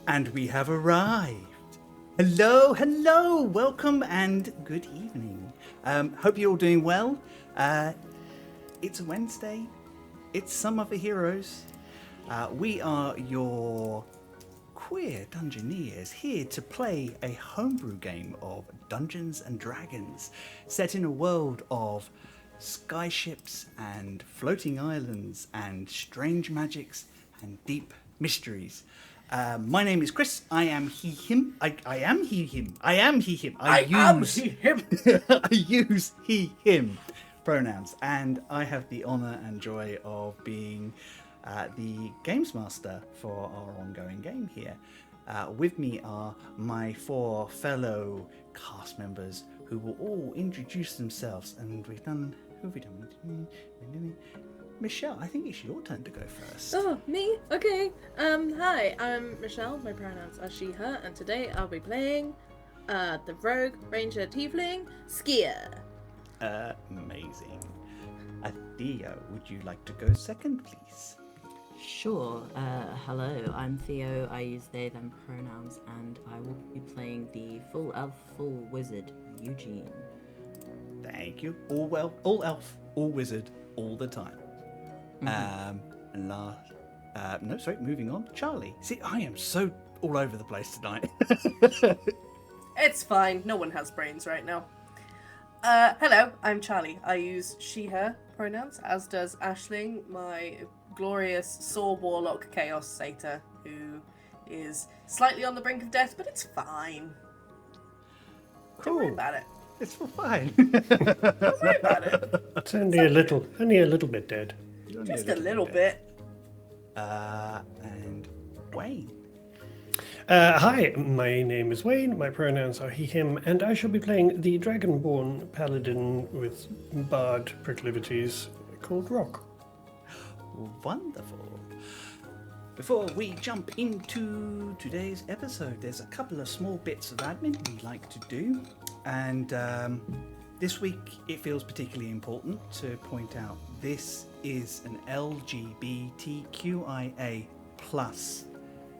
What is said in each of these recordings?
And we have arrived. Hello, welcome and good evening. Hope you're all doing well. It's a Wednesday. It's Some Other Heroes. We are your queer Dungeoneers here to play a homebrew game of Dungeons and Dragons set in a world of skyships and floating islands and strange magics and deep mysteries. My name is Chris. I am he, him. I am he, him. I use he, him pronouns. And I have the honour and joy of being the Games Master for our ongoing game here. With me are my four fellow cast members who will all introduce themselves. And who have we done? Michelle, I think it's your turn to go first. Oh, me? Okay. Hi, I'm Michelle. My pronouns are she, her, and today I'll be playing the Rogue Ranger Tiefling Skier. Amazing. Theo, would you like to go second, please? Sure. Hello, I'm Theo. I use they, them pronouns, and I will be playing the full elf, full wizard, Eugene. Thank you. All elf, all wizard, all the time. Moving on. Charlie. See, I am so all over the place tonight. It's fine. No one has brains right now. Hello, I'm Charlie. I use she, her pronouns, as does Aisling, my glorious Saw Warlock Chaos Satyr, who is slightly on the brink of death, but it's fine. Cool. Don't worry about it. It's fine. Don't worry about it. It's only a little bit dead. Just a little bit. And Wayne. Hi, my name is Wayne, my pronouns are he, him, and I shall be playing the Dragonborn Paladin with bard proclivities called Rock. Wonderful. Before we jump into today's episode, there's a couple of small bits of admin we like to do. And this week it feels particularly important to point out this is an LGBTQIA plus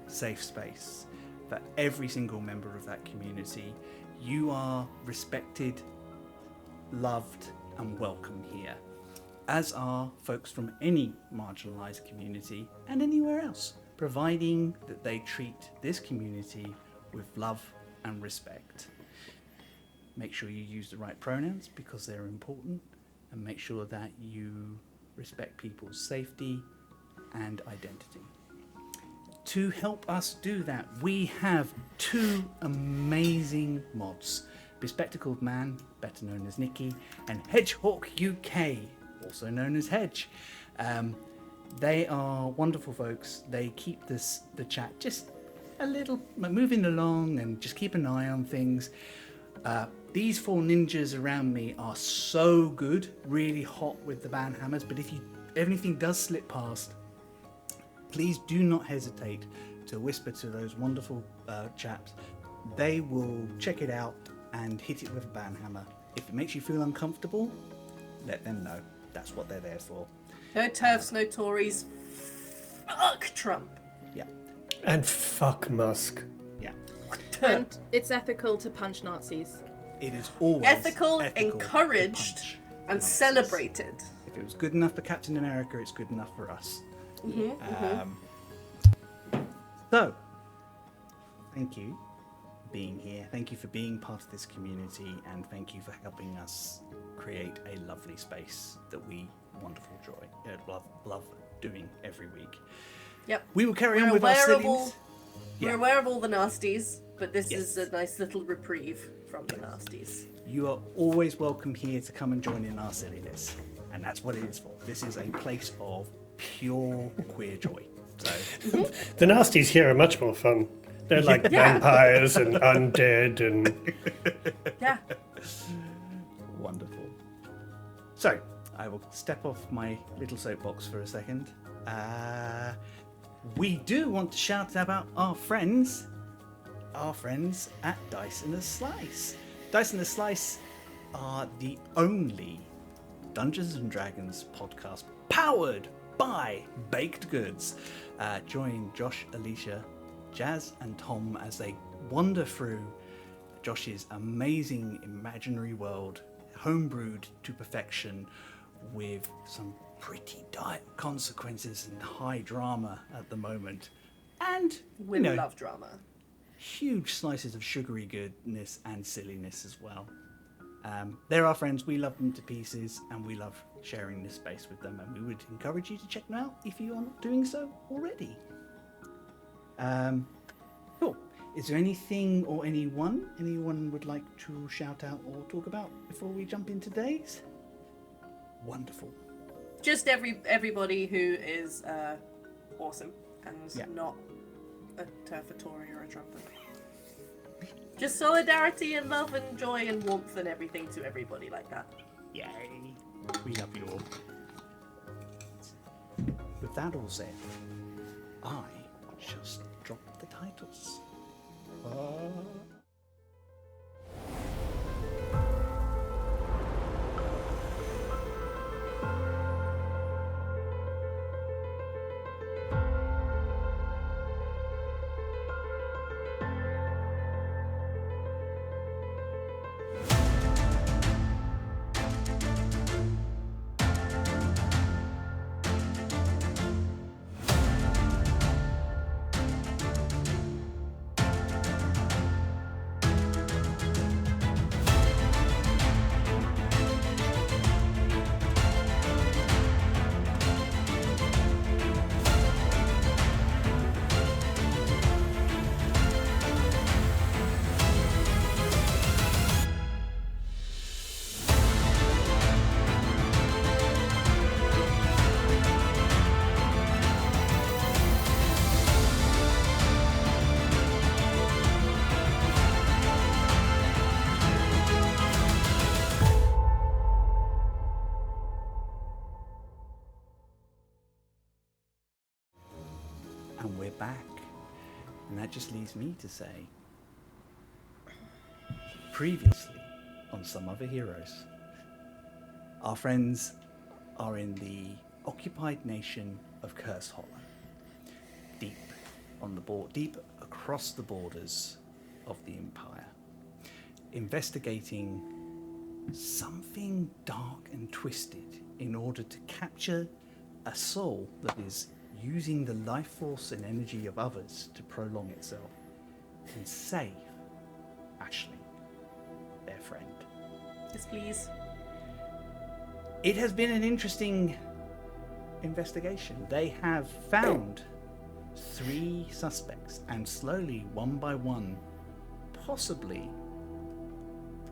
safe space for every single member of that community. You are respected, loved, and welcome here, as are folks from any marginalised community and anywhere else, providing that they treat this community with love and respect. Make sure you use the right pronouns because they're important, and make sure that you respect people's safety and identity. To help us do that, we have two amazing mods. Bespectacled Man, better known as Nikki, and Hedgehawk UK, also known as Hedge. They are wonderful folks. They keep the chat just a little moving along and just keep an eye on things. These four ninjas around me are so good, really hot with the banhammers, but if anything does slip past, please do not hesitate to whisper to those wonderful chaps. They will check it out and hit it with a banhammer. If it makes you feel uncomfortable, let them know. That's what they're there for. No turfs, no Tories. Fuck Trump. Yeah. And fuck Musk. Yeah. And it's ethical to punch Nazis. It is always Ethical, ethical encouraged, to punch and Nazis. celebrated. If it was good enough for Captain America, it's good enough for us. So, thank you for being here. Thank you for being part of this community, and thank you for helping us create a lovely space that we love doing every week. Yep. We will carry on with our silliness. We're aware of all the nasties, but this Yes. is a nice little reprieve from the nasties. You are always welcome here to come and join in our silliness, and that's what it is for. This is a place of pure queer joy. So, The nasties here are much more fun. They're like vampires and undead and... Yeah. wonderful. So, I will step off my little soapbox for a second. We do want to shout about our friends at Dice and a Slice. Dice and a Slice are the only Dungeons and Dragons podcast powered by baked goods. Join Josh, Alicia, Jazz and Tom as they wander through Josh's amazing imaginary world, homebrewed to perfection, with some pretty dire consequences and high drama at the moment. And, We love drama. huge slices of sugary goodness and silliness as well. They're our friends, we love them to pieces, and we love sharing this space with them, and we would encourage you to check them out if you are not doing so already. Cool. Is there anything or anyone would like to shout out or talk about before we jump into days? Wonderful. Just everybody who is awesome and not a Terfatory or a Trumpet. Just solidarity and love and joy and warmth and everything to everybody like that. Yay. We love you all. With that all said, I just drop the titles. And we're back. And that just leaves me to say, previously on Some Other Heroes, our friends are in the occupied nation of Curse Hollow, deep across the borders of the Empire, investigating something dark and twisted in order to capture a soul that is using the life force and energy of others to prolong itself and save Aisling, their friend. Yes, please. It has been an interesting investigation. They have found 3 suspects and slowly, one by one, possibly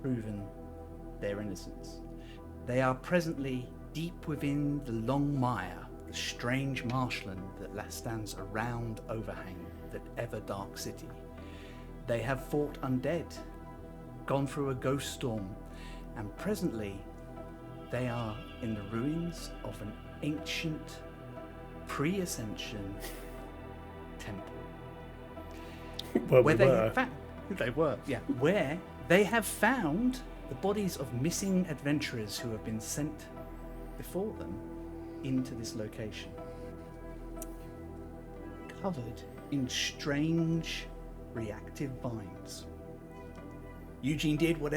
proven their innocence. They are presently deep within the long mire, the strange marshland that stands around overhang that ever dark city. They have fought undead, gone through a ghost storm, and presently they are in the ruins of an ancient pre-ascension temple. Well, where we they were. have found, they were, yeah, where they have found the bodies of missing adventurers who have been sent before them into this location, covered in strange reactive vines. Eugene did what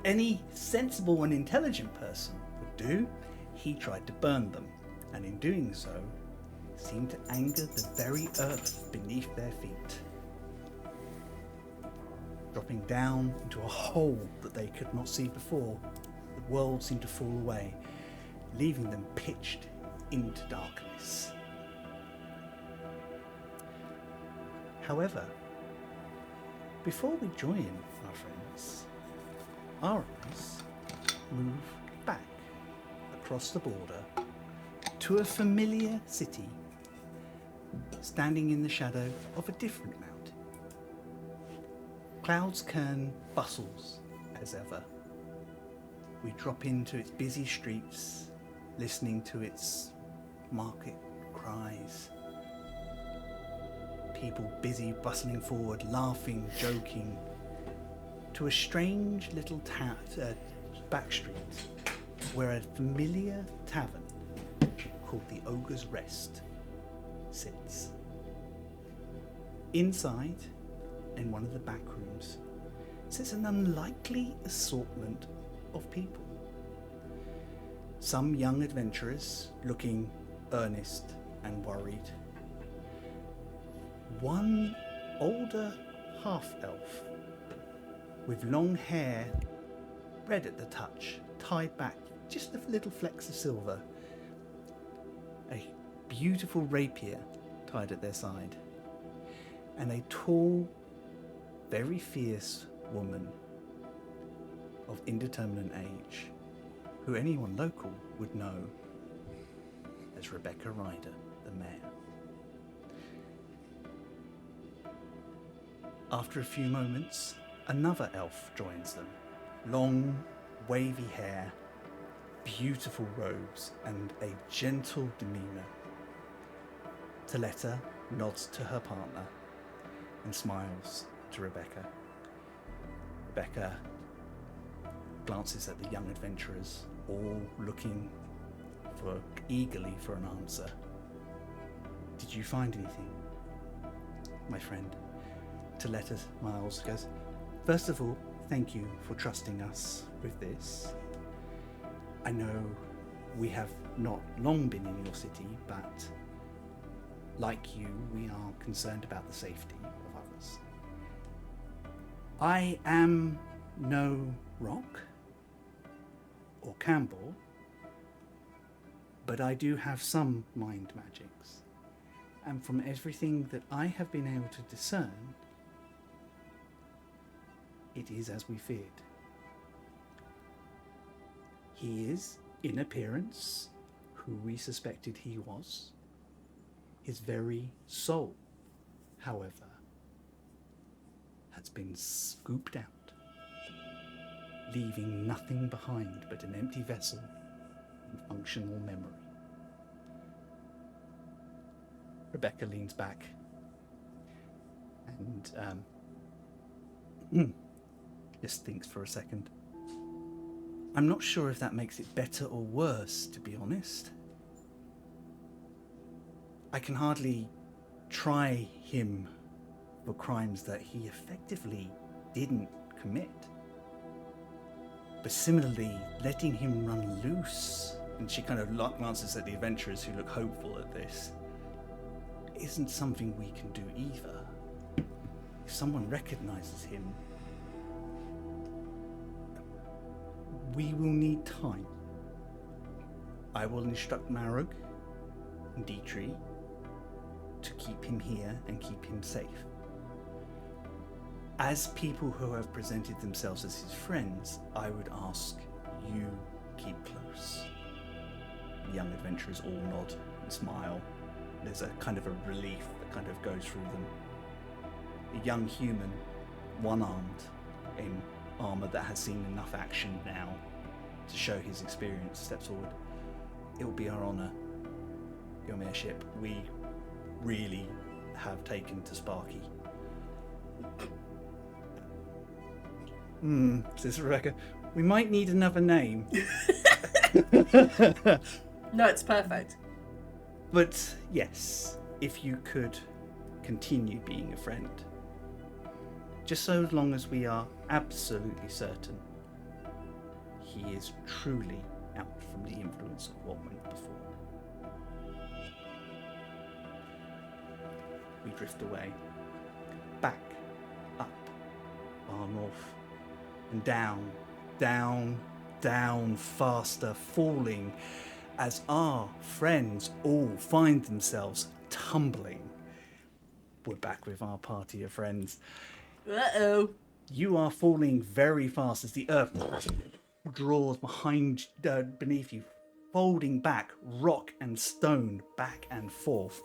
any sensible and intelligent person would do. He tried to burn them, and in doing so, seemed to anger the very earth beneath their feet, dropping down into a hole that they could not see before. The world seemed to fall away, leaving them pitched into darkness. However, before we join our friends, our eyes move back across the border to a familiar city standing in the shadow of a different mountain. Cloud's Cairn bustles as ever. We drop into its busy streets, listening to its market cries. People busy bustling forward, laughing, joking, to a strange little back street where a familiar tavern called the Ogre's Rest sits. Inside, in one of the back rooms, sits an unlikely assortment of people. Some young adventurers looking earnest and worried. One older half-elf with long hair, red at the touch, tied back, just a little flecks of silver. A beautiful rapier tied at their side. And a tall, very fierce woman of indeterminate age, who anyone local would know as Rebecca Ryder, the mayor. After a few moments, another elf joins them. Long, wavy hair, beautiful robes, and a gentle demeanour. Taletta nods to her partner and smiles to Rebecca. Rebecca glances at the young adventurers, all looking eagerly for an answer. Did you find anything, my friend? Taletta smiles, goes, first of all, thank you for trusting us with this. I know we have not long been in your city, but like you, we are concerned about the safety of others. I am no Rock or Campbell, but I do have some mind magics. And from everything that I have been able to discern, it is as we feared. He is, in appearance, who we suspected he was. His very soul, however, has been scooped out, leaving nothing behind but an empty vessel and functional memory. Rebecca leans back and just thinks for a second. I'm not sure if that makes it better or worse, to be honest. I can hardly try him for crimes that he effectively didn't commit. But similarly, letting him run loose, and she kind of glances at the adventurers who look hopeful at this, isn't something we can do either. If someone recognizes him, we will need time. I will instruct Marug and Dietrich to keep him here and keep him safe. As people who have presented themselves as his friends, I would ask you keep close. The young adventurers all nod and smile. There's a kind of a relief that kind of goes through them. A young human, one-armed, in armour that has seen enough action now to show his experience, steps forward. It will be our honour, your mayorship. We really have taken to Sparky. Says Rebecca. We might need another name. No, it's perfect. But yes, if you could continue being a friend. Just so long as we are absolutely certain he is truly out from the influence of what went before. We drift away, back, up, far north, and down, down, down, faster, falling, as our friends all find themselves tumbling. We're back with our party of friends. Uh-oh. You are falling very fast as the earth draws beneath you, folding back, rock and stone back and forth.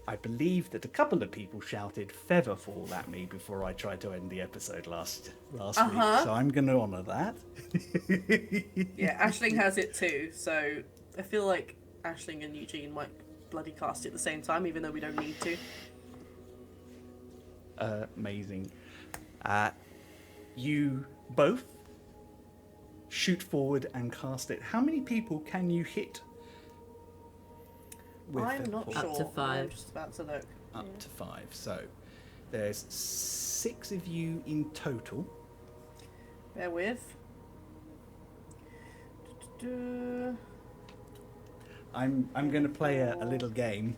I believe that a couple of people shouted featherfall at me before I tried to end the episode last week, so I'm going to honour that. Yeah, Aisling has it too, so I feel like Aisling and Eugene might bloody cast it at the same time, even though we don't need to. Amazing. You both shoot forward and cast it. How many people can you hit? I'm not sure. Up to 5. I'm just about to look. up to 5. So there's 6 of you in total. Bear with. I'm going to play a little game.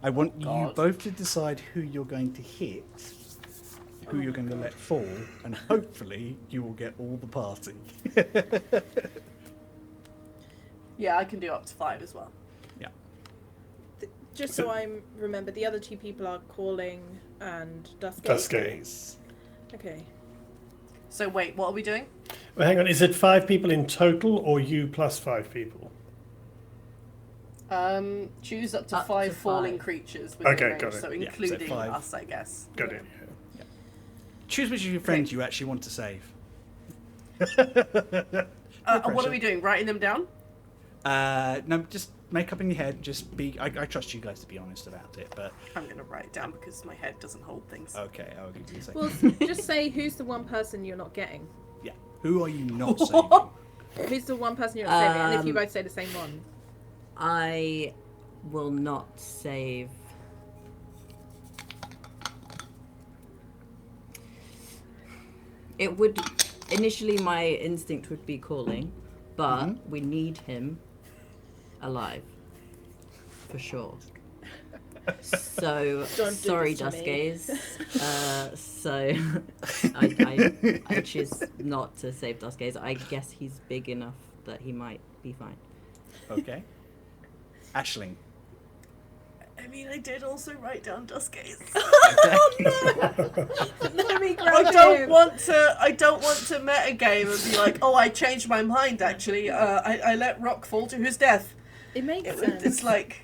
I want you both to decide who you're going to hit, who you're going to let fall, and hopefully you will get all the party. Yeah, I can do up to 5 as well. Yeah. Just so I remember, the other 2 people are Calling and Duskgate. Duskgate. Okay. So wait, what are we doing? Well, hang on. Is it 5 people in total, or you plus 5 people? Choose up to Up 5 to falling 5. creatures within Okay, range, got it. so Yeah, so including 5. us, I guess. Got it. Choose which of your friends you actually want to save. What are we doing? Writing them down? No, just make up in your head. Just be. I trust you guys to be honest about it, but I'm going to write it down because my head doesn't hold things. okay, I'll give you a second. Well, just say who's the one person you're not getting. Yeah. Who are you not saving? Who's the one person you're not saving? And if you both say the same one. I will not save. It would initially my instinct would be Calling, but we need him alive for sure. So Don't do sorry, this to me. Duskgaze. So I choose not to save Duskgaze. I guess he's big enough that he might be fine. Okay. Aisling. I mean, I did also write down Duskgaze. Let me I grab don't him. want to metagame and be like, oh, I changed my mind, actually. I let Rock fall to his death. It makes sense. It's like...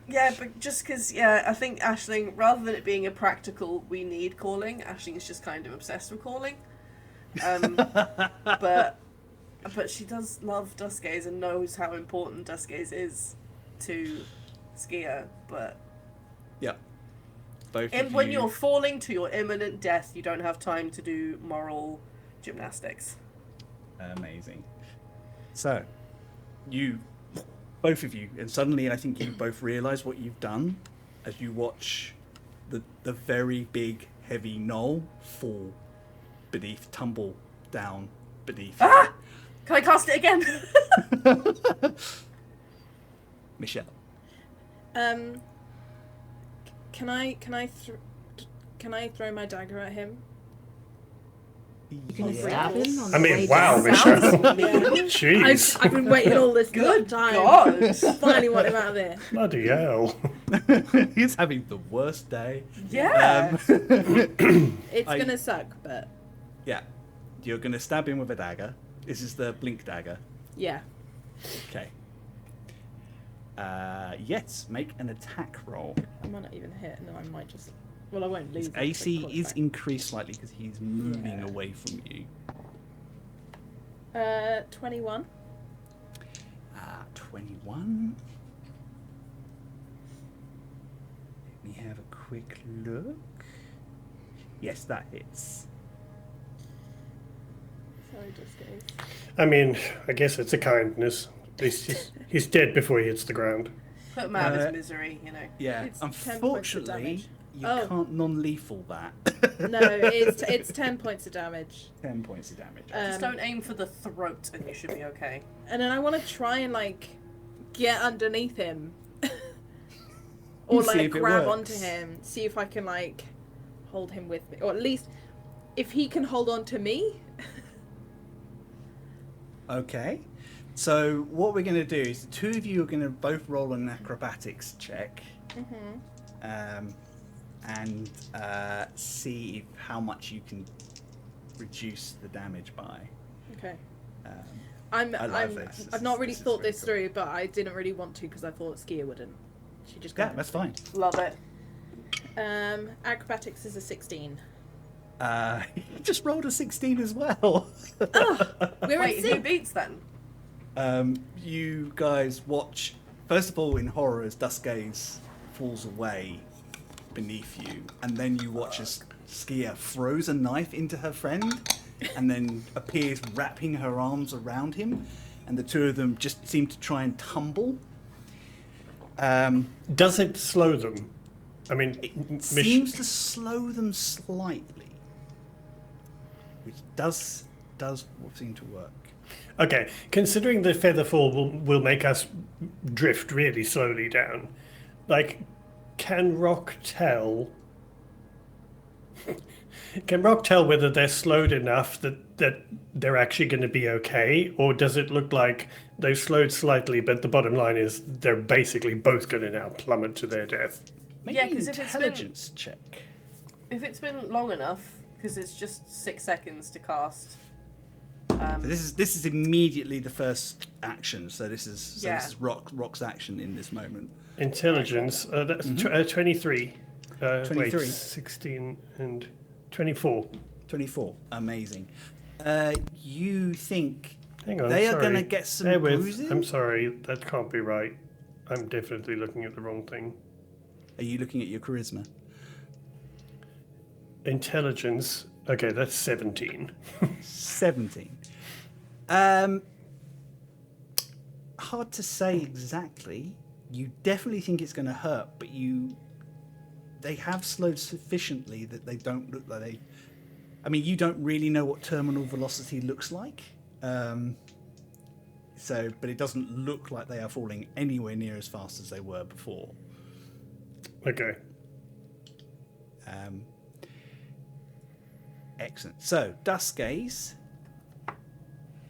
Yeah, but just because, I think Aisling, rather than it being a practical, we need Calling, Aisling is just kind of obsessed with Calling. But she does love Duskgaze and knows how important Duskgaze is to Skier, but... Yeah. Both And of when you. you're falling to your imminent death, you don't have time to do moral gymnastics. Amazing. So, both of you, and suddenly I think you both realise what you've done as you watch the very big, heavy knoll tumble down beneath. Ah! Can I cast it again? Michelle. Can I throw my dagger at him? You can stab him on I the mean, way wow, down. Michelle. Yeah. Jeez. I've been waiting all this Good time. God. Finally want him out of there. Bloody hell. He's having the worst day. Yeah. It's gonna suck, but Yeah. You're going to stab him with a dagger. This is the blink dagger. yeah. Okay. Yes, make an attack roll. I might not even hit, and then I might just. Well, I won't lose. His it, but AC call it is back. increased slightly because he's moving Yeah. away from you. 21. 21. Let me have a quick look. Yes, that hits. Sorry, Duskgaze. I mean, I guess it's a kindness. At least he's dead before he hits the ground. Put him out of his misery, you know. Yeah, It's 10 points of unfortunately, damage. you Oh. can't non-lethal that. No, it's 10 points of damage. 10 points of damage. Just don't aim for the throat and you should be okay. And then I want to try and get underneath him, or See if it grab works. onto him, see if I can hold him with me, or at least if he can hold on to me. Okay. So what we're going to do is the two of you are going to both roll an acrobatics check. And see how much you can reduce the damage by. Okay. I love this. I've not really This is thought really this cool. through, but I didn't really want to because I thought Skier wouldn't. She just Yeah, got that's fine. Love it. Acrobatics is a 16. You just rolled a 16 as well. We're Wait, at who 6. beats then? You guys watch, first of all, in horror as Duskgaze falls away beneath you, and then you watch as Skier throws a knife into her friend and then appears wrapping her arms around him, and the two of them just seem to try and tumble. Does it slow them? I mean, It seems to slow them slightly, which does seem to work. okay. Considering the feather fall will make us drift really slowly down, like, can Rock tell? Can Rock tell whether they're slowed enough that they're actually going to be okay, or does it look like they've slowed slightly, but the bottom line is they're basically both going to now plummet to their death? Maybe Yeah, an 'cause if it's been- intelligence check. If it's been long enough, because it's just 6 seconds to cast. So this is immediately the first action. So this is Yeah. Rock's action in this moment. Intelligence, that's 23. 23. Wait, 16 and 24. 24. Amazing. You think Hang on, they are sorry. going to get some Bear with. bruising? I'm sorry, that can't be right. I'm definitely looking at the wrong thing. Are you looking at your charisma? Intelligence, okay, that's 17. 17. Hard to say exactly. You definitely think it's going to hurt, but they have slowed sufficiently that they don't look like they. I mean, you don't really know what terminal velocity looks like. But it doesn't look like they are falling anywhere near as fast as they were before. Okay. Excellent. So, Duskgaze,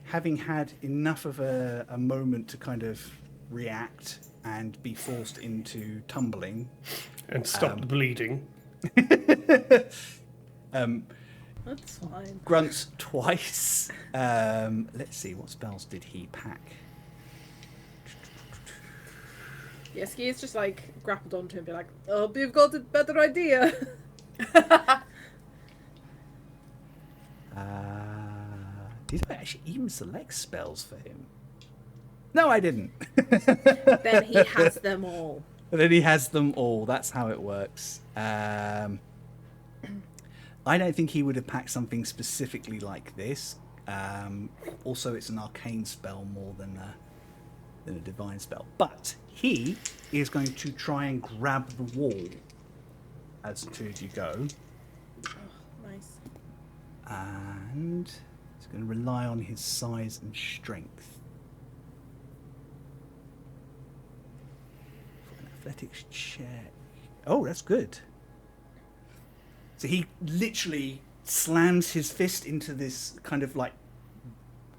having had enough of a moment to kind of react and be forced into tumbling, And stop the bleeding. That's fine. grunts twice. Let's see, what spells did he pack? Yeah, Ski is just like grappled onto him and be like, oh, you've got a better idea. Did I actually even select spells for him? No, I didn't. Then he has them all. But then he has them all. That's how it works. I don't think he would have packed something specifically like this. Also, it's an arcane spell more than a divine spell. But he is going to try and grab the wall as the two of you go. Nice. And he's going to rely on his size and strength. For an athletics check. Oh, that's good. So he literally slams his fist into this kind of like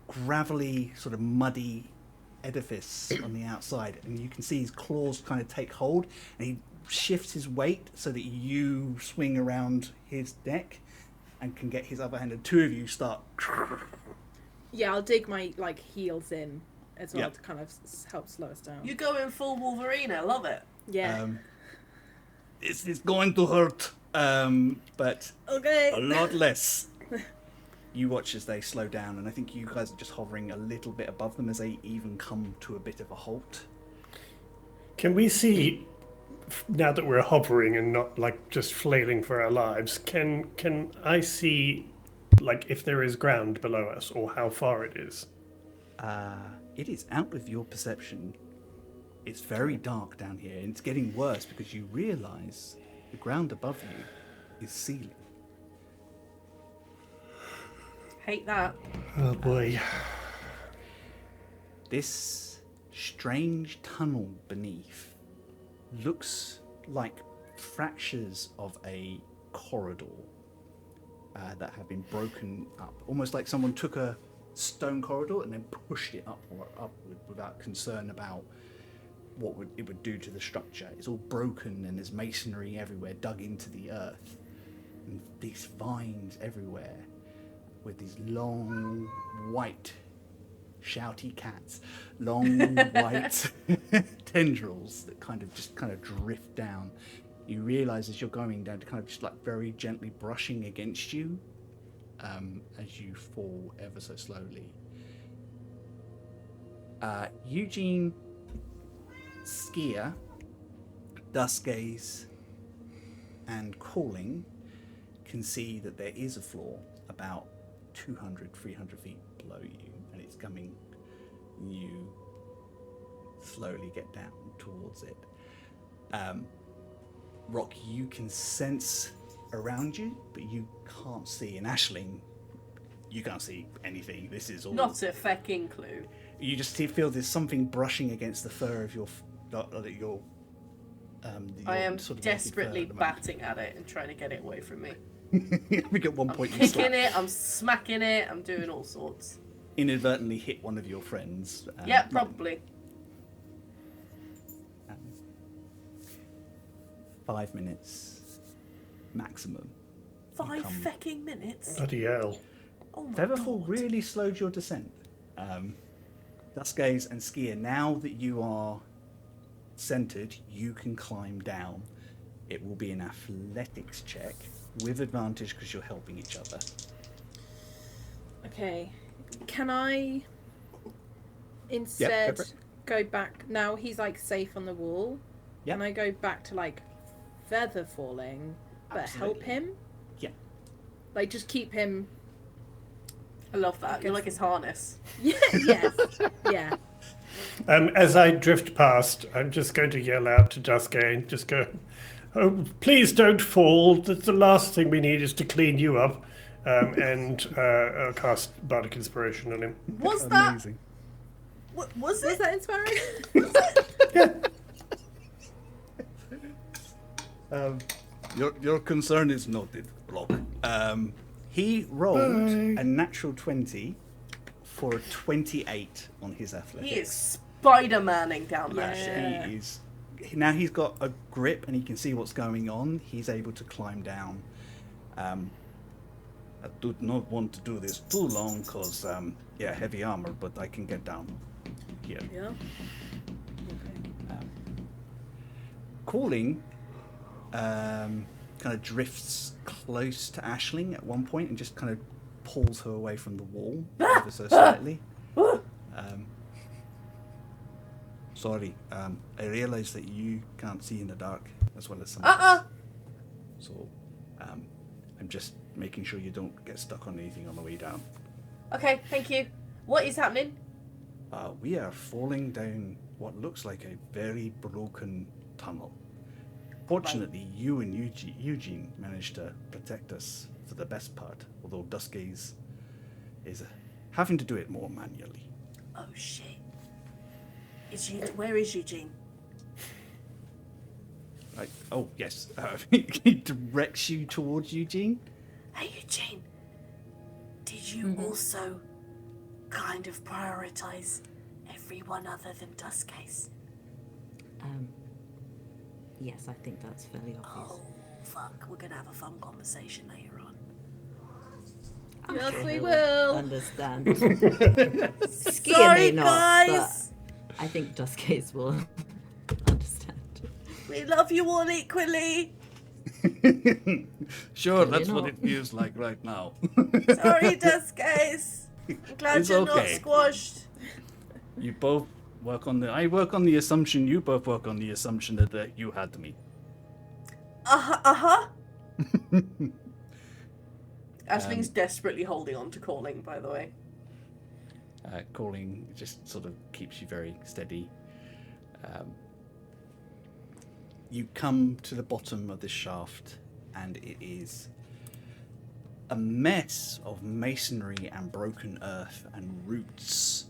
gravelly, sort of muddy edifice on the outside, and you can see his claws kind of take hold, and he shifts his weight so that you swing around his neck and can get his other hand, and two of you start. Yeah, I'll dig my like heels in as well Yep. to kind of help slow us down. You go in full Wolverine, I love it. Yeah. It's going to hurt, but Okay. a lot less. You watch as they slow down, and I think you guys are just hovering a little bit above them as they even come to a bit of a halt. Can we see, now that we're hovering and not like just flailing for our lives, can I see like if there is ground below us or how far it is? It is out of your perception. It's very dark down here, and it's getting worse because you realise the ground above you is ceiling. Hate that. Oh boy. This strange tunnel beneath looks like fractures of a corridor that have been broken up. Almost like someone took a stone corridor and then pushed it upward without concern about what it would do to the structure. It's all broken and there's masonry everywhere dug into the earth. And these vines everywhere with these long white shouty cats, long white tendrils that kind of drift down. You realise as you're going down to kind of just like very gently brushing against you as you fall ever so slowly. Eugene, Skier, Duskgaze, and Calling can see that there is a floor about 200, 300 feet below you, and it's coming. You slowly get down towards it. Rock, you can sense around you, but you can't see. And Aisling, you can't see anything. This is all... Not a fucking clue. You just feel there's something brushing against the fur of your I am sort of desperately naked fur at batting at it and trying to get it away from me. the moment. I think at one I'm point you kicking it, I'm smacking it, I'm doing all sorts. inadvertently hit one of your friends. Yeah, probably. 5 minutes maximum. 5 come- fucking minutes? Bloody hell. Oh my Featherfall god. really slowed your descent. Duskgaze and Skier, now that you are centered, you can climb down. It will be an athletics check with advantage because you're helping each other. Okay. Can I go instead for it. go back? Now he's like safe on the wall. Yep. Can I go back to like feather falling, but help Absolutely. him? Yeah. Like just keep him. I love that. You're like his harness. Yeah. Yes. Yeah. As I drift past, I'm just going to yell out to Duskane, just go, oh, please don't fall. The last thing we need is to clean you up. And I'll cast Bardic Inspiration on him. Was that? Amazing. Was Was it? that inspiring? Your concern is noted, Block. He rolled a natural 20 for a 28 on his athletics. He is Spider-Manning down that shit. Yeah. He is. Now he's got a grip and he can see what's going on. He's able to climb down. I do not want to do this too long because, heavy armor, but I can get down here. Yeah. Calling kind of drifts close to Aisling at one point and just kind of pulls her away from the wall ever so slightly. Sorry, I realize that you can't see in the dark as well as some of us. So I'm just making sure you don't get stuck on anything on the way down. Okay, thank you. What is happening? We are falling down what looks like a very broken tunnel. Fortunately, you and Eugene managed to protect us for the best part, although Duskgaze is having to do it more manually. Oh shit. Where is Eugene? Right. Oh, yes. He directs you towards Eugene. Hey Eugene, did you also kind of prioritize everyone other than Duskgaze? Yes, I think that's fairly obvious. Oh, fuck. We're gonna have a fun conversation later on. I'm Yes, sure we he'll will. Understand. Skier Sorry, may not, guys. but I think Duskgaze will understand. We love you all equally. Sure, Clearly that's what not. it feels like right now. Sorry, Duskgaze. I'm glad It's you're not okay. squashed. You both work on I work on the assumption, you both work on the assumption that you had me. Ashling's desperately holding on to Calling, by the way. Calling just sort of keeps you very steady. You come to the bottom of this shaft, and it is a mess of masonry and broken earth and roots,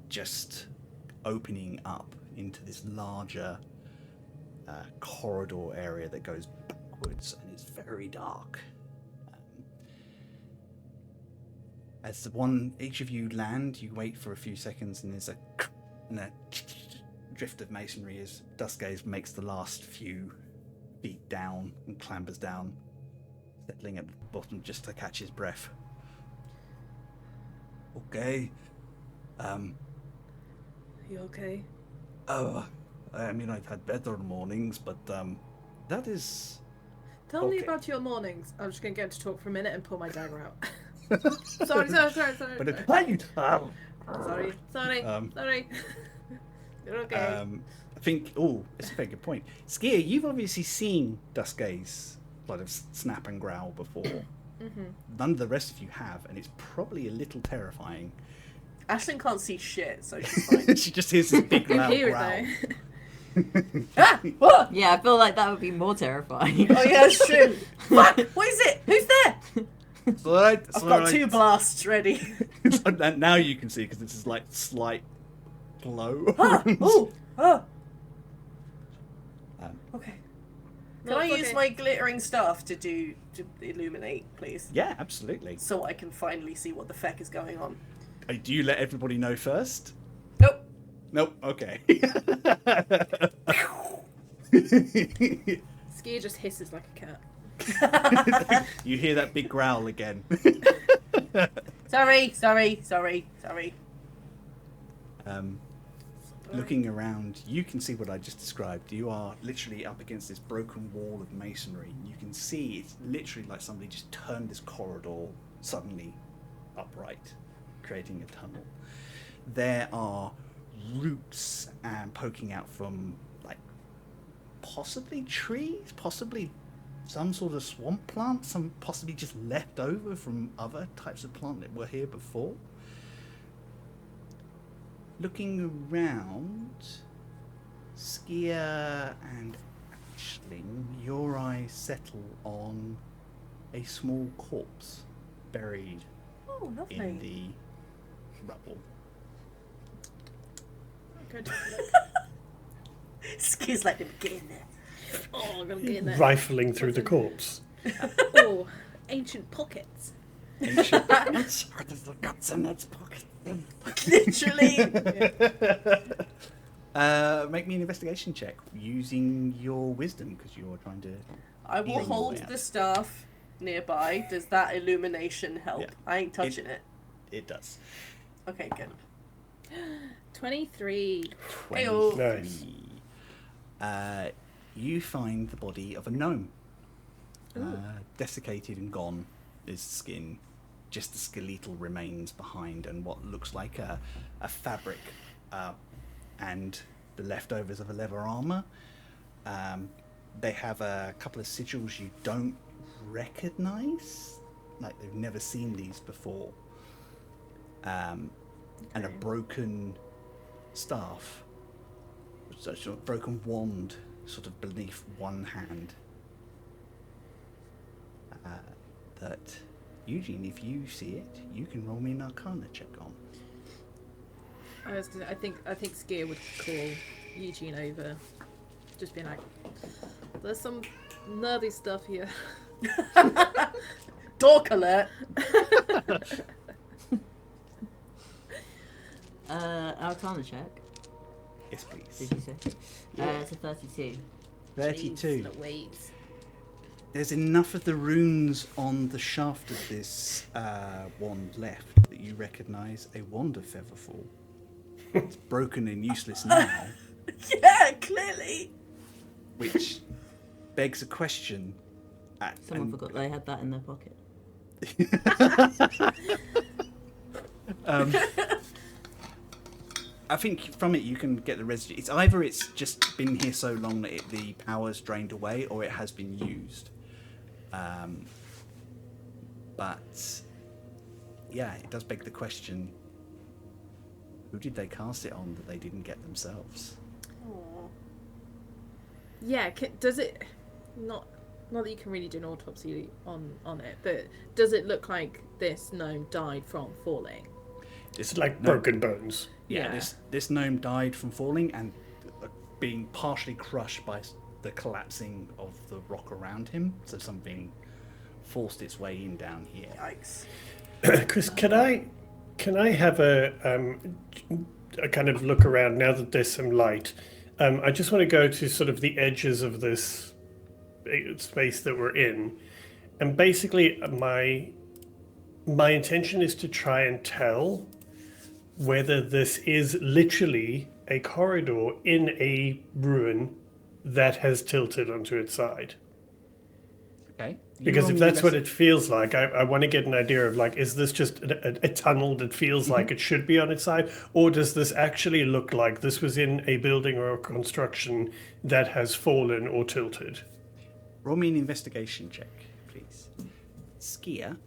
just opening up into this larger corridor area that goes backwards, and it's very dark. As each of you land, you wait for a few seconds, and there's a drift of masonry as Duskgaze makes the last few feet down and clambers down, settling at the bottom just to catch his breath. Okay. You okay? Oh, I mean, I've had better mornings, but that is. Tell me Okay. about your mornings. I'm just gonna get to talk for a minute and pull my dagger out. sorry. But it's quite. Sorry. Sorry. You're okay. I think. Oh, it's a very good point. Skier, you've obviously seen Duskgaze sort of snap and growl before. None of the rest of you have, and it's probably a little terrifying. Ashling can't see shit, so she's fine. She just hears this big You loud hear it growl. though. Ah! What? Yeah, I feel like that would be more terrifying. Oh yeah, it's true. Fuck! What is it? Who's there? Slide. I've got 2 blasts ready. Now you can see because this is like slight glow. Ah! Oh! Oh! Okay. Can No, I it's use okay. my glittering staff to illuminate, please? Yeah, absolutely. So I can finally see what the feck is going on. Do you let everybody know first? Nope. Nope. Okay. Skier just hisses like a cat. You hear that big growl again. Sorry. Looking around, you can see what I just described. You are literally up against this broken wall of masonry. You can see it's literally like somebody just turned this corridor suddenly upright, creating a tunnel. There are roots poking out from like possibly trees, possibly some sort of swamp plant, some possibly just left over from other types of plant that were here before. Looking around, Skier and Aisling, your eyes settle on a small corpse buried Oh, lovely. in the rubble. Good. Skis like them get in there. Oh, I'm gonna get in there. Rifling through the corpse. Oh, ancient pockets. Ancient. There's the guts in its pocket. Literally. Make me an investigation check using your wisdom because you're trying to. I will Eating hold away at the it. staff nearby. Does that illumination help? Yeah. I ain't touching it. It does. Okay, good. 23. Heyo. 23. You find the body of a gnome. Desiccated and gone is skin. Just the skeletal remains behind and what looks like a fabric and the leftovers of a leather armor. They have a couple of sigils you don't recognize. Like they've never seen these before. And a broken staff. So sort of broken wand sort of beneath one hand. That Eugene, if you see it, you can roll me an Arcana check on. I think Skier would call Eugene over, just being like, "There's some nerdy stuff here." Dork alert. Arcana check, Yes, please. did you say? It's a 32. 32. Jeez, Louise. There's enough of the runes on the shaft of this wand left that you recognise a wand of Featherfall. It's broken and useless now, Yeah, clearly. which begs a question. Someone forgot they had that in their pocket. I think from it you can get the residue. It's either it's just been here so long that the power's drained away, or it has been used. But yeah, it does beg the question: who did they cast it on that they didn't get themselves? Aw. Yeah, does it not that you can really do an autopsy on it, but does it look like this gnome died from falling? It's like No. broken bones. Yeah, Yeah. this gnome died from falling and being partially crushed by the collapsing of the rock around him. So something forced its way in down here. Yikes. Chris, can I have a kind of look around now that there's some light? I just want to go to sort of the edges of this space that we're in, and basically my intention is to try and tell whether this is literally a corridor in a ruin that has tilted onto its side. Okay. Because if that's what it feels like, I want to get an idea of like, is this just a tunnel that feels like it should be on its side? Or does this actually look like this was in a building or a construction that has fallen or tilted? Roll me an investigation check, please. Skier.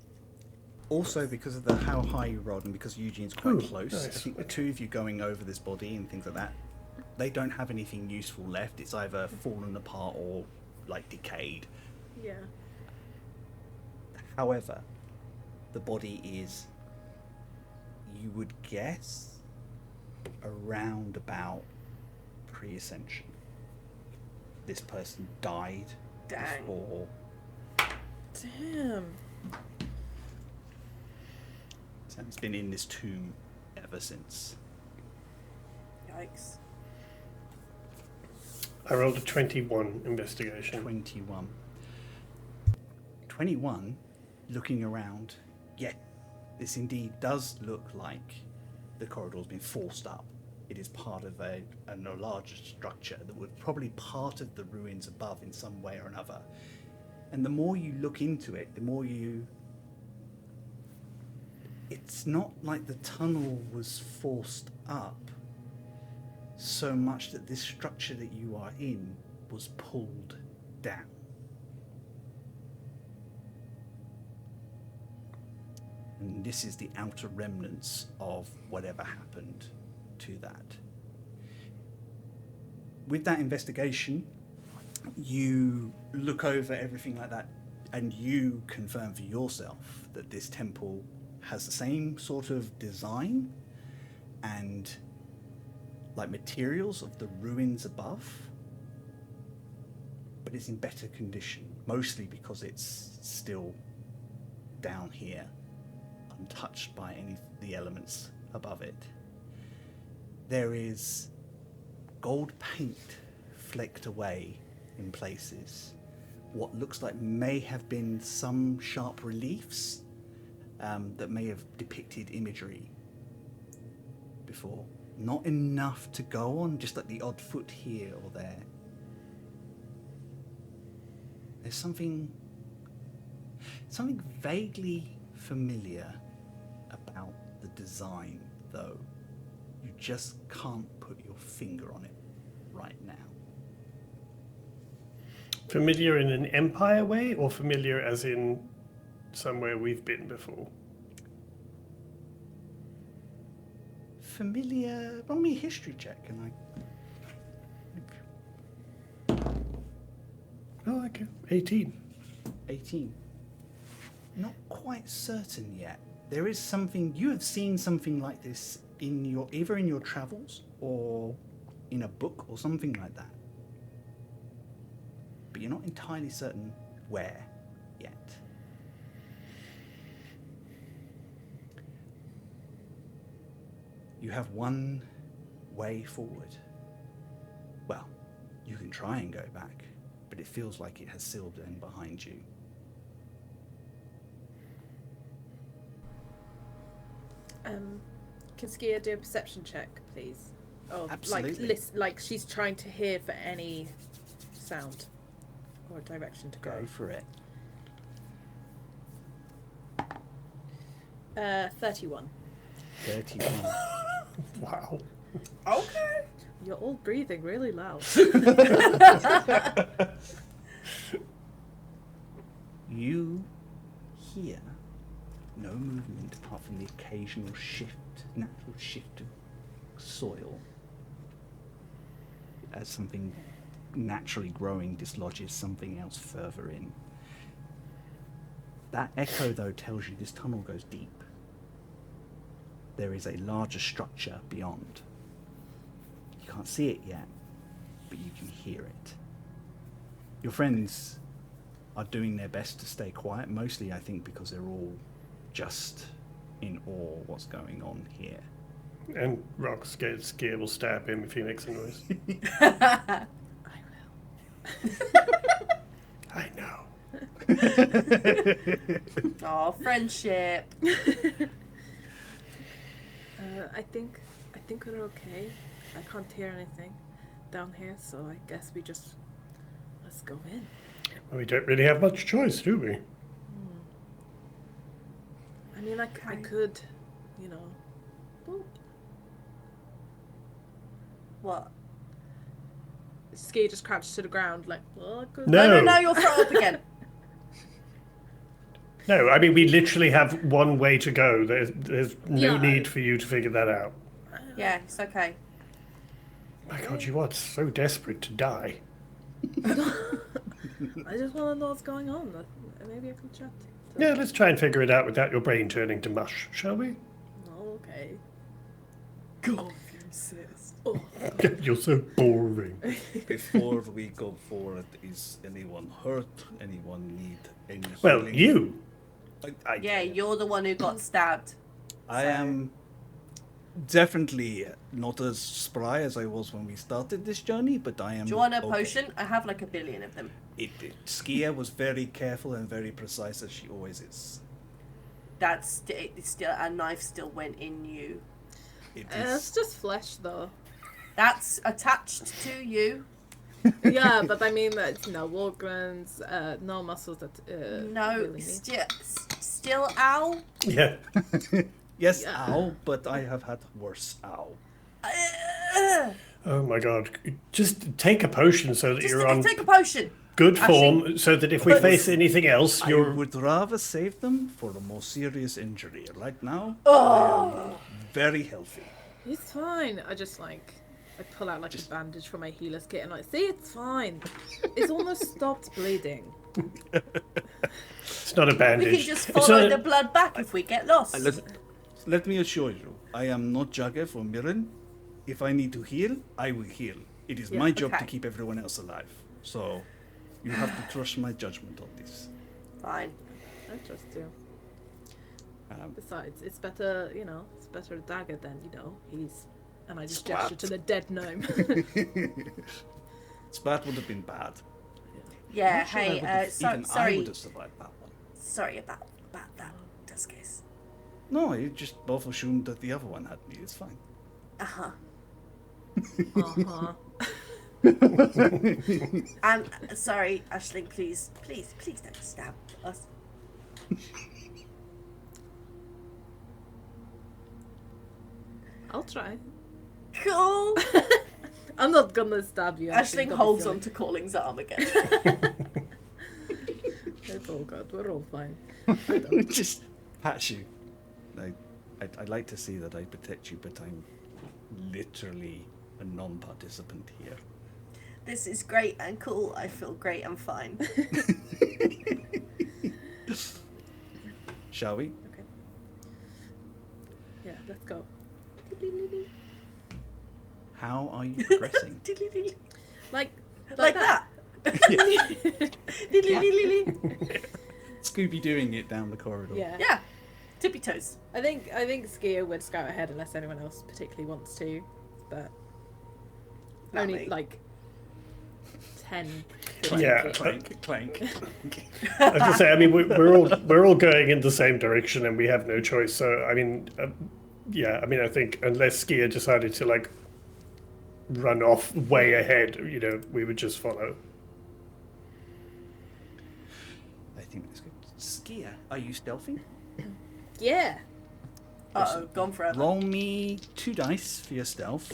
Also, because of how high you rolled and because Eugene's quite Ooh, close, nice. I think the two of you going over this body and things like that they don't have anything useful left. It's either fallen apart or like decayed. Yeah. However, the body is, you would guess, around about pre-ascension. This person died Dang. before. Damn. So it's been in this tomb ever since. Yikes. I rolled a 21 investigation. 21. 21, looking around, yeah, this indeed does look like the corridor's been forced up. It is part of a larger structure that was probably part of the ruins above in some way or another. And the more you look into it, the more you... It's not like the tunnel was forced up so much that this structure that you are in was pulled down. And this is the outer remnants of whatever happened to that. With that investigation, you look over everything like that and you confirm for yourself that this temple has the same sort of design and like materials of the ruins above, but it's in better condition, mostly because it's still down here, untouched by any of the elements above it. There is gold paint flecked away in places. What looks like may have been some sharp reliefs that may have depicted imagery before. Not enough to go on, just like the odd foot here or there. There's something vaguely familiar about the design, though. You just can't put your finger on it right now. Familiar in an empire way, or familiar as in somewhere we've been before? Familiar. Roll me a history check, and Oh, okay. 18. 18. Not quite certain yet. There is something, you have seen something like this in your, either in your travels or in a book or something like that. But you're not entirely certain where yet. You have one way forward. Well, you can try and go back, but it feels like it has sealed in behind you. Can Skia do a perception check, please? Oh, Absolutely. like she's trying to hear for any sound or direction to go. Go for it. 31. 31. Wow. Okay. You're all breathing really loud. You hear no movement apart from the occasional shift, natural shift of soil as something naturally growing dislodges something else further in. That echo, though, tells you this tunnel goes deep. There is a larger structure beyond. You can't see it yet, but you can hear it. Your friends are doing their best to stay quiet, mostly I think because they're all just in awe of what's going on here. And Rock's scared will stab him if he makes a noise. I will. I know. Oh, friendship. I think we're okay. I can't hear anything down here, so I guess let's go in. Well, we don't really have much choice, do we? I mean, I could, you know. Boop. What? Ski just crouched to the ground, like, well, I could. No. No, you'll throw up again. No, I mean, we literally have one way to go. There's no Yeah. need for you to figure that out. Yeah, it's okay. My God, you are so desperate to die. I just want to know what's going on. Maybe I can chat. Yeah, let's try and figure it out without your brain turning to mush, shall we? Okay. God, if you insist. You're so boring. Before we go forward, is anyone hurt? Anyone need any Well, healing? you. Yeah, you're the one who got stabbed. I am definitely not as spry as I was when we started this journey, but I am. Do you want a okay. potion? I have like 1 billion of them. Skia was very careful and very precise, as she always is. That's still a knife still went in you. It It's is. just flesh, though. That's attached to you. Yeah, but I mean, it's no organs, no muscles that. No, really need. still ow. Yeah. Yes, Yeah. ow, but I have had worse ow. Oh my God. Just take a potion so that you're on Take a potion. good Actually, form, so that if we face anything else, I you're. would rather save them for a more serious injury. Right now, Oh. I am very healthy. It's fine. I pull out like a bandage from my healer's kit and see, it's fine. It's almost stopped bleeding. It's not a We bandage. can just It's follow not the blood back if we get lost. Let me assure you, I am not Jagev or Mirren. If I need to heal, I will heal. It is Yeah, my job to okay. keep everyone else alive. So, you have to trust my judgment on this. Fine. I trust you. Um, Besides, it's better, it's better a dagger than, he's. And I just Splat. gesture to the dead gnome. Spat would have been bad. Yeah. Not sure I Hey. would have- even I Sorry. would have survived that one. Sorry about that, Duskis. No, you just both assumed that the other one had me. It's fine. Uh-huh. Uh-huh. I'm sorry, Aisling, please don't stab us. I'll try. Cool. I'm not gonna stab you. Aisling holds on to Calling's arm again. It's all good. We're all fine. Just pat you. I'd like to see that I protect you, but I'm literally a non-participant here. This is great and cool. I feel great and fine. Shall we? Okay. Yeah, let's go. How are you progressing? Like that. Scooby doing it down the corridor. Yeah. Yeah. Tippy toes. I think Skier would scout ahead unless anyone else particularly wants to, but Not only me. like 10. Yeah. Clank, clank. I was gonna say, I mean, we're all going in the same direction, and we have no choice. So, I mean, yeah, I mean, I think unless Skia decided to like run off way ahead, we would just follow. I think that's good. Skia, are you stealthy? Yeah. Uh-oh, gone forever. Roll me 2 dice for your stealth.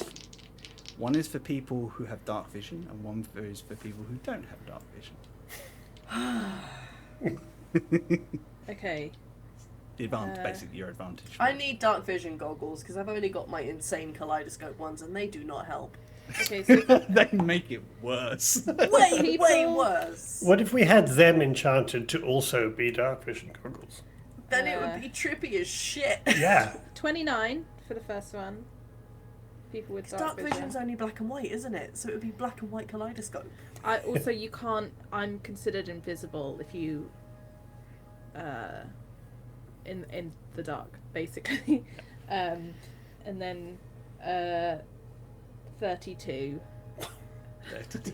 One is for people who have dark vision, and one is for people who don't have dark vision. Okay. The advantage, basically your advantage. I need dark vision goggles because I've only got my insane kaleidoscope ones and they do not help. Okay. So They make it worse. Way worse. What if we had them enchanted to also be dark vision goggles? Then it would be trippy as shit. Yeah. 29 for the first one. People with dark vision. vision's only black and white, isn't it? So it would be black and white kaleidoscope. I also you can't. I'm considered invisible if you. In the dark, basically, and then 32. 32.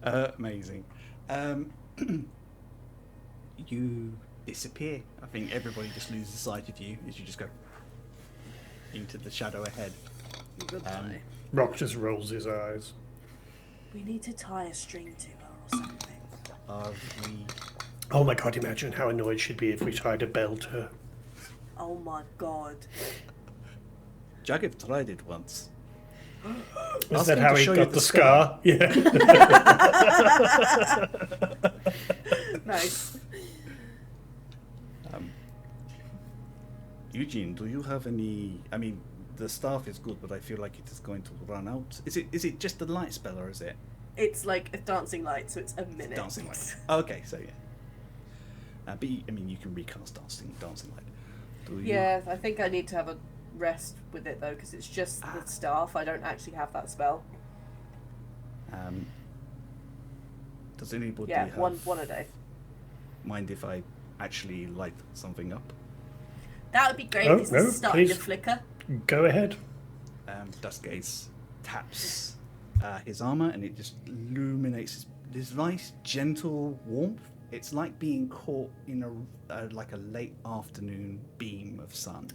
Amazing. You disappear. I think everybody just loses sight of you as you just go into the shadow ahead. Goodbye. Rock just rolls his eyes. We need to tie a string to her or something. Are we? Oh my God! Imagine how annoyed she'd be if we tied a bell to her. Oh my god. Jagev tried it once. Is Ask that him how to he show got you the the scar? Yeah. Nice. Eugene, do you have any? I mean, the staff is good, but I feel like it is going to run out. Is it just a light spell, or is it It's like a dancing light, so it's a minute. dancing light? Oh, okay, so yeah. But I mean, you can recast dancing light. Do you? Yeah, I think I need to have a rest with it though, because it's just the staff. I don't actually have that spell. Does anybody Yeah, have one a day. mind if I actually light something up? That would be great. Oh, This no, is starting please. to flicker. Go ahead. Duskgaze taps his armor, and it just illuminates this nice, gentle warmth. It's like being caught in like a late afternoon beam of sun.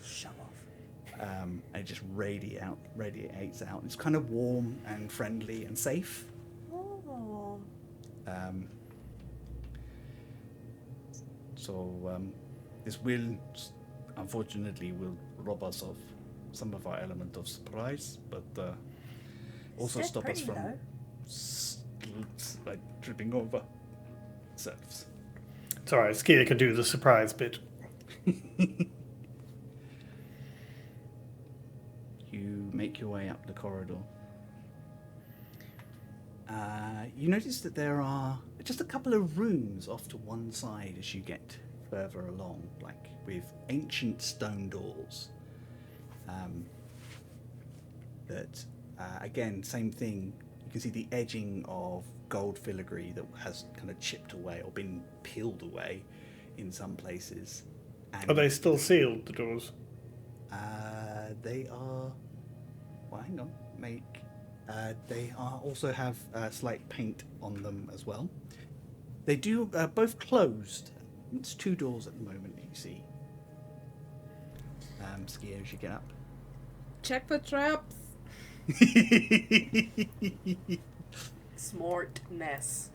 Shut off. And it just radiates out. It's kind of warm and friendly and safe. Oh. This will, unfortunately, rob us of some of our element of surprise, but also Still stop us pretty from low. tripping over selves. It's alright, Skia can do the surprise bit. You make your way up the corridor. You notice that there are just a couple of rooms off to one side as you get further along, like with ancient stone doors. Again, same thing. You can see the edging of gold filigree that has kind of chipped away or been peeled away in some places. And Are they still sealed, the doors? they are. Well, hang on. They are also have slight paint on them as well. They do both closed. It's 2 doors at the moment that you see. Skia, as you get up. Check for traps. Smartness.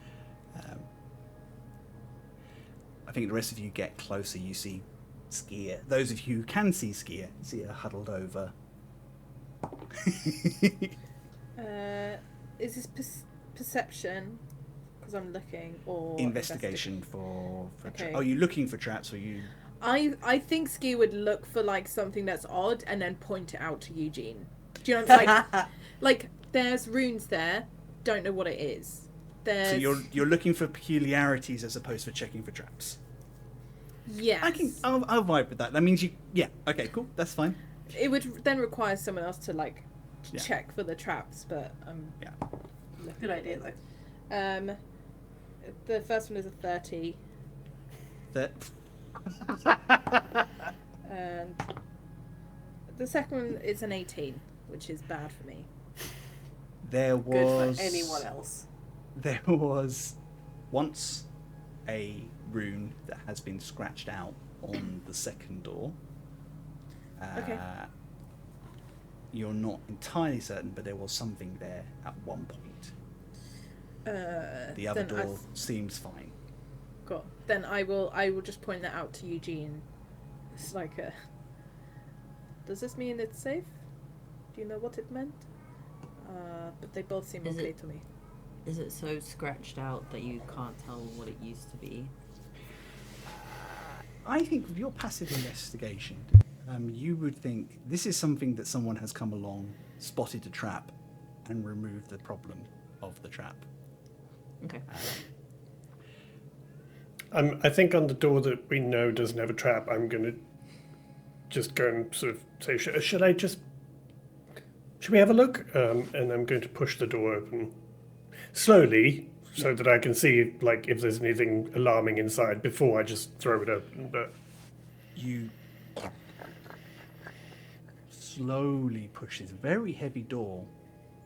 I think the rest of you get closer. You see Skia. Those of you who can see Skia, see her huddled over. Is this perception? Because I'm looking, or Investigation for Okay. Are you looking for traps, or you? I think Ski would look for like something that's odd and then point it out to Eugene. Do you know what I'm saying? Like there's runes there, don't know what it is. There's So you're looking for peculiarities as opposed to checking for traps. yes. I'll vibe with that. That means you. Yeah. Okay. Cool. That's fine. It would then require someone else to like Yeah. check for the traps, but Yeah. Good idea though. The first one is a 30, That. and the second one is an 18, which is bad for me. There Good was. for anyone else. There was once a rune that has been scratched out on the second door. Okay. You're not entirely certain, but there was something there at one point. The other then door seems fine. Cool. Then I will just point that out to Eugene. It's like a. Does this mean it's safe? Do you know what it meant? But they both seem Is okay it- to me. Is it so scratched out that you can't tell what it used to be? I think with your passive investigation, you would think this is something that someone has come along, spotted a trap, and removed the problem of the trap. Okay. I think on the door that we know doesn't have a trap, I'm going to just go and sort of say, should we have a look? And I'm going to push the door open slowly so that I can see like if there's anything alarming inside before I just throw it open. But You slowly push this very heavy door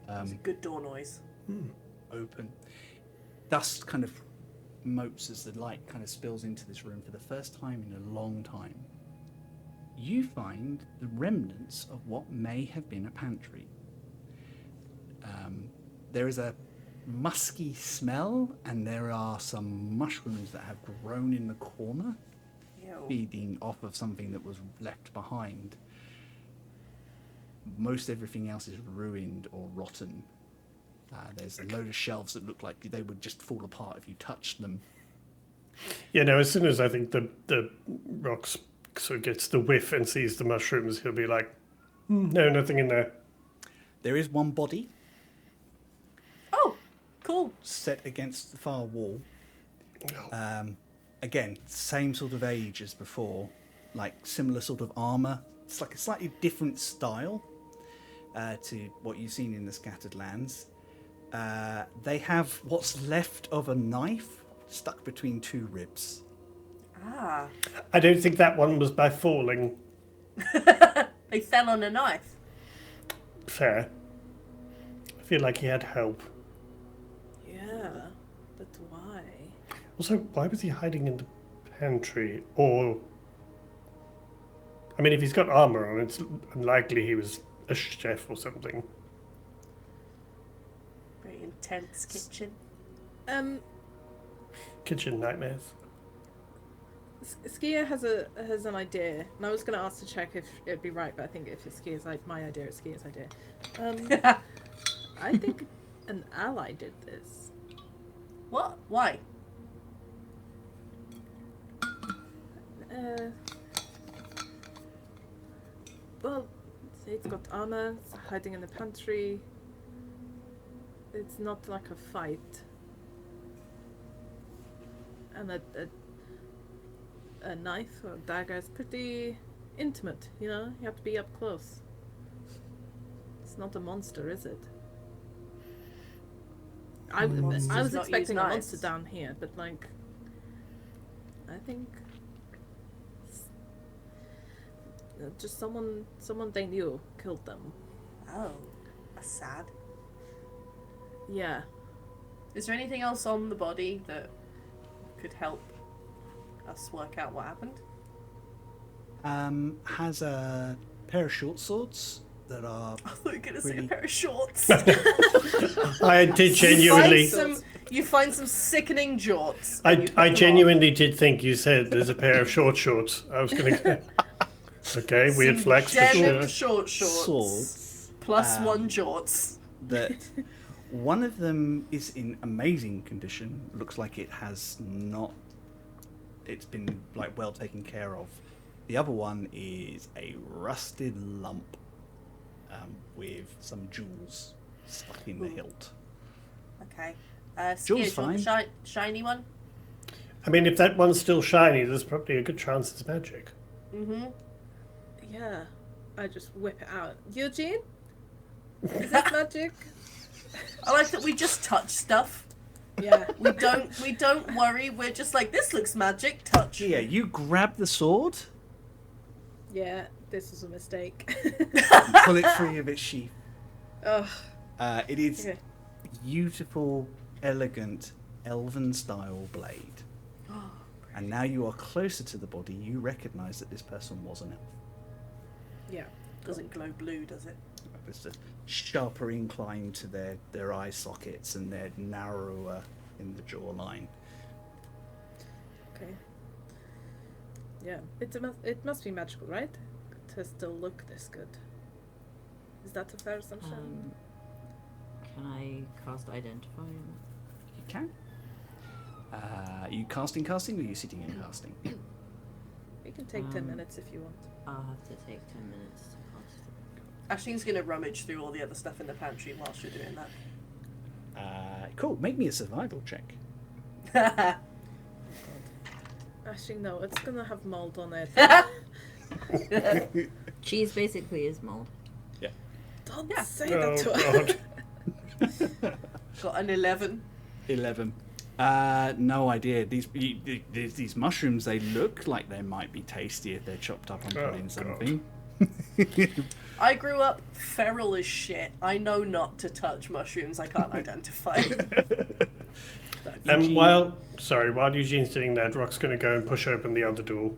It's a good door noise. open. Dust kind of motes as the light kind of spills into this room for the first time in a long time. You find the remnants of what may have been a pantry. There is a musky smell, and there are some mushrooms that have grown in the corner, Ew. feeding off of something that was left behind. Most everything else is ruined or rotten. There's a load of shelves that look like they would just fall apart if you touched them. yeah, no, as soon as I think the Rox sort of gets the whiff and sees the mushrooms, he'll be like, No, nothing in there. There is one body Oh, cool. set against the far wall. Again, same sort of age as before, like similar sort of armor. It's like a slightly different style to what you've seen in the Scattered Lands. They have what's left of a knife stuck between two ribs. Ah. I don't think that one was by falling. They fell on a knife. Fair. I feel like he had help. Yeah, but why? Also, why was he hiding in the pantry? Or, I mean, if he's got armor on, it's unlikely he was a chef or something. Very intense kitchen. Kitchen nightmares. Skia has an idea, and I was going to ask to check if it'd be right, but I think if it's Skia's my idea, it's Skia's idea. I think an ally did this. What? Why? Well, it's got armor, it's hiding in the pantry. It's not like a fight. And a knife or a dagger is pretty intimate, you know? You have to be up close. It's not a monster, is it? I was Monsters not use expecting a knives. monster down here, but like, I think just someone they knew killed them. Oh, that's sad. Yeah. Is there anything else on the body that could help us work out what happened? Has a pair of short swords that are I thought you were going to say a Really? pair of shorts. I did genuinely. You find some sickening jorts. and you put I them genuinely did think you said there's a pair of short shorts. I was going to. Okay, on. weird Some flex for denim sure. short shorts. swords Plus one jorts. that one of them is in amazing condition. Looks like it has not. It's been like well taken care of. The other one is a rusted lump with some jewels stuck in the hilt. Okay. Jules, Skia, do you want the shiny one? I mean, if that one's still shiny, there's probably a good chance it's magic. Mm-hmm. Yeah. I just whip it out. Eugene? Is that magic? I like that we just touch stuff. Yeah. We don't worry. We're just like, this looks magic. Touch. Yeah, you grab the sword, Yeah, this was a mistake. pull it free of its sheath. Ugh. It is Okay. beautiful, elegant, elven-style blade. And now you are closer to the body, you recognise that this person was an elf. Yeah. Doesn't glow blue, does it? There's a sharper incline to their eye sockets, and they're narrower in the jawline. Okay. Yeah. It must be magical, right? To still look this good. Is that a fair assumption? Can I cast Identify? You can. Are you casting, or are you sitting and casting? We can take 10 minutes if you want. I'll have to take 10 minutes to cast. Ashling's gonna rummage through all the other stuff in the pantry whilst you're doing Cool. Make me a survival check. that. Actually, no, it's gonna have mold on it. Cheese basically is mold. Don't Yeah. say Oh, that to her. God. Got an 11. 11. No idea. These mushrooms, they look like they might be tasty if they're chopped up and put Oh, in God. something. I grew up feral as shit. I know not to touch mushrooms I can't identify. Eugene- While Eugene's doing that, Rock's going to go and push open the other door.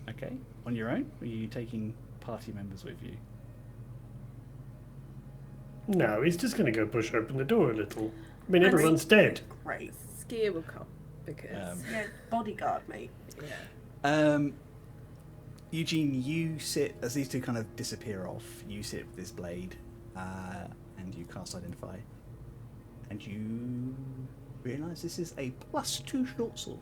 Okay. On your own? Or are you taking party members with you? No, he's just going to go push open the door a little. I mean, I everyone's dead. Great. Skier will come because Yeah, bodyguard, mate. yeah. Eugene, you sit, as these two kind of disappear off, you sit with this blade, and you cast Identify. And you realise this is a +2 short sword.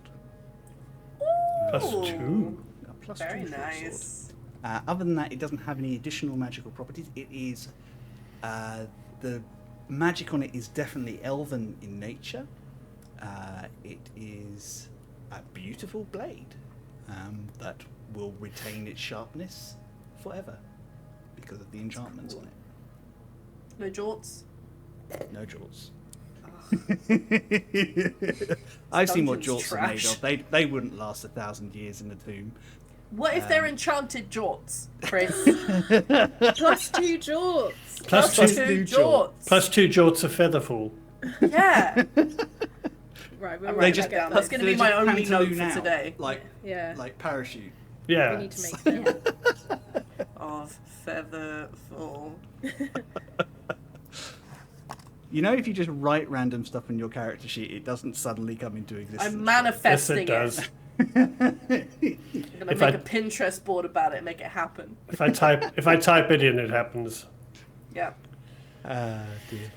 Plus Ooh. 2. A +2 Very short sword. nice. Other than that, it doesn't have any additional magical properties. It is the magic on it is definitely elven in nature. It is a beautiful blade that will retain its sharpness forever because of the enchantments on it. No jorts. No jorts. I've seen what Dungeon's jorts are made trash. of. They wouldn't last 1,000 years in the tomb. What if they're enchanted jorts, Chris? +2 jorts. Plus Plus two, two jorts. plus 2 jorts of featherfall. Yeah. Right, we're I'm right. writing just- that down. That's going to be They my just only note pantaloon for out, today. Yeah. like parachute. Yeah. We need to make them. Of featherfall. You know, if you just write random stuff on your character sheet, it doesn't suddenly come into existence. I'm Yes, manifesting it does. I'm going to If make I- a Pinterest board about it and make it happen. If I type it in, it happens. Yeah. Dear.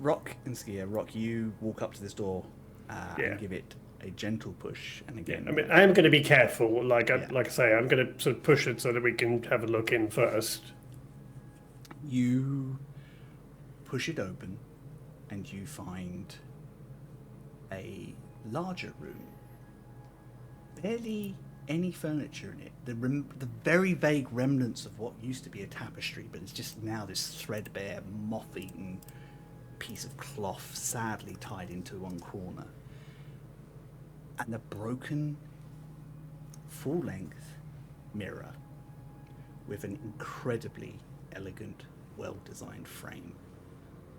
Rock and Skier. Rock, you walk up to this door Yeah. and give it a gentle push, and again. I mean, I am going to be careful. Like Yeah. I say, I'm going to sort of push it so that we can have a look in first. You push it open, and you find a larger room. Barely any furniture in it. The very vague remnants of what used to be a tapestry, but it's just now this threadbare, moth-eaten piece of cloth, sadly tied into one corner. And a broken, full-length mirror with an incredibly elegant, well-designed frame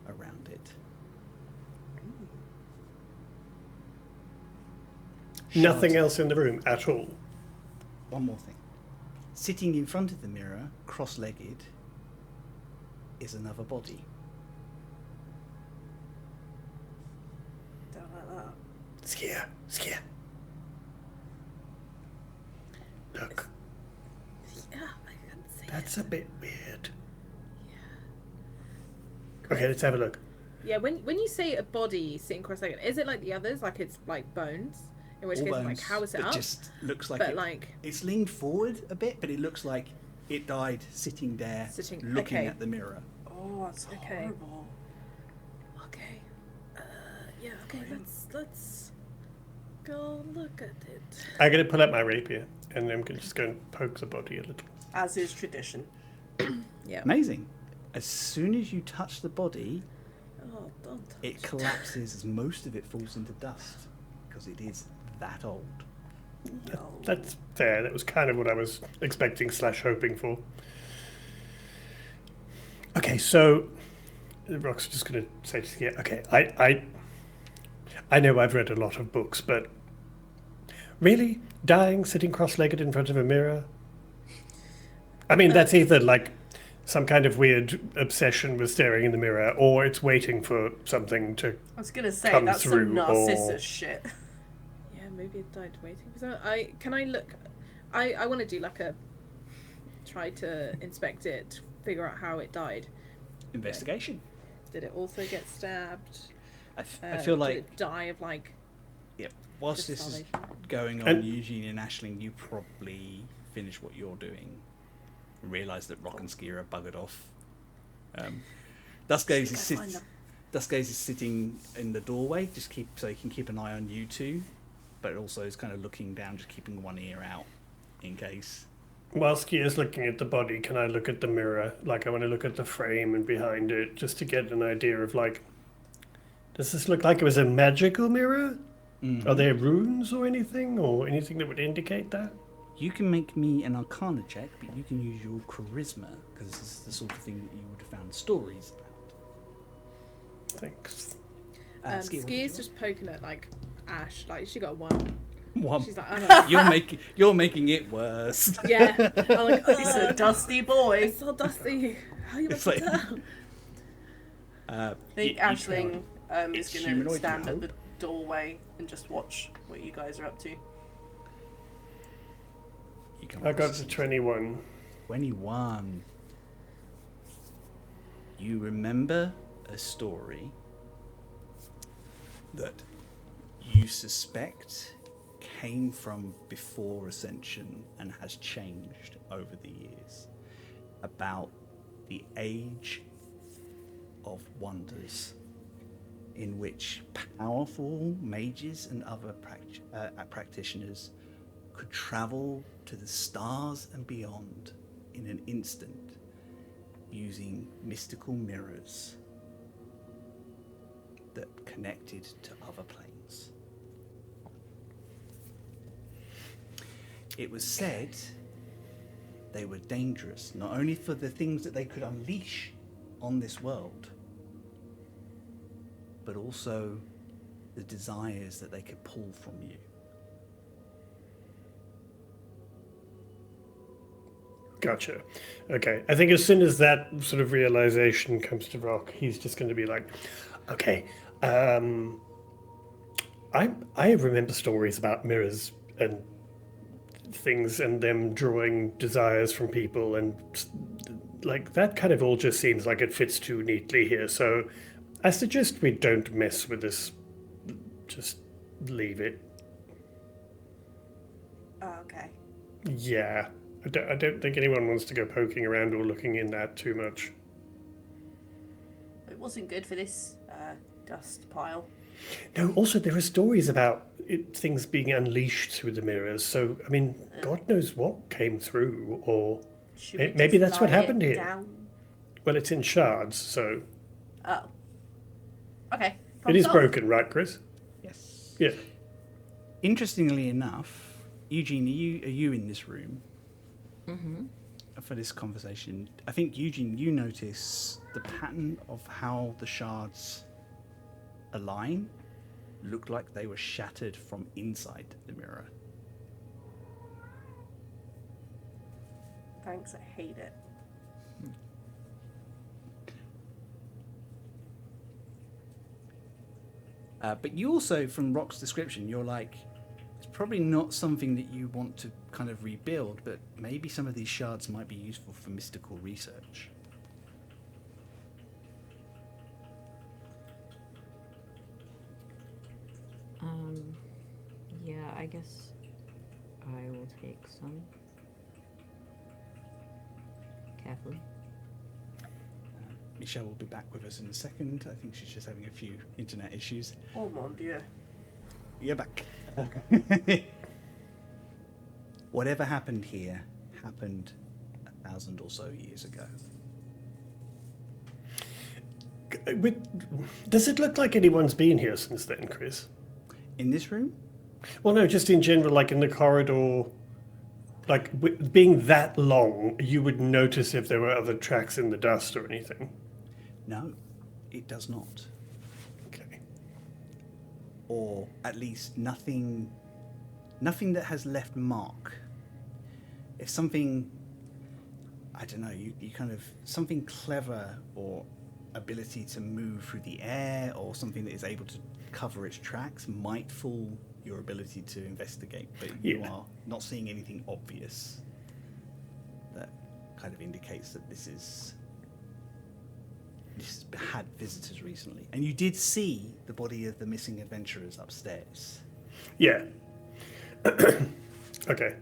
around it. Nothing Shards- else in the room at all. One more thing. Sitting in front of the mirror, cross-legged, is another body. Don't like that. Skier. Look, Yeah, I can see that's a bit weird. Okay, let's have a look. Yeah, when you say a body sitting cross-legged, is it like the others? Like it's like bones? In which All case, like, bones. how is it It up? just looks like But it, like, it's leaned forward a bit, but it looks like it died sitting there, Sitting- looking okay. at the mirror. Oh, that's Okay. horrible. okay, yeah, okay, let's go look at it. I'm going to pull out my rapier and I'm just going to poke the body a little. As is tradition. Yeah. Amazing. As soon as you touch the body, Oh, don't touch it collapses as most of it falls into dust because it is that old. That's fair. That was kind of what I was expecting / hoping for. Okay, so Rock's just going to say to Skier, okay, I know I've read a lot of books, but really? Dying, sitting cross-legged in front of a mirror? I mean, that's either like some kind of weird obsession with staring in the mirror, or it's waiting for something to... I was going to say, Come that's through, some Narcissus or- shit. Yeah, maybe it died waiting. So can I look? I want to do like a try to inspect it, figure out how it died. Investigation. Did it also get stabbed? I feel Did like, it die of like yeah, whilst just this is starvation? going on, And- Eugene and Aisling, you probably finish what you're doing and realise that Rock and Skier are buggered off. Duskgaze Go is find sit- them. Duskgaze is sitting in the doorway, just so he can keep an eye on you two, but also is kind of looking down, just keeping one ear out in case. While Skier's looking at the body, can I look at the mirror? Like, I want to look at the frame and behind it, just to get an idea of, like, does this look like it was a magical mirror? Are there runes or anything that would indicate that? You can make me an Arcana check, but you can use your Charisma, because this is the sort of thing that you would have found stories about. Thanks. Skier, what did you Skier's just poking at like Ash, like she got one. want? She's like, I don't know. You're making it worse. Yeah. I'm like, He's a dusty boy. It's so dusty. How you It's want like- to tell? I think Aisling is It's going to humanoid, stand you at hope. the doorway and just watch what you guys are up to. You can I got roll to 21. 21. You remember a story that you suspect came from before Ascension and has changed over the years, about the age of wonders in which powerful mages and other practitioners could travel to the stars and beyond in an instant using mystical mirrors that connected to other planes. It was said they were dangerous, not only for the things that they could unleash on this world, but also the desires that they could pull from you. Gotcha. Okay. I think as soon as that sort of realization comes to Rock, he's just going to be like, okay, I remember stories about mirrors and things and them drawing desires from people, and like that kind of all just seems like it fits too neatly here. So I suggest we don't mess with this. Just leave it. Oh, okay. Yeah. I don't think anyone wants to go poking around or looking in that too much. It wasn't good for this dust pile. No, also there are stories about things being unleashed through the mirrors. So, I mean, God knows what came through, or Should we maybe just that's what lie happened it here. Down? Well, it's in shards, so Oh. Okay. it is Problem solved. broken, right, Chris? Yes. Yeah. Interestingly enough, Eugene, are you in this room Mm-hmm. for this conversation? I think, Eugene, you notice the pattern of how the shards align look like they were shattered from inside the mirror. Thanks, I hate it. But you also, from Rock's description, you're like, it's probably not something that you want to kind of rebuild, but maybe some of these shards might be useful for mystical research. Yeah, I guess I will take some. Carefully. Michelle will be back with us in a second. I think she's just having a few internet issues. Oh mon dieu. You're back. Whatever happened here happened 1,000 or so years ago. Does it look like anyone's been here since then, Chris? In this room? Well, no, just in general, like in the corridor, like being that long, you would notice if there were other tracks in the dust or anything. No, it does not. Okay. Or at least nothing that has left mark. If something, I don't know, you kind of, something clever or ability to move through the air or something that is able to cover its tracks might fool your ability to investigate, but you are not seeing anything obvious that kind of indicates that this had visitors recently. And you did see the body of the missing adventurers upstairs. Yeah. Okay.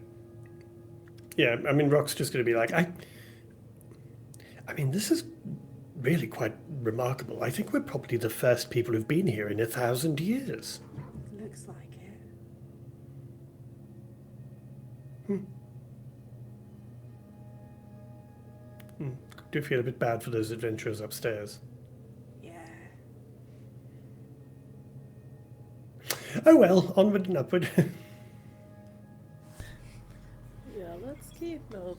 Yeah, I mean, Rock's just going to be like, I mean, this is really quite remarkable. I think we're probably the first people who've been here in 1,000 years. Looks like it. Do feel a bit bad for those adventurers upstairs. Yeah. Oh well, onward and upward. Yeah, let's keep moving.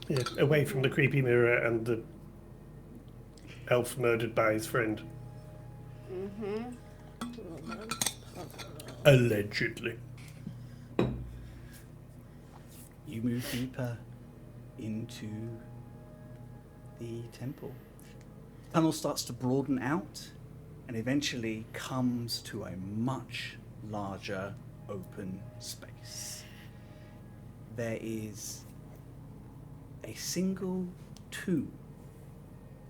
Yeah, away from the creepy mirror and the elf murdered by his friend. Mm-hmm. Romance puzzle. Allegedly. You move deeper into the temple. The tunnel starts to broaden out and eventually comes to a much larger open space. There is a single tomb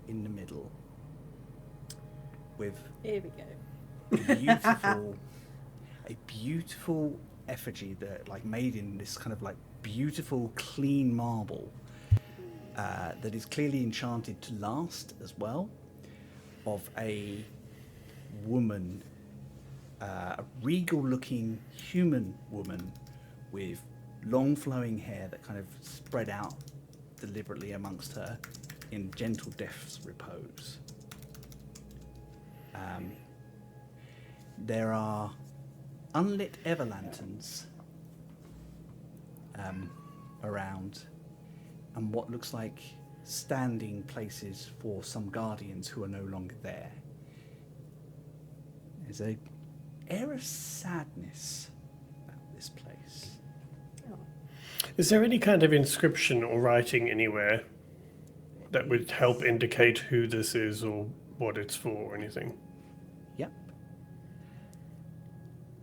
in the middle with Here we go. a beautiful effigy that like made in this kind of like beautiful, clean marble that is clearly enchanted to last as well, of a woman, a regal-looking human woman with long flowing hair that kind of spread out deliberately amongst her in gentle death's repose. There are unlit ever-lanterns around, and what looks like standing places for some guardians who are no longer there. There's an air of sadness about this place. Is there any kind of inscription or writing anywhere that would help indicate who this is or what it's for or anything? Yep.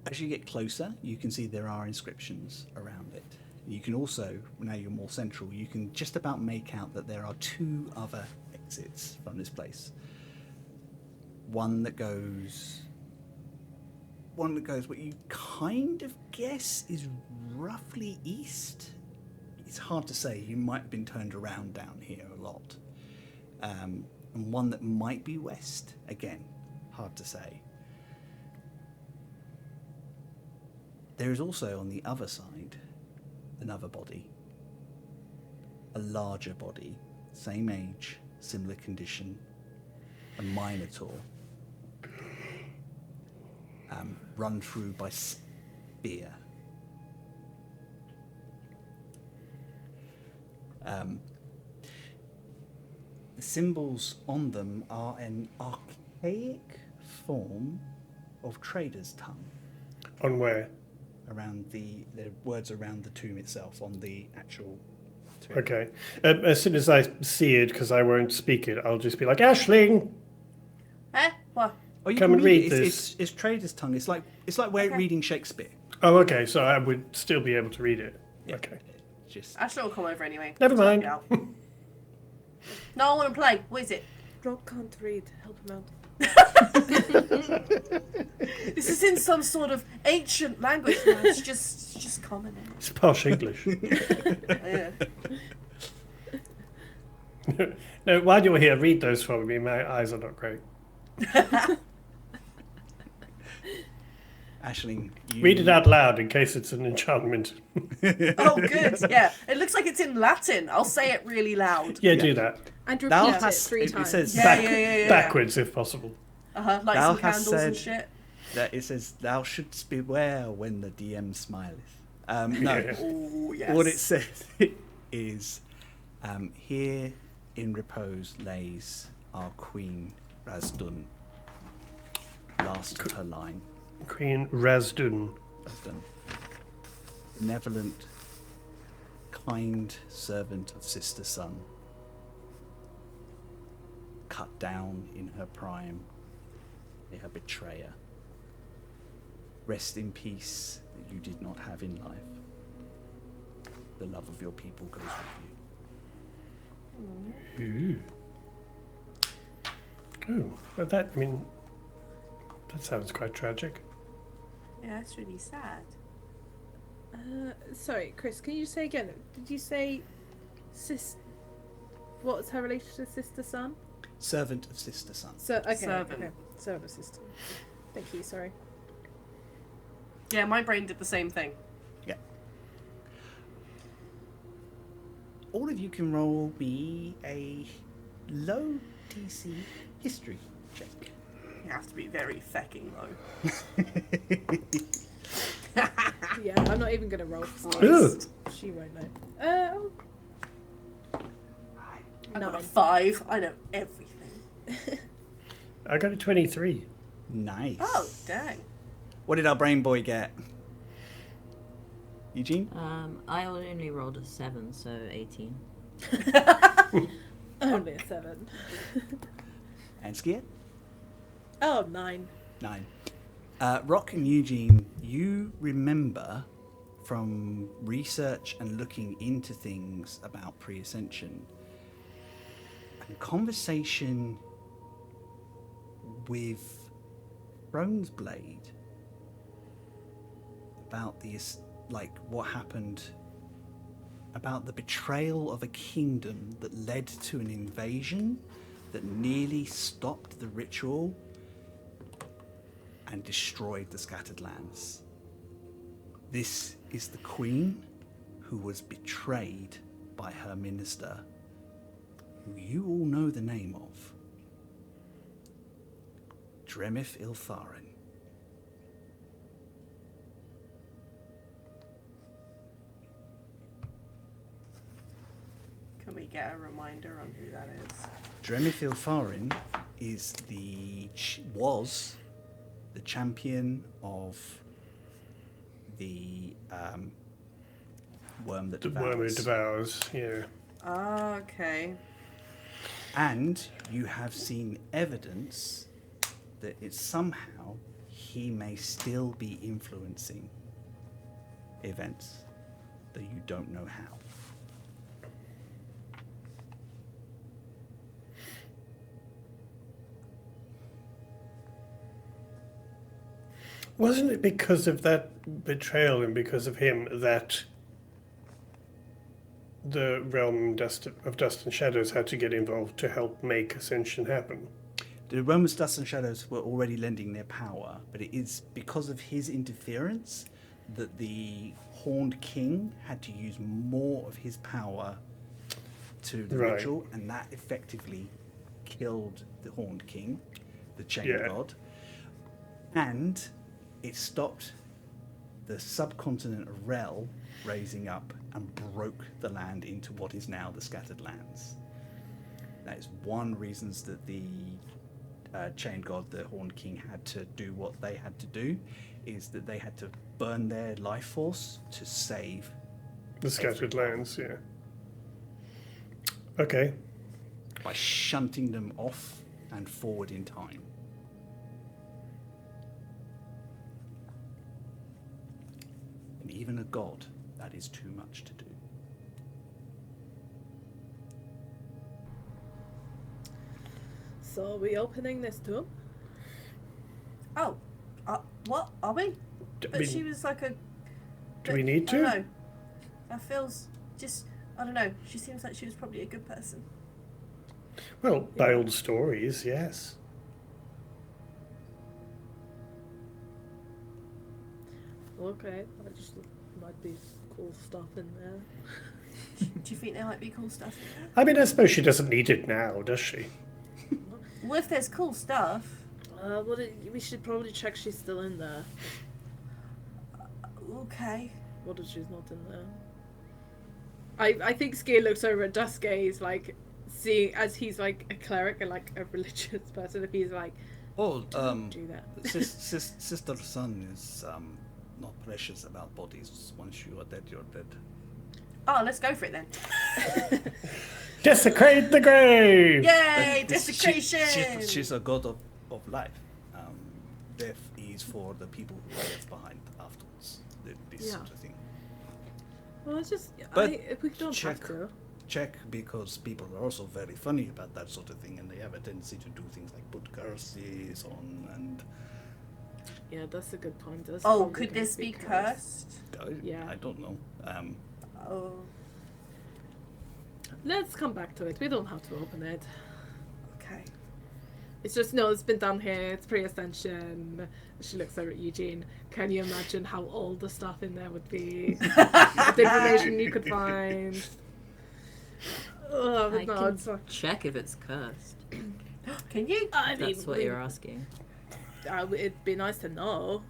As you get closer, you can see there are inscriptions around it. You can also, now you're more central, you can just about make out that there are two other exits from this place. One that goes what you kind of guess is roughly east. It's hard to say. You might have been turned around down here a lot. And one that might be west. Again, hard to say. There is also on the other side another body. A larger body. Same age, similar condition. A minotaur. Run through by spear. The symbols on them are an archaic form of trader's tongue. On where? Around the words around the tomb itself, on the actual tomb. Okay. As soon as I see it, because I won't speak it, I'll just be like, Aisling! What? Oh, you Come can and read it. this. It's trader's tongue. It's like we're reading Shakespeare. Oh, okay, so I would still be able to read it. Yeah. Okay. Just Ashley will come over anyway. Never mind. Check it out. No, I want to play. What is it? Rob can't read. Help him out. This is in some sort of ancient language. No, it's just common. It's posh English. Yeah. No, while you're here, read those for me. My eyes are not great. Aisling, you Read it out loud in case it's an enchantment. Oh, good. Yeah. It looks like it's in Latin. I'll say it really loud. Yeah, do that. And Thou repeat it hast- 3 it times. says- Yeah. Backwards, if possible. Like Thou some hast candles and said- shit. That it says, "Thou shouldst beware when the DM smileth." No, Yeah. Oh, yes. what it says is, "Here in repose lays our Queen Razdun, last of her line. Queen Razdun. Razdun, benevolent, kind servant of Sister Sun, cut down in her prime, her betrayer. Rest in peace that you did not have in life. The love of your people goes with you." Ooh. Oh, but that sounds quite tragic. Yeah, that's really sad. Sorry, Chris, can you say again? Did you say what's her relation to Sister Sun? Servant of Sister Sun. Okay. Servant. Servant of Sister. Thank you, sorry. Yeah, my brain did the same thing. Yeah. All of you can roll me a low DC history check. You have to be very fecking low. Yeah, I'm not even going to roll for Ooh. She won't know. I got a Nine. 5. I know everything. I got a 23. Nice. Oh, dang. What did our brain boy get? Eugene? I only rolled a 7, so 18. Only a 7. And Skier? Oh, 9. 9. Rock and Eugene, you remember from research and looking into things about pre-ascension, a conversation with Throne's Blade about what happened, about the betrayal of a kingdom that led to an invasion that nearly stopped the ritual and destroyed the scattered lands. This is the queen who was betrayed by her minister, who you all know the name of, Dremith Iltharin. Can we get a reminder on who that is? Dremith Iltharin is was the champion of the worm that The devours. worm who devours, yeah. Ah, okay. And you have seen evidence that it's somehow he may still be influencing events, though you don't know how. Wasn't it because of that betrayal and because of him that the realm of Dust and Shadows had to get involved to help make Ascension happen? The Romans, Dust and Shadows were already lending their power, but it is because of his interference that the Horned King had to use more of his power to the Right. ritual, and that effectively killed the Horned King, the Chain Yeah. God, and it stopped the subcontinent of Rel raising up and broke the land into what is now the Scattered Lands. That is one reason that the Chain God, the Horned King, had to do what they had to do, is that they had to burn their life force to save The Scattered Lands, yeah. Okay. by shunting them off and forward in time. And even a god, that is too much to do. So are we opening this tomb? Oh, what are we? D- But mean, she was like a. do we need I don't to? know. That feels just. I don't know. She seems like she was probably a good person. Well, by old stories, yes. Okay, I just might be cool stuff in there. Do you think there might be cool stuff in there? I mean, I suppose she doesn't need it now, does she? Well, if there's cool stuff. We should probably check she's still in there. Okay. What if she's not in there? I think Skier looks over at Duskgaze, like, seeing, as he's like a cleric and like a religious person, if he's like, Oh, don't do that. Sister Sun is not precious about bodies. Once you are dead, you're dead. Oh, let's go for it then. Desecrate the grave! Yay! She- Desecration! she's a god of life. Death is for the people who are left behind afterwards. This Yeah. sort of thing. Well, it's just, But if we don't check. have to. Check, because people are also very funny about that sort of thing, and they have a tendency to do things like put curses on and. Yeah, that's a good point. That's Oh, probably could gonna this be cursed? Yeah. I don't know. Oh. Let's come back to it. We don't have to open it. Okay. It's just, no, it's been done here. It's pre-ascension. She looks over at Eugene. Can you imagine how old the stuff in there would be? The information you could find. Oh, I no, can it's like, check if it's cursed. Can you? I mean, That's what you're asking. it'd be nice to know.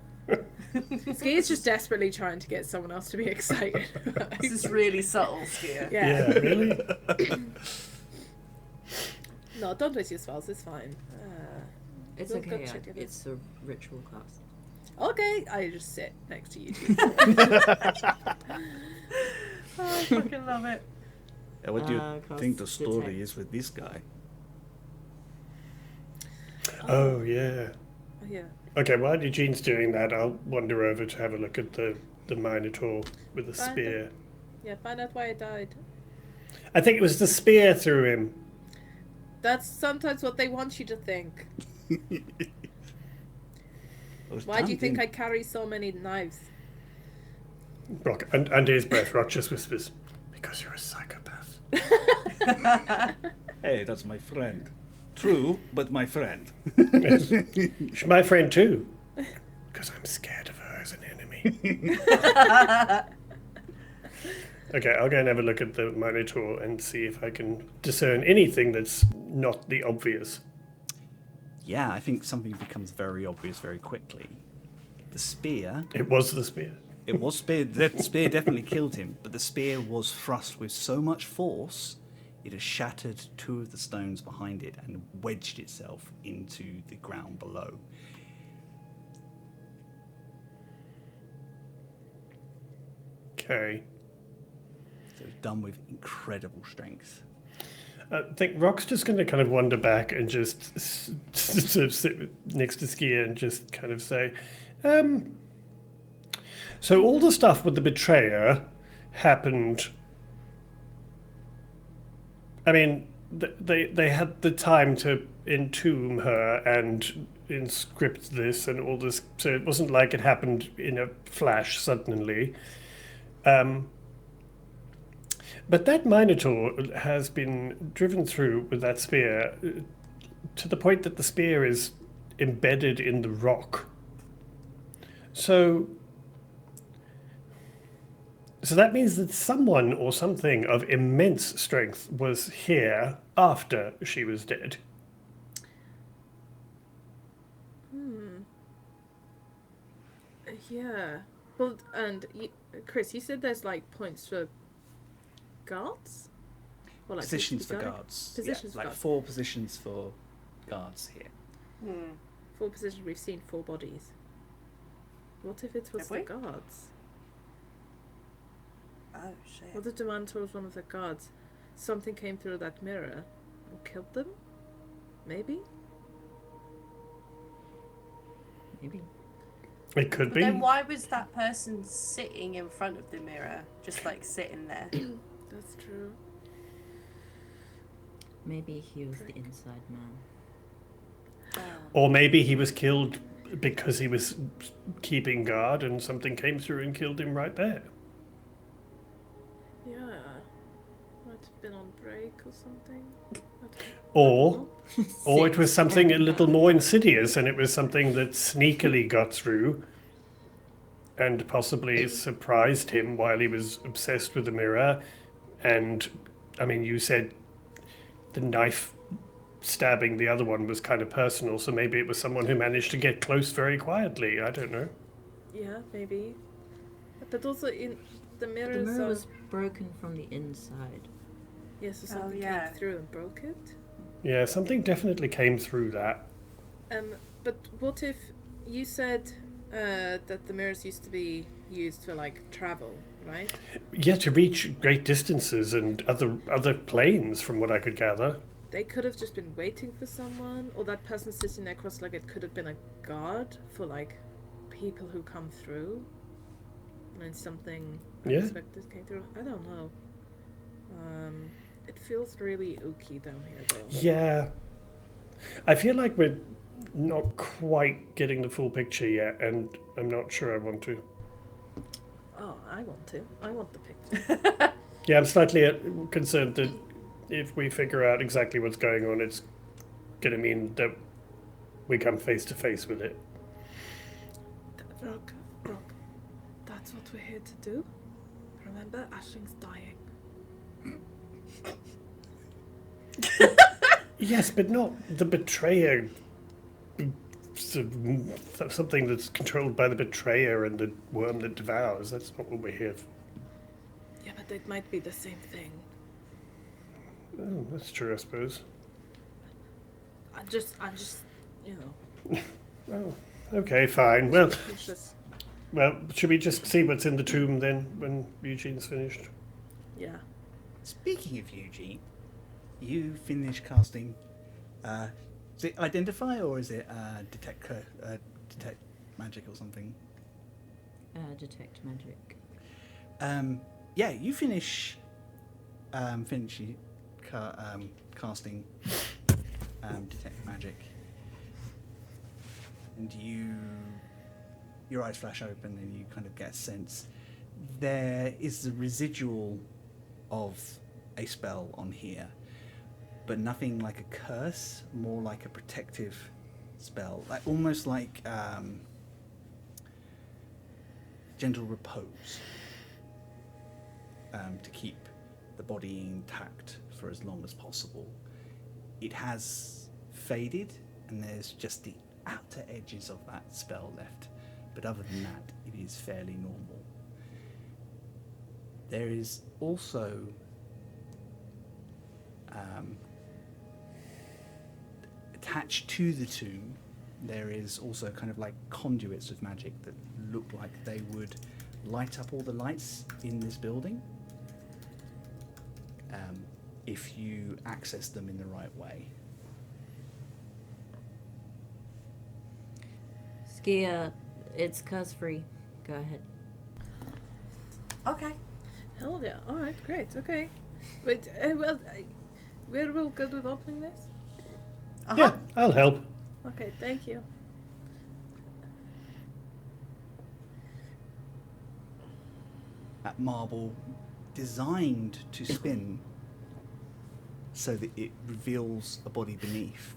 Ski's just desperately trying to get someone else to be excited. This is really subtle, Skier. Yeah. Yeah, really? No, don't waste your spells. It's fine. It's We'll go okay. check it. It's a ritual class. Okay, I just sit next to you. Oh, I fucking love it. What do you think the Cause story detect. is with this guy? Oh, yeah. Yeah. Okay, while Eugene's doing that, I'll wander over to have a look at the Minotaur with the Fine. spear. Yeah, find out why I died. I think it was the spear through him. That's sometimes what they want you to think. Why do you think I carry so many knives? Rock, under his breath, Rock just whispers, "Because you're a psychopath." Hey, that's my friend. True, but my friend. Yes. She's my friend too. Because I'm scared of her as an enemy. Okay, I'll go and have a look at the Minotaur and see if I can discern anything that's not the obvious. Yeah, I think something becomes very obvious very quickly. The spear. It was the spear. It was spear. That spear definitely killed him, but the spear was thrust with so much force, it has shattered 2 of the stones behind it and wedged itself into the ground below. Okay. So it's done with incredible strength. I think Rock's just going to kind of wander back and just sort of sit next to Skia and just kind of say, so all the stuff with the betrayer happened. I mean, they had the time to entomb her and inscript this and all this, so it wasn't like it happened in a flash suddenly. But that Minotaur has been driven through with that spear to the point that the spear is embedded in the rock. So that means that someone or something of immense strength was here after she was dead. Yeah. Well, and Chris, you said there's like points for guards? Or like Positions for guard? guards. Positions for like guards. 4 positions for guards here. 4 positions, we've seen 4 bodies. What if it was Have the we? guards? Oh shit. What if the Minotaur was one of the guards? Something came through that mirror and killed them? Maybe? Maybe. It could But be. then why was that person sitting in front of the mirror, just like sitting there? That's true. Maybe he was the inside man. Or maybe he was killed because he was keeping guard and something came through and killed him right there. Yeah. Might have been on break or something. Or it was something a little more insidious and it was something that sneakily got through and possibly surprised him while he was obsessed with the mirror. And, I mean, you said the knife stabbing the other one was kind of personal, so maybe it was someone who managed to get close very quietly. I don't know. Yeah, maybe. But also in the The mirrors mirror are... was broken from the inside. Yes, so something yeah. came through and broke it. Yeah, something definitely came through that. But what if you said that the mirrors used to be used for like travel, right? Yeah, to reach great distances and other planes, from what I could gather. They could have just been waiting for someone, or that person sitting there cross-legged could have been a guard for like people who come through. And something Yeah. unexpected came through. I don't know. It feels really ooky down here, though. Yeah. I feel like we're not quite getting the full picture yet, and I'm not sure I want to. Oh, I want to. I want the picture. Yeah, I'm slightly concerned that if we figure out exactly what's going on, it's going to mean that we come face to face with it. Rock, that's what we're here to do. Remember, Ashling's dying. Yes, but not the betrayer. Something that's controlled by the betrayer and the worm that devours. That's not what we're here for. Yeah, but it might be the same thing. Oh, that's true, I suppose. I'm just, you know. Oh, okay, fine. Well, It's just, should we just see what's in the tomb then, when Eugene's finished? yeah. Speaking of Eugene, you finished casting. Is it Identify or is it Detect Magic or something? Detect magic. Yeah, you finish casting Detect Magic, and your eyes flash open and you kind of get a sense there is the residual of a spell on here, but nothing like a curse, more like a protective spell, like almost like gentle repose, to keep the body intact for as long as possible. It has faded, and there's just the outer edges of that spell left, but other than that, it is fairly normal. There is also attached to the tomb, there is also kind of like conduits of magic that look like they would light up all the lights in this building, if you access them in the right way. Skia, it's curse free. Go ahead. Okay. Hell yeah. Alright, great, okay. Wait, we're real good with opening this? Yeah, I'll help. Okay, thank you. That marble designed to spin so that it reveals a body beneath,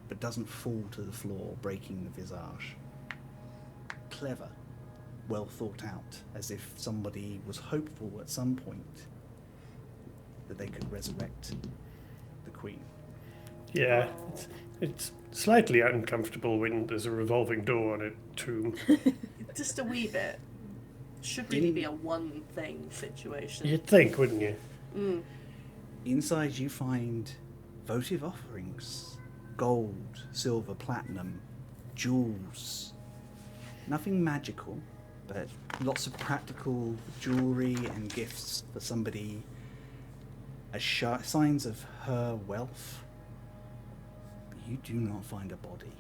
but doesn't fall to the floor, breaking the visage. Clever, well thought out, as if somebody was hopeful at some point that they could resurrect the queen. Yeah, it's slightly uncomfortable when there's a revolving door on a tomb. Just a wee bit. Should really be a one thing situation. You'd think, wouldn't you? Mm. Inside you find votive offerings, gold, silver, platinum, jewels. Nothing magical, but lots of practical jewelry and gifts for somebody as signs of her wealth. But you do not find a body.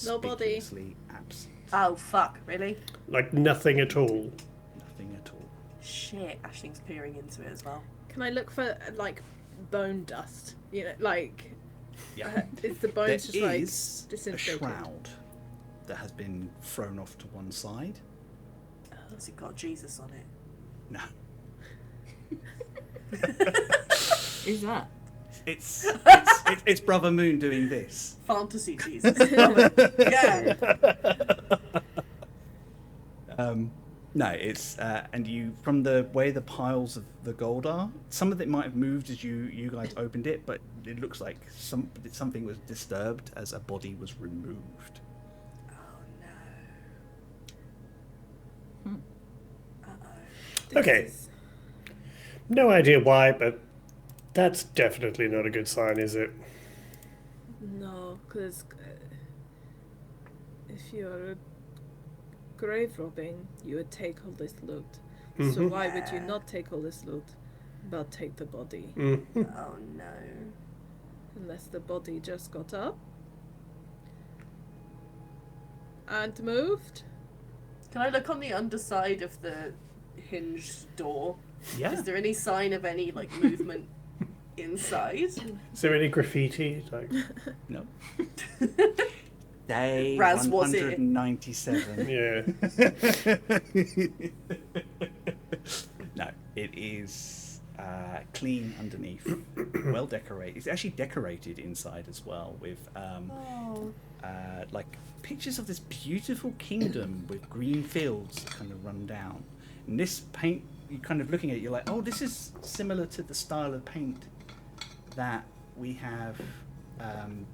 No body. Conspicuously absent. Oh fuck, really? Like nothing at all. Nothing at all. Shit, Ashling's peering into it as well. Can I look for, like, bone dust? You know, like, Yeah. is the bones There just, like, is a disintegrated? shroud that has been thrown off to one side. Has it got Jesus on it? No. Who's that? It's Brother Moon doing this. Fantasy Jesus. Love it. Yeah. No, it's and you, from the way the piles of the gold are, some of it might have moved as you guys opened it, but it looks like something was disturbed as a body was removed. Oh no. Hmm. Uh-oh. Okay. No idea why, but that's definitely not a good sign, is it? No, because if you're grave robbing, you would take all this loot. So Mhm. why would you not take all this loot, but take the body? Oh no. Unless the body just got up and moved. Can I look on the underside of the hinged door? Yeah. Is there any sign of any like movement inside? Is there any graffiti? Like, No. Day Raz was it? 197. yeah. No, it is clean underneath, well decorated. It's actually decorated inside as well with Oh. like pictures of this beautiful kingdom with green fields that kind of run down. And this paint, you kind of looking at it, you're like, oh, this is similar to the style of paint that we have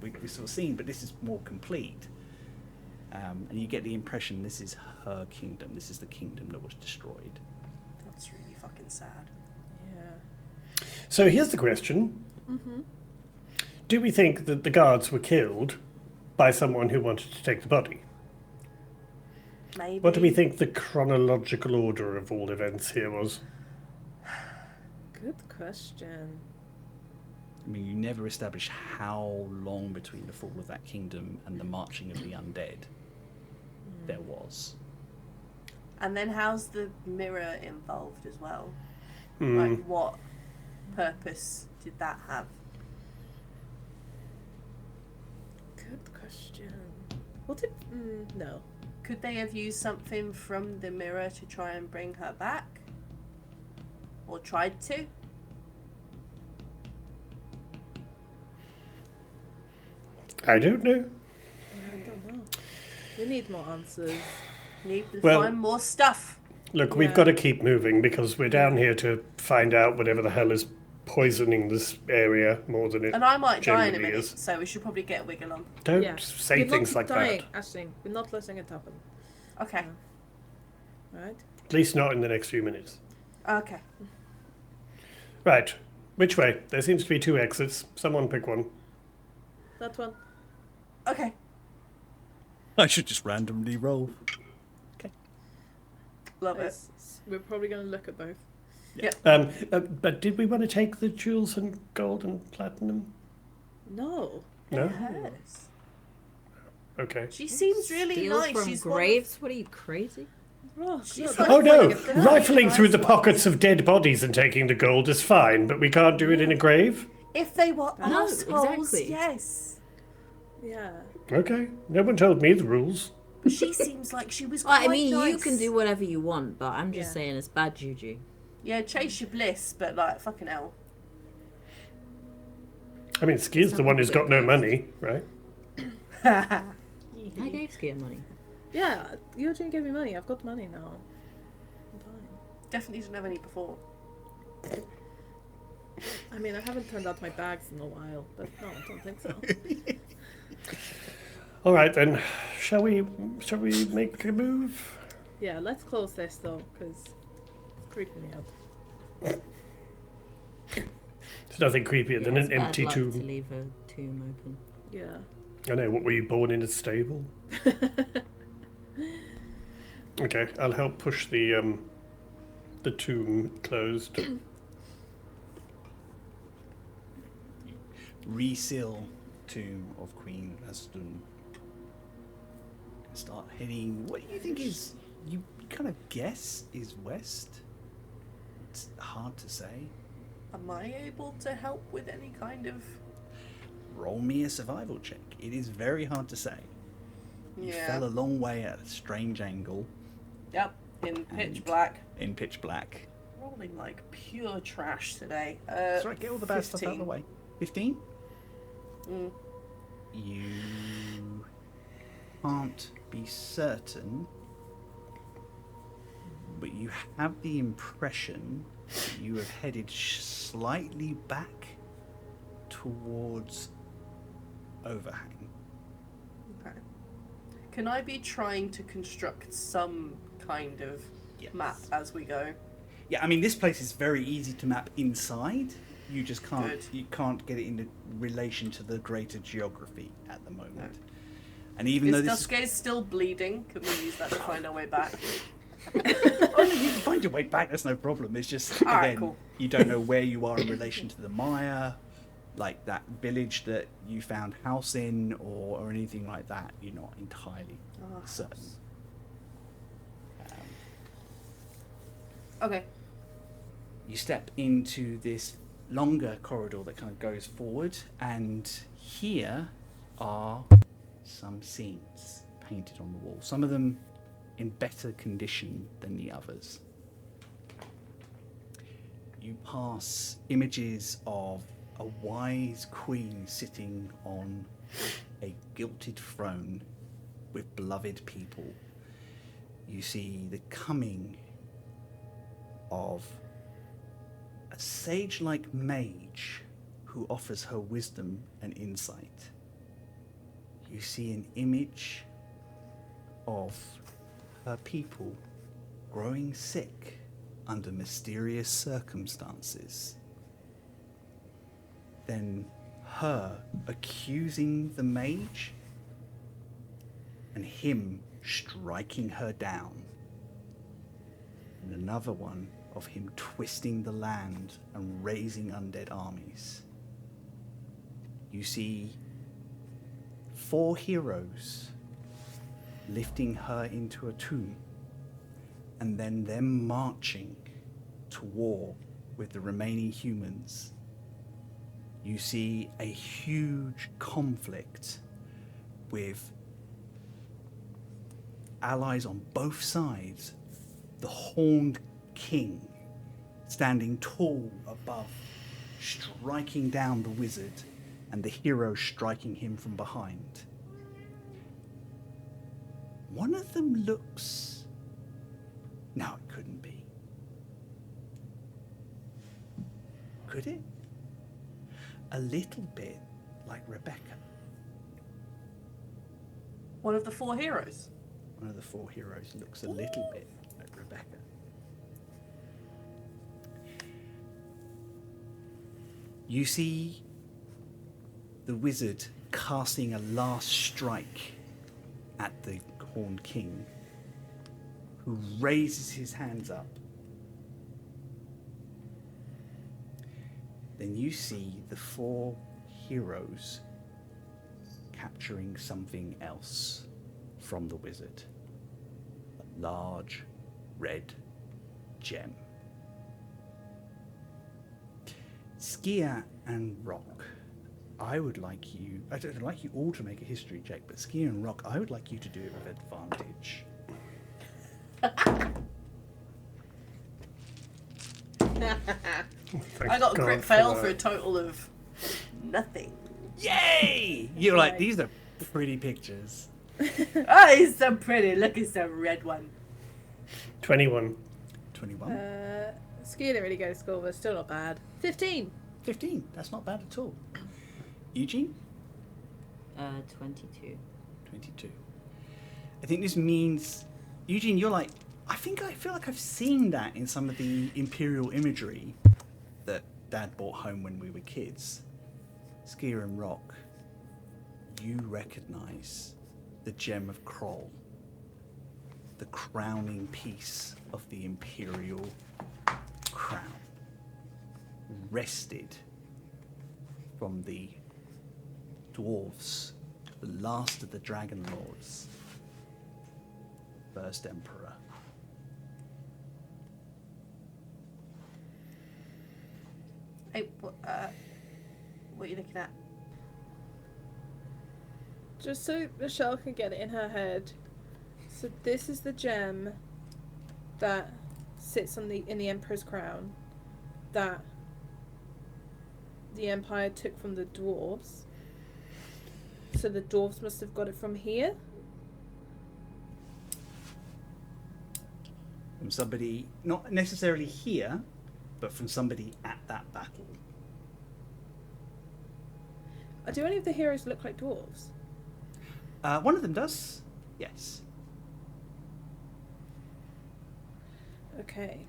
we sort of seen, but this is more complete. And you get the impression this is her kingdom. This is the kingdom that was destroyed. That's really fucking sad. Yeah. So here's the question. Mm-hmm. Do we think that the guards were killed by someone who wanted to take the body? Maybe. What do we think the chronological order of all events here was? Good question. I mean, you never establish how long between the fall of that kingdom and the marching of the undead there was. And then how's the mirror involved as well? Hmm. Like what purpose did that have? Good question. What if... no. Could they have used something from the mirror to try and bring her back? Or tried to? I don't know. I don't know. We need more answers. Need to Well- find more stuff. Look, we've Yeah. got to keep moving because we're down here to find out whatever the hell is poisoning this area more than it And I might die in a generally minute, is. so we should probably get a wiggle on. Don't Yeah. say We're things not like dying, that. Ashling. We're not letting it happen. Okay. Right? At least not in the next few minutes. Okay. Right. Which way? There seems to be 2 exits. Someone pick one. That one. Okay. I should just randomly roll. Love it. We're probably going to look at both. But did we want to take the jewels and gold and platinum? No. No? Yes. Okay. She seems really Steal nice. from She's graves? What are you, crazy? Oh, She's God. like- Oh no! Like a Rifling nice through the one. pockets of dead bodies and taking the gold is fine, but we can't do it in a grave? If they were No, assholes, exactly. yes. Yeah. Okay. No one told me the rules. But she seems like she was Well, quite I mean, nice. you can do whatever you want, but I'm just Yeah. saying it's bad juju. Yeah, chase your bliss, but like, fucking hell. I mean, Ski's the one who's got no money, right? I gave Skier money. Yeah, Eugene gave me money. I've got money now. I'm fine. Definitely didn't have any before. I mean, I haven't turned out my bags in a while, but no, I don't think so. All right then. Shall we make a move? Yeah, let's close this though, because it's creeping me out. There's nothing creepier than Yeah, an it's bad empty luck to tomb. leave a tomb open. Yeah. I know. What, were you born in a stable? Okay, I'll help push the tomb closed. Reseal tomb of Queen Aston. Start heading. What do you think is? You kind of guess is west. It's hard to say. Am I able to help with any kind of... Roll me a survival check. It is very hard to say. You Yeah. fell a long way at a strange angle Yep, in pitch And- black. in pitch black. Rolling like pure trash today. That's right. Get all the bad stuff out of the 15. way. 15. Mm. You can't be certain, but you have the impression that you have headed slightly back towards Overhang. Okay. Can I be trying to construct some kind of Yes. map as we go? Yeah, I mean this place is very easy to map inside. You just can't. Good. You can't get it into relation to the greater geography at the moment. And even though Is this Duskay still bleeding? Can we use that to find our way back? oh, no, you can find your way back. That's no problem. It's just Alright, again, cool. you don't know where you are in relation to the Maya, like that village that you found house in, or anything like that. You're not entirely Ah, certain. Okay. You step into this longer corridor that kind of goes forward, and here are some scenes painted on the wall. Some of them in better condition than the others. You pass images of a wise queen sitting on a gilded throne with beloved people. You see the coming of a sage-like mage who offers her wisdom and insight. You see an image of her people growing sick under mysterious circumstances. Then her accusing the mage and him striking her down. And another one of him twisting the land and raising undead armies. You see 4 heroes lifting her into a tomb, and then them marching to war with the remaining humans. You see a huge conflict with allies on both sides, the Horned King, standing tall above, striking down the wizard, and the hero striking him from behind. One of them looks... No, it couldn't be. Could it? A little bit like Rebecca. One of the 4 heroes. One of the 4 heroes looks a little bit like Rebecca. You see the wizard casting a last strike at the Horned King, who raises his hands up. Then you see the 4 heroes capturing something else from the wizard. A large red gem. Skia and Rock, I'd like you all to make a history check, but Skia and Rock, I would like you to do it with advantage. I got a crit fail for a total of nothing. Yay! You're like, these are pretty pictures. Oh, it's so pretty. Look, it's a red one. 21. 21. Ski didn't really go to school, but still not bad. 15. 15. That's not bad at all. Eugene? 22. 22. I think this means, Eugene, you're like, I feel like I've seen that in some of the Imperial imagery that Dad brought home when we were kids. Skier and Rock, you recognize the Gem of Kroll, the crowning piece of the Imperial crown, wrested from the dwarves, the last of the Dragon Lords, first Emperor. Hey, what are you looking at? Just so Michelle can get it in her head. So this is the gem that sits in the Emperor's crown that the Empire took from the dwarves. So the dwarves must have got it from here. From somebody, not necessarily here, but from somebody at that battle. Do any of the heroes look like dwarves? One of them does, yes. Okay.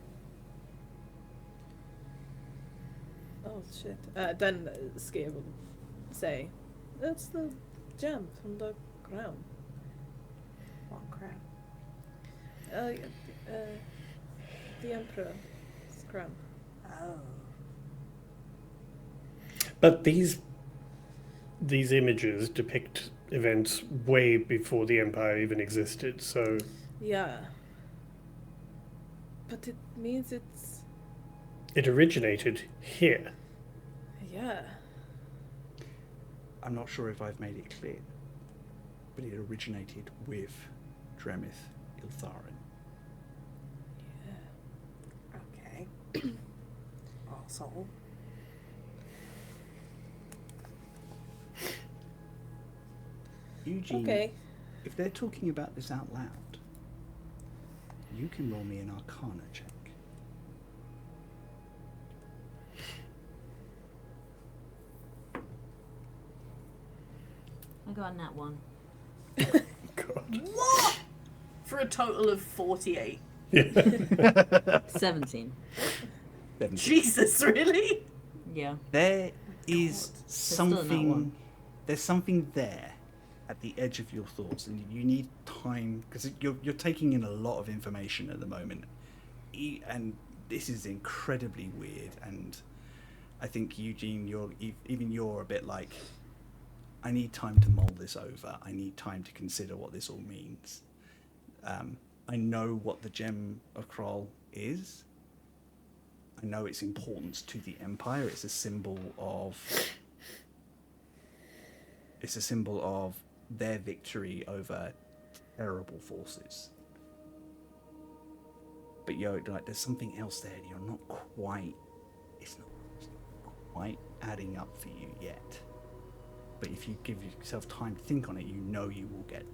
Oh shit. Then Skier will say, "That's the gem from the crown." What crown? The Emperor's crown. Oh. But these images depict events way before the Empire even existed, so... Yeah. But it means it's... It originated here. Yeah. I'm not sure if I've made it clear, but it originated with Dremith Iltharin. Yeah. Okay. Arsehole. Eugene, Okay. if they're talking about this out loud, you can roll me an Arcana check. I got a nat 1. God. What? For a total of 48. 17. 17. Jesus, really? Yeah. There is still not something. one. There's something there at the edge of your thoughts, and you need time because you're taking in a lot of information at the moment, and this is incredibly weird. And I think Eugene, you're a bit like, I need time to mull this over. I need time to consider what this all means. I know what the Gem of Kroll is. I know its importance to the Empire. It's a symbol of their victory over terrible forces. But like, there's something else there. You're not quite. It's not quite adding up for you yet. But if you give yourself time to think on it, you know you will get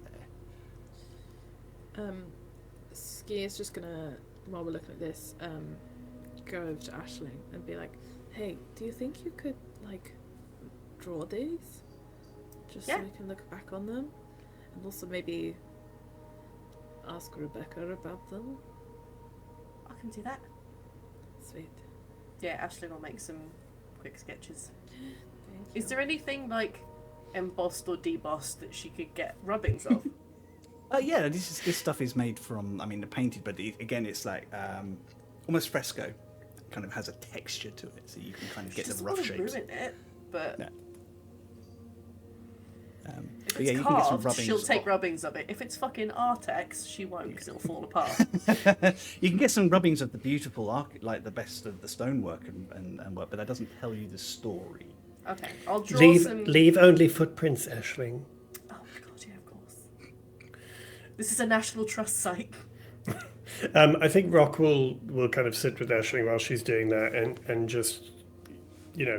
there. Ski is just gonna, while we're looking at this, go over to Aisling and be like, "Hey, do you think you could like draw these, just so we can look back on them, and also maybe ask Rebecca about them?" I can do that. Sweet. Yeah, Aisling will make some quick sketches. Thank Is you. there anything like embossed or debossed that she could get rubbings of? Yeah, this stuff is made from, painted, but again, it's like almost fresco. Kind of has a texture to it, so you can kind of get the rough shapes. Ruin it, but No. if But it's yeah, you can get some carved, rubbings she'll take off. rubbings of it. If it's fucking Artex, she won't, because it'll fall apart. You can get some rubbings of the beautiful like the best of the stonework and work, but that doesn't tell you the story. Okay, I'll draw some... Leave only footprints, Aisling. Oh my god, yeah, of course. This is a National Trust site. I think Rock will kind of sit with Aisling while she's doing that and just,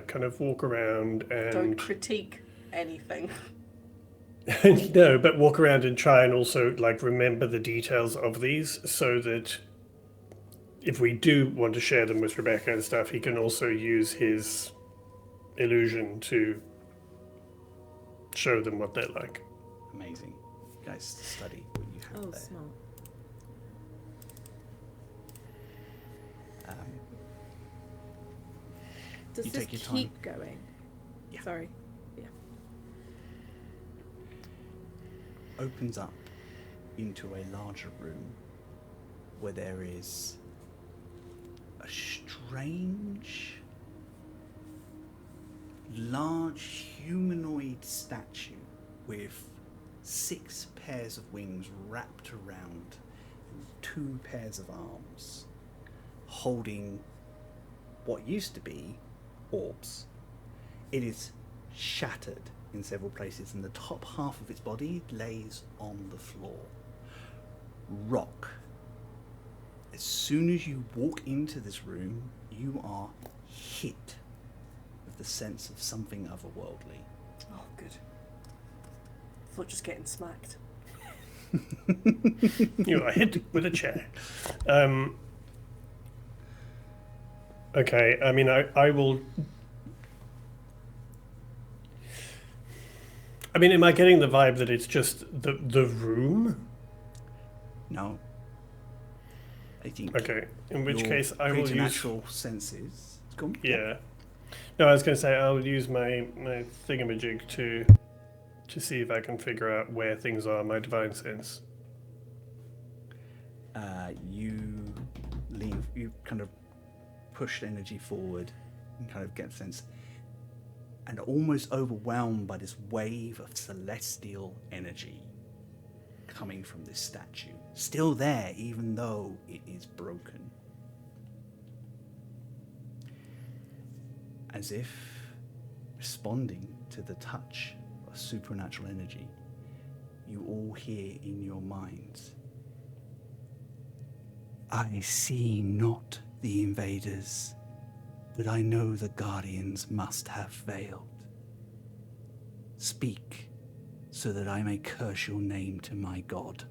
kind of walk around and... Don't critique anything. No, but walk around and try and also, like, remember the details of these so that if we do want to share them with Rebecca and stuff, he can also use his illusion to show them what they're like. Amazing. You guys study what you have Oh, there. smart. Does You this take your keep going? Yeah. Sorry. Yeah. Opens up into a larger room where there is a strange, large humanoid statue with 6 pairs of wings wrapped around 2 pairs of arms, holding what used to be orbs. It is shattered in several places, and the top half of its body lays on the floor. Rock. As soon as you walk into this room, you are hit with the sense of something otherworldly. Oh, good. I thought just getting smacked. You are hit with a chair. Okay, I will... am I getting the vibe that it's just the room? No. I think. Okay, in which your case I will use... preternatural senses. Go on. Yeah. No, I was going to say I'll use my thingamajig to see if I can figure out where things are, my divine sense. You kind of push energy forward and kind of get a sense, and almost overwhelmed by this wave of celestial energy coming from this statue. Still there, even though it is broken. As if responding to the touch of supernatural energy, you all hear in your minds, "I see not the invaders, but I know the guardians must have failed. Speak, so that I may curse your name to my god."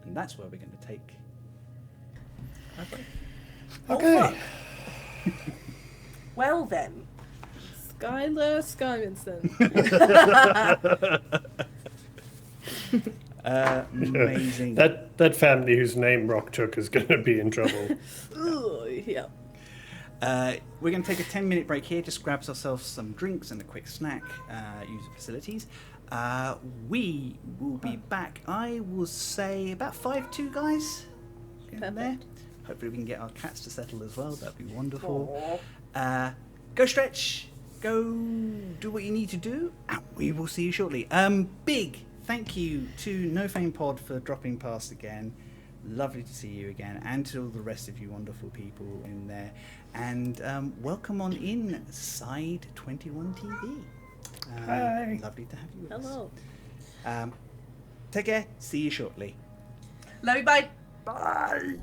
And that's where we're going to take. Okay. Well then. Skylar Skyvinson. Amazing. That family whose name Rock took is going to be in trouble. Ooh, yeah. We're going to take a 10-minute break here, just grab ourselves some drinks and a quick snack, use the facilities. We will be back, I will say, about 5-2, guys. Getting there. Hopefully we can get our cats to settle as well. That'd be wonderful. Go stretch. Go do what you need to do. And we will see you shortly. Big thank you to No Fame Pod for dropping past again. Lovely to see you again, and to all the rest of you wonderful people in there. And welcome on in, Side 21 TV. Hi. Lovely to have you with us. Hello. Take care. See you shortly. Love you, bye. Bye.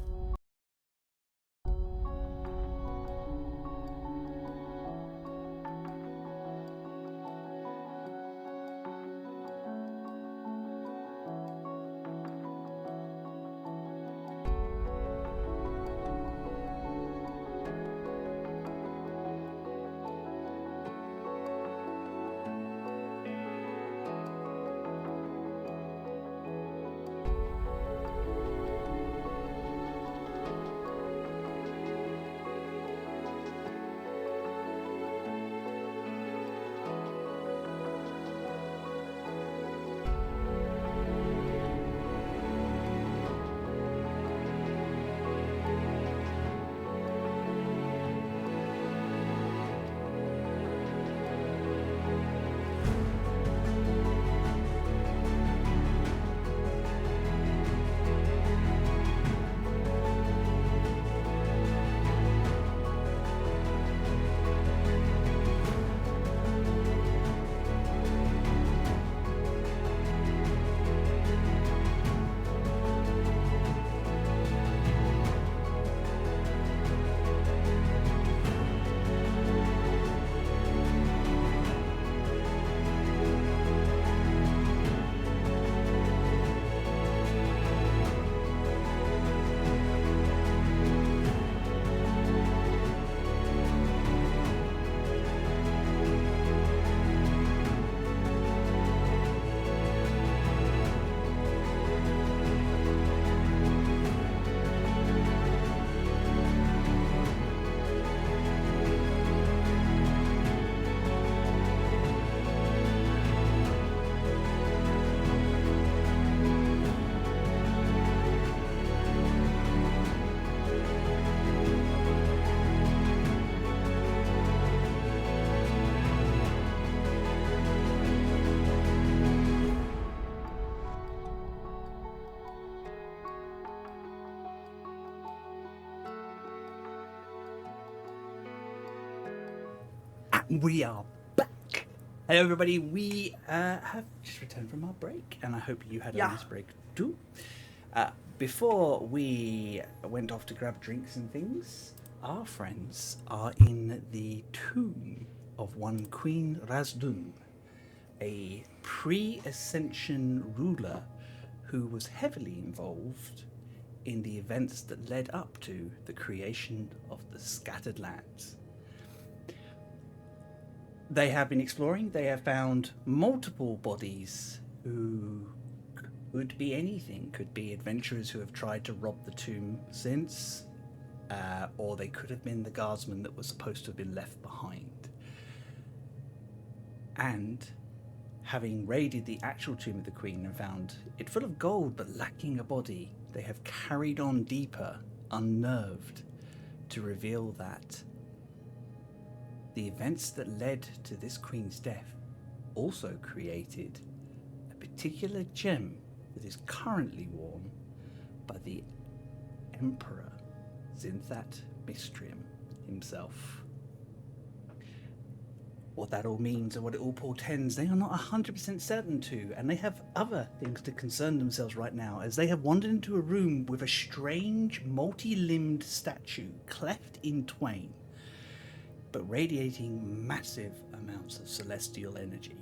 We are back. Hello, everybody. We have just returned from our break, and I hope you had a nice break too. Before we went off to grab drinks and things, our friends are in the tomb of one Queen Razdun, a pre-ascension ruler who was heavily involved in the events that led up to the creation of the Scattered Lands. They have been exploring. They have found multiple bodies who could be anything. Could be adventurers who have tried to rob the tomb since, or they could have been the guardsmen that were supposed to have been left behind. And having raided the actual tomb of the Queen and found it full of gold but lacking a body, they have carried on deeper, unnerved, to reveal that the events that led to this queen's death also created a particular gem that is currently worn by the Emperor Zinthat Mistrium himself. What that all means and what it all portends, they are not 100% certain to, and they have other things to concern themselves right now, as they have wandered into a room with a strange, multi-limbed statue cleft in twain, but radiating massive amounts of celestial energy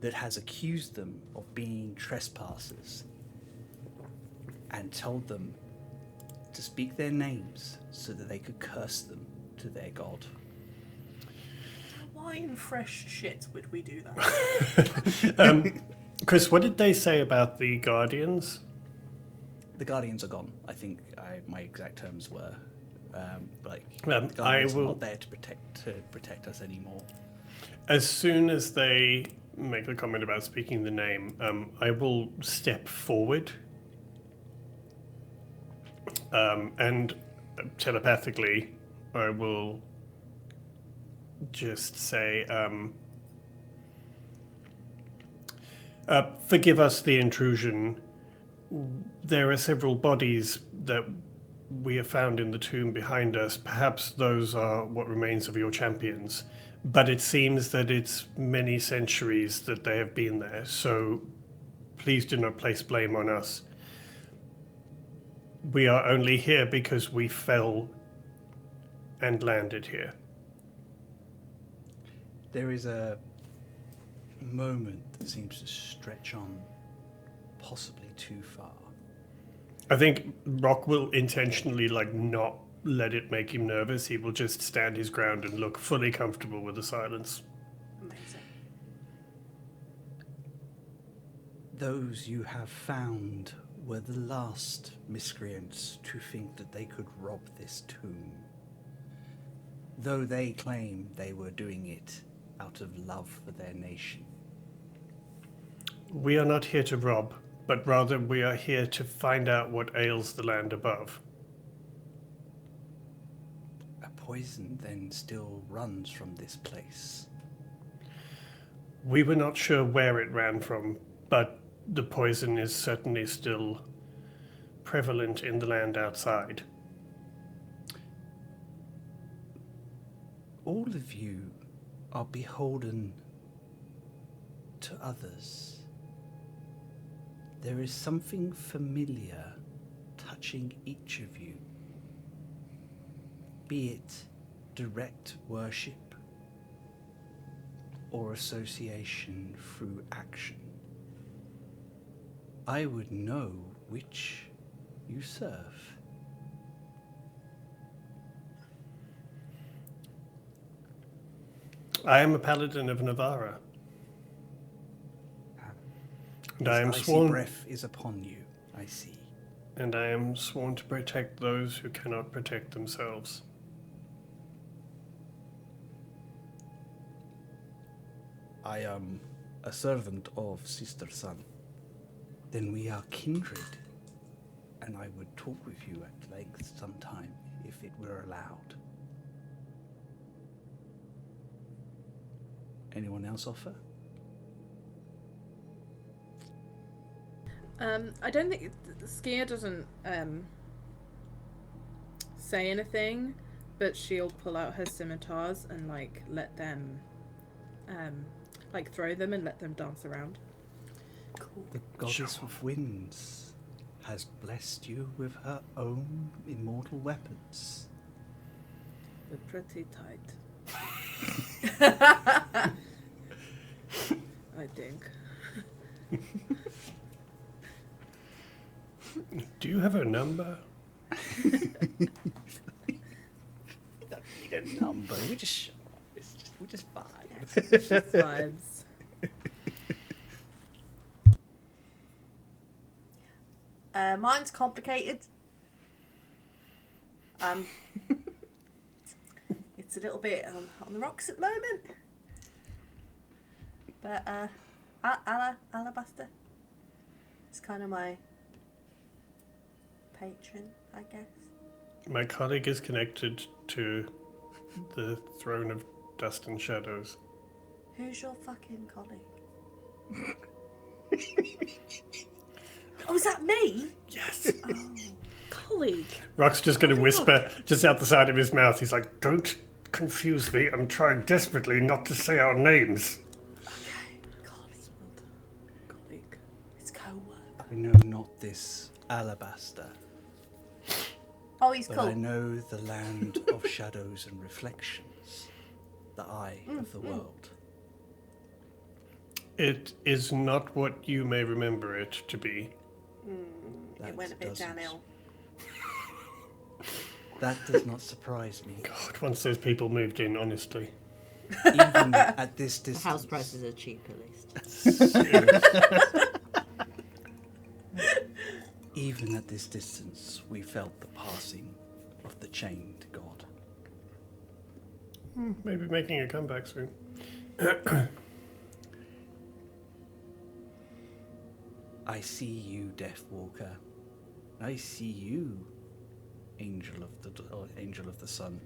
that has accused them of being trespassers and told them to speak their names so that they could curse them to their god. Why in fresh shit would we do that? Chris, what did they say about the Guardians? The Guardians are gone. I think my exact terms were the I Guardians are will, not there to protect us anymore. as soon as they make the comment about speaking the name, I will step forward and telepathically I will just say, forgive us the intrusion. There are several bodies that we have found in the tomb behind us. Perhaps those are what remains of your champions. But it seems that it's many centuries that they have been there. So please do not place blame on us. We are only here because we fell and landed here. There is a moment that seems to stretch on possibly too far. I think Rock will intentionally not let it make him nervous. He will just stand his ground and look fully comfortable with the silence. Amazing. Those you have found were the last miscreants to think that they could rob this tomb. Though they claim they were doing it out of love for their nation. We are not here to rob, but rather we are here to find out what ails the land above. A poison then still runs from this place. We were not sure where it ran from, but the poison is certainly still prevalent in the land outside. All of you are beholden to others. There is something familiar touching each of you, be it direct worship or association through action. I would know which you serve. I am a paladin of Navarra. And I am His icy sworn, breath is upon you, I see. and I am sworn to protect those who cannot protect themselves. I am a servant of Sister Sun. Then we are kindred, and I would talk with you at length sometime if it were allowed. Anyone else offer? I don't think Skia doesn't say anything, but she'll pull out her scimitars and let them throw them and let them dance around. Cool. The goddess of winds has blessed you with her own immortal weapons. They're pretty tight, I think. Do you have a number? We don't need a number. We just vibe. Just vibes. Mine's complicated. It's a little bit on the rocks at the moment. But Alabaster is kind of my patron, I guess. My colleague is connected to the throne of dust and shadows. Who's your fucking colleague? Oh, is that me? Yes. Oh. Colleague. Rock's just going to whisper just out the side of his mouth. He's like, "Don't confuse me. I'm trying desperately not to say our names." Okay, colleague. It's co-work. I know not this Alabaster, Oh, he's but cool. I know the land of shadows and reflections, the eye of the world. It is not what you may remember it to be. It went a bit doesn't- downhill. That does not surprise me. God, once those people moved in, honestly. Even at this The distance. house prices are cheap, at least. Even at this distance, we felt the passing of the chained god. Maybe making a comeback soon. I see you, Deathwalker. I see you, Angel of the Sun.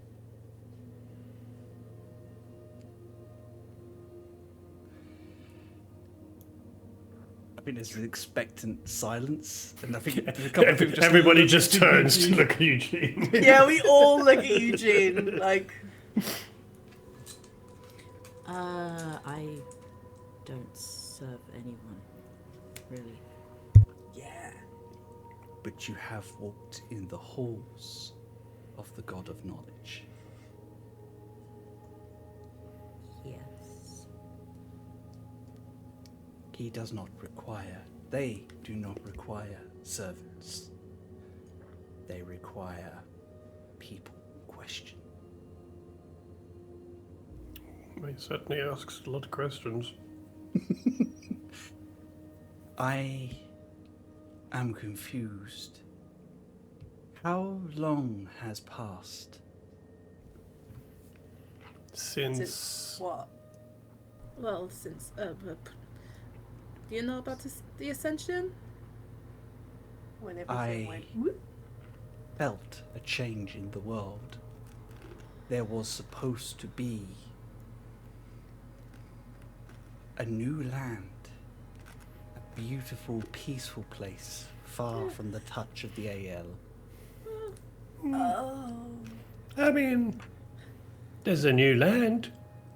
I think there's an expectant silence, and I think a couple of people just Everybody just turns to look at Eugene. Yeah, we all look at Eugene like. I don't serve anyone, really. but you have walked in the halls of the God of Knowledge. Yes. They do not require servants. They require people who question. He certainly asks a lot of questions. I am confused. How long has passed? Since what? Well, since do you know about the Ascension? When everything I went whoop? felt a change in the world. There was supposed to be a new land, a beautiful, peaceful place, far from the touch of the AL. Oh. I mean, there's a new land.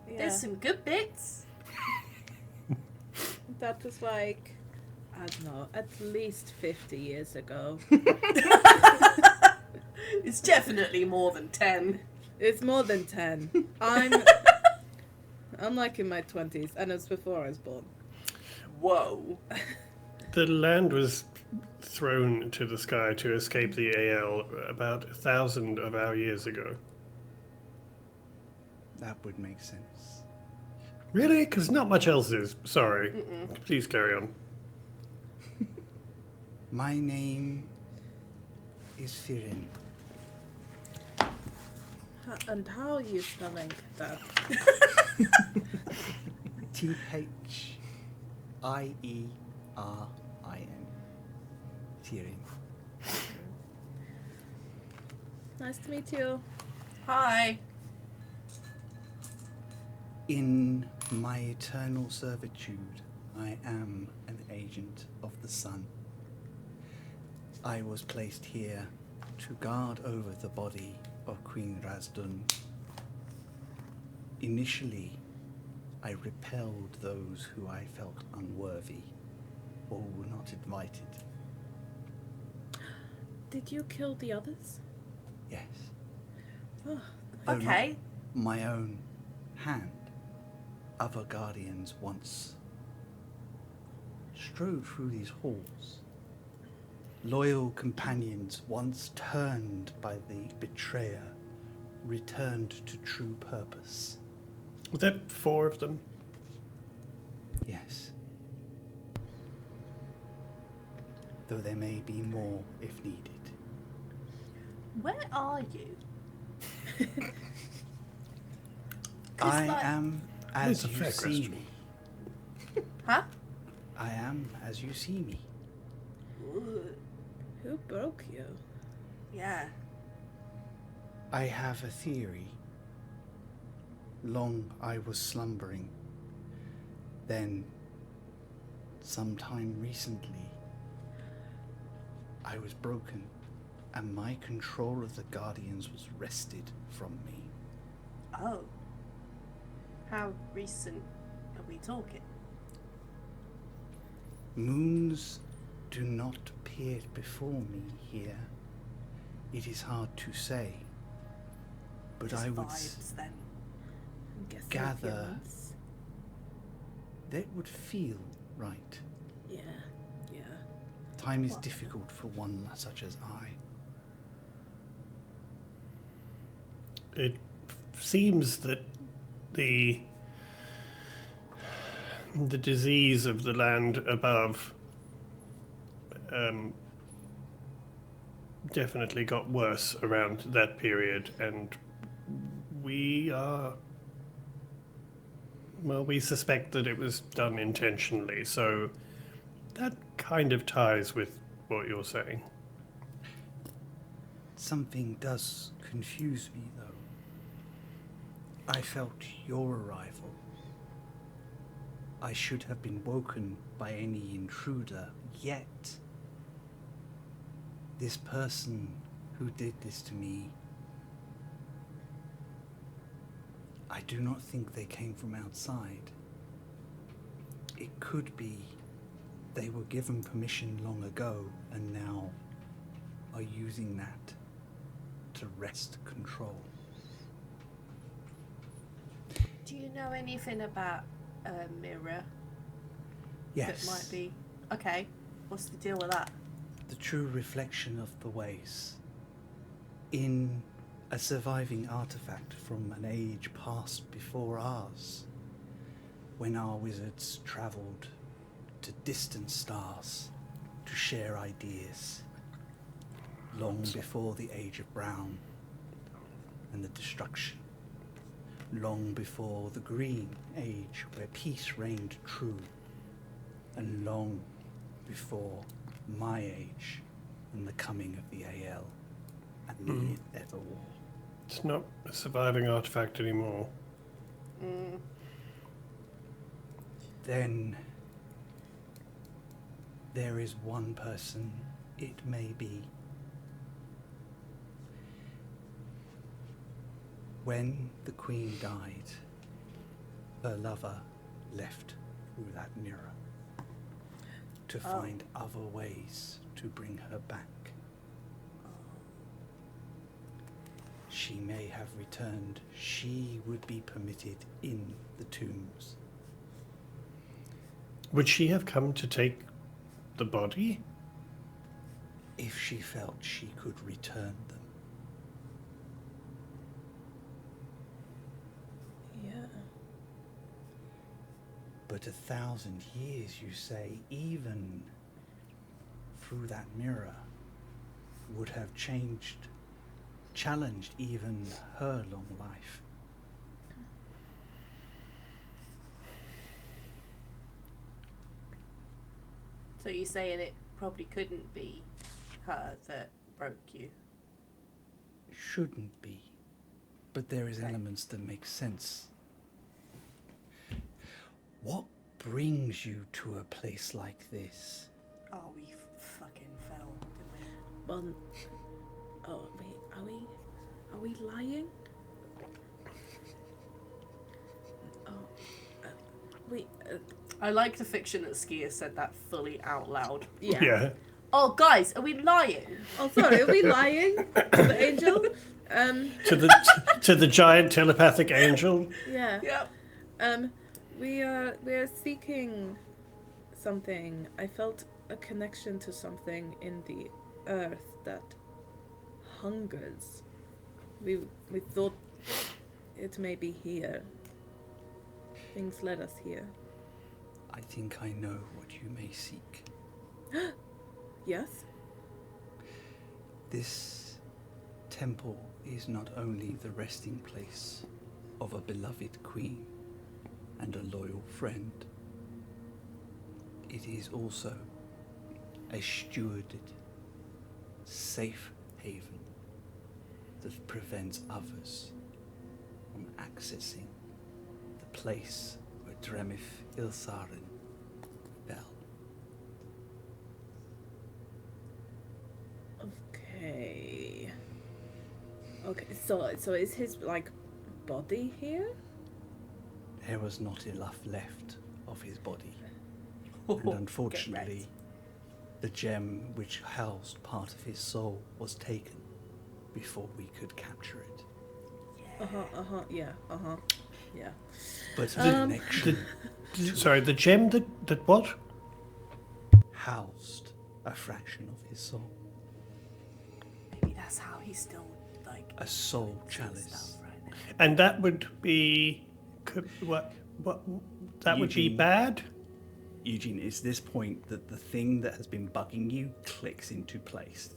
Yeah. There's some good bits. That was like, I don't know, at least 50 years ago. It's definitely more than 10. It's more than 10. I'm like in my 20s, and it's before I was born. Whoa. The land was thrown to the sky to escape the AL about 1,000 of our years ago. That would make sense. Really? Because not much else is. Sorry. Please carry on. My name is Firin. And how are you spelling that? Thierin. Firin. Nice to meet you. Hi. In my eternal servitude, I am an agent of the sun. I was placed here to guard over the body of Queen Razdun. Initially, I repelled those who I felt unworthy or were not invited. Did you kill the others? Yes. Oh, Though not Okay. my own hand. Other guardians once strode through these halls. Loyal companions once turned by the betrayer returned to true purpose. Was that 4 of them? Yes. Though there may be more if needed. Where are you? I like- am That's as a you fair see question. me. Huh? I am as you see me. Ooh. who broke you? Yeah. I have a theory. Long I was slumbering. Then, sometime recently, I was broken, and my control of the Guardians was wrested from me. Oh. How recent are we talking? Moons do not appear before me here. It is hard to say, but Just I would vibes then. I'm guessing gather humans. that would feel right. Yeah, yeah. Time is What? difficult for one such as I. It seems that the disease of the land above definitely got worse around that period, and we suspect that it was done intentionally, so that kind of ties with what you're saying. Something does confuse me, though. I felt your arrival. I should have been woken by any intruder, yet this person who did this to me, I do not think they came from outside. It could be they were given permission long ago and now are using that to wrest control. Do you know anything about a mirror? Yes. That might be. Okay. What's the deal with that? The true reflection of the ways. In a surviving artifact from an age past before ours, when our wizards travelled to distant stars to share ideas, long before the Age of Brown and the destruction, long before the Green Age where peace reigned true, and long before my age and the coming of the AL and the Ether War. It's not a surviving artifact anymore. Then there is one person it may be. When the Queen died, her lover left through that mirror to find other ways to bring her back. She may have returned. She would be permitted in the tombs. Would she have come to take the body? If she felt she could return them. Yeah. But 1,000 years, you say, even through that mirror, would have challenged even her long life. So you're saying it probably couldn't be her that broke you? Shouldn't be, but there is elements that make sense. What brings you to a place like this? Oh, we fucking fell, didn't we? Well, oh wait, are we lying? Oh, wait. I like the fiction that Skier said that fully out loud. Yeah. Oh, guys, are we lying? Oh, sorry, are we lying to the angel? To the giant telepathic angel? Yeah. Yep. We are seeking something. I felt a connection to something in the earth that hungers. We thought it may be here. Things led us here. I think I know what you may seek. Yes? This temple is not only the resting place of a beloved queen and a loyal friend, it is also a stewarded, safe haven that prevents others from accessing the place where Dremith Ilsarin fell. Okay. Okay, so is his, like, body here? There was not enough left of his body, Oh, and unfortunately, the gem which housed part of his soul was taken before we could capture it. Yeah, yeah. But the connection Sorry, the gem that what? housed a fraction of his soul. Maybe that's how he's still, like, A soul seeing chalice. stuff right now. And that would be... What? That would be Eugene. bad? Eugene, it's this point that the thing that has been bugging you clicks into place.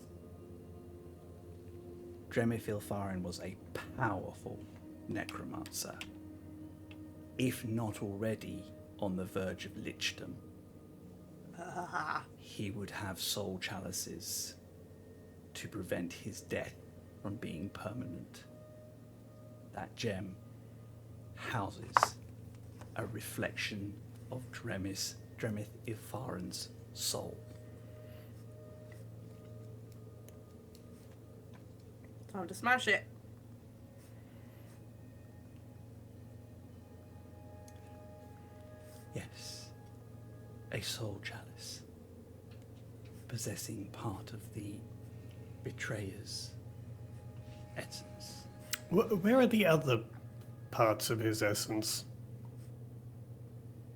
Dremith Ilfarin was a powerful necromancer, if not already on the verge of lichdom. He would have soul chalices to prevent his death from being permanent. That gem houses a reflection of Dremith Ilfarin's soul. Time to smash it. Yes, a soul chalice, possessing part of the betrayer's essence. Where are the other parts of his essence?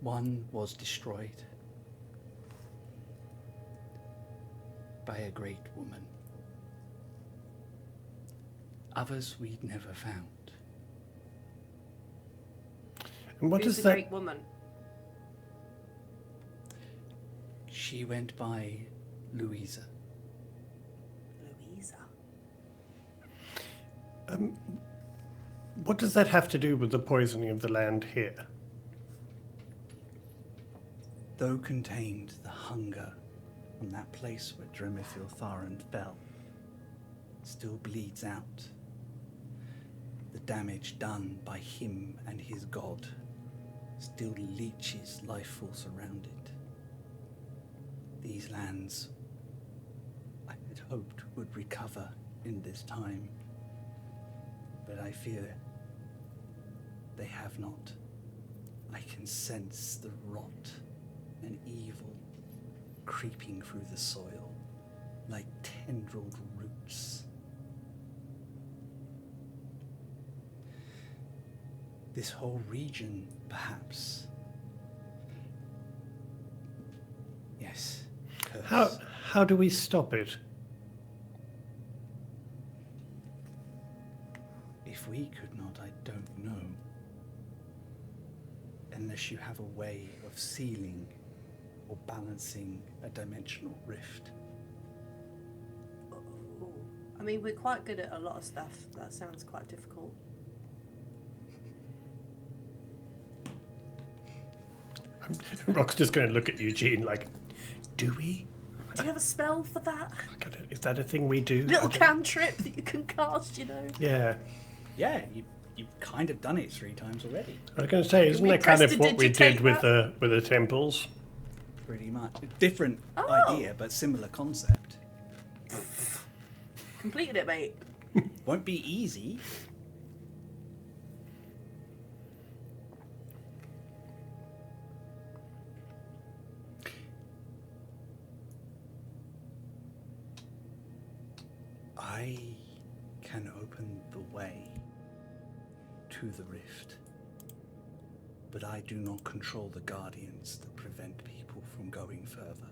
One was destroyed by a great woman. Others we'd never found. And what Who's is the that? great woman? She went by Louisa. Louisa. What does that have to do with the poisoning of the land here? Though contained the hunger from that place where Dremithil Tharan fell, still bleeds out. The damage done by him and his god still leeches life force around it. These lands, I had hoped, would recover in this time, but I fear they have not. I can sense the rot and evil creeping through the soil like tendrilled roots. This whole region, perhaps. Yes. Curse. How do we stop it? If we could not, I don't know. Unless you have a way of sealing or balancing a dimensional rift. Oh. I mean, we're quite good at a lot of stuff. That sounds quite difficult. Rock's just going to look at Eugene like, do we? Do you have a spell for that? Is that a thing we do? Little I don't- cantrip that you can cast, you know? Yeah. Yeah, you've kind of done it 3 times already. I was going to say, isn't we that kind of press what we did digitate with the temples? Pretty much. Different Oh. idea, but similar concept. Completed it, mate. Won't be easy. I can open the way to the rift, but I do not control the guardians that prevent people from going further.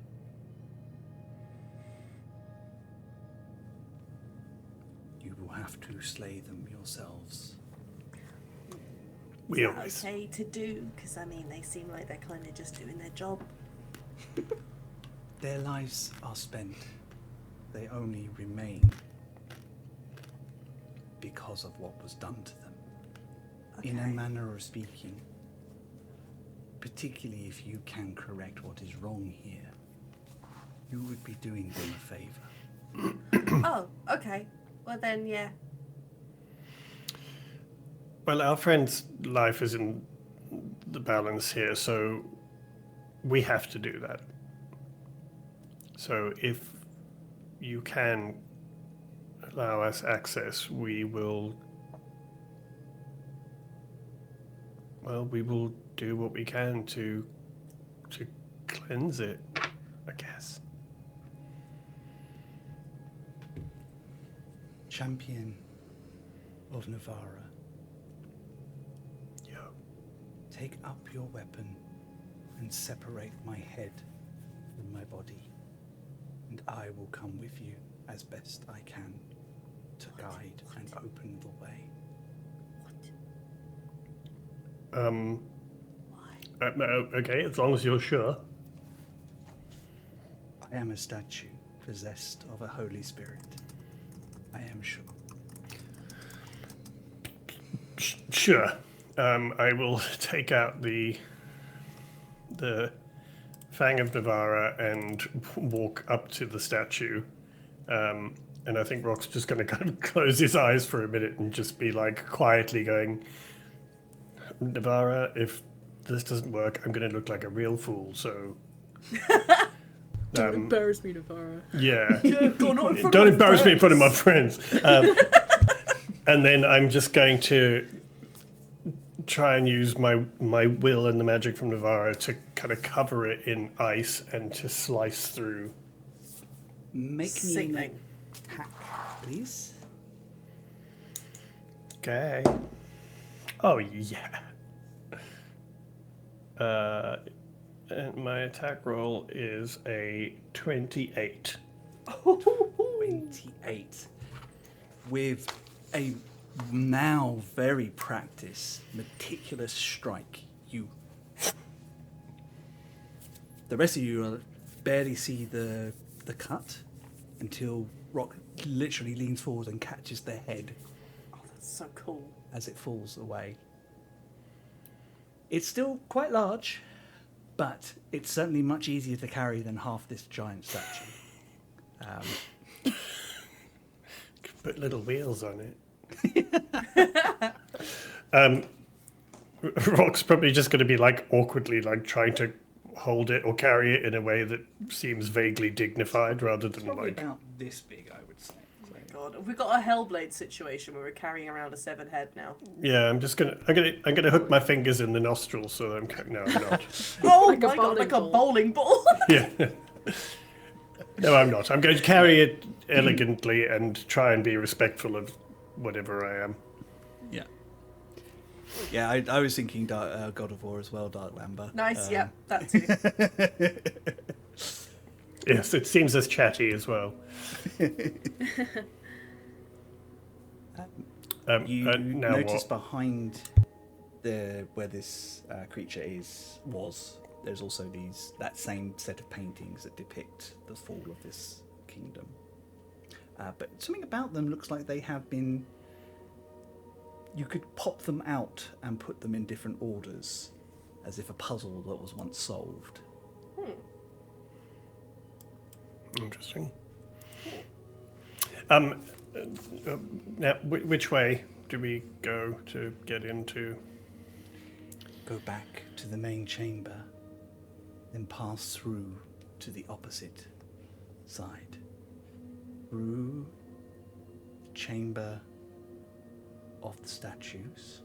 You will have to slay them yourselves. We Is that always. okay to do? Because, I mean, they seem like they're kind of just doing their job. Their lives are spent. They only remain because of what was done to them. In a Okay. manner of speaking, particularly if you can correct what is wrong here, you would be doing them a favor. Oh, okay. Well, then, yeah. Well, our friend's life is in the balance here, so we have to do that. So if you can allow us access, we will. Well, we will do what we can to cleanse it, I guess. Champion of Navarra, Yo. take up your weapon and separate my head from my body, and I will come with you as best I can to guide and open the way. Okay, as long as you're sure. I am a statue possessed of a Holy Spirit. I am sure. Sure. I will take out the Fang of Navarra and walk up to the statue. And I think Rock's just going to kind of close his eyes for a minute and just be like quietly going, Navarra, if this doesn't work, I'm going to look like a real fool. So, Don't embarrass me, Navarra. yeah. Don't embarrass me in front of my friends. And then I'm just going to try and use my will and the magic from Navarra to kind of cover it in ice and to slice through. Make me Sickening. attack, please. Okay. Oh, yeah. And my attack roll is a 28. 28. With a now very practiced, meticulous strike, the rest of you barely see the cut until Rock literally leans forward and catches the head Oh, that's so cool. as it falls away. It's still quite large, but it's certainly much easier to carry than half this giant statue. Put little wheels on it. Rock's probably just going to be like awkwardly like trying to hold it or carry it in a way that seems vaguely dignified rather than Probably like. about this big, I would say. God, have we got a Hellblade situation where we're carrying around a severed head now? Yeah, I'm gonna hook my fingers in the nostrils so that no, I'm not. Oh Like a my god, like a bowling bowling ball. Yeah. No, I'm not. I'm going to carry it elegantly and try and be respectful of whatever I am. Yeah. Yeah, I was thinking God of War as well, Dark Lamber. Nice, yeah, that too. Yes, it seems as chatty as well. You now notice what? behind where this creature was, there's also that same set of paintings that depict the fall of this kingdom. But something about them looks like they have been. You could pop them out and put them in different orders, as if a puzzle that was once solved. Interesting. Now, which way do we go to get into? Go back to the main chamber, then pass through to the opposite side. Through the chamber of the statues.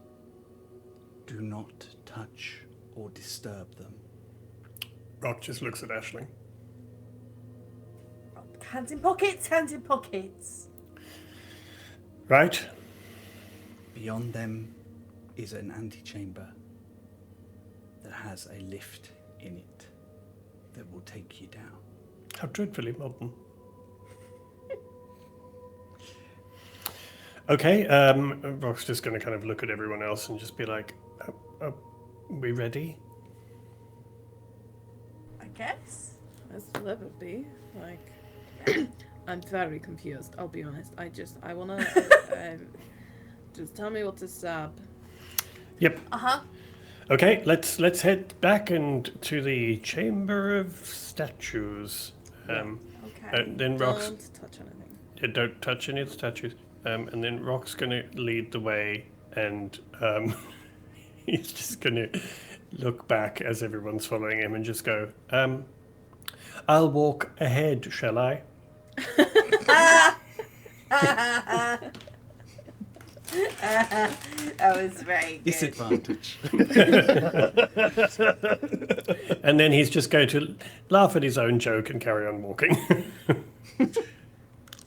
Do not touch or disturb them. Rock just looks at Aisling. Hands in pockets, hands in pockets. Right. Beyond them is an antechamber that has a lift in it that will take you down. How dreadfully modern. Okay, Rock's just going to kind of look at everyone else and just be like, are we ready? I guess. As will ever be. Like, I'm very confused. I'll be honest. I wanna. Just tell me what to stab. Yep. Okay, let's head back and to the Chamber of Statues. Okay. Then Rock's Don't touch anything. don't touch any of the statues. And then Rock's going to lead the way, and he's just going to look back as everyone's following him and just go, I'll walk ahead, shall I? That was very good. Disadvantage. And then he's just going to laugh at his own joke and carry on walking.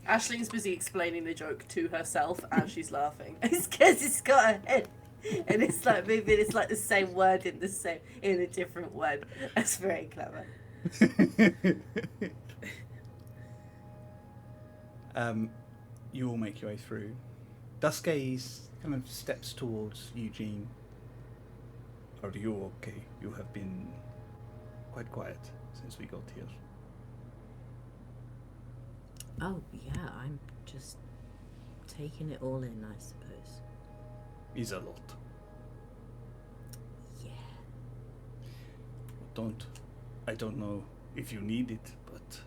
Aisling's busy explaining the joke to herself as she's laughing. It's because it's got a head. And it's like maybe it's like the same word in a different word. That's very clever. You all make your way through. Duskgaze kind of steps towards Eugene. Are you okay? You have been quite quiet since we got here. Oh, yeah, I'm just taking it all in, I suppose. Is a lot. Yeah. I don't know if you need it, but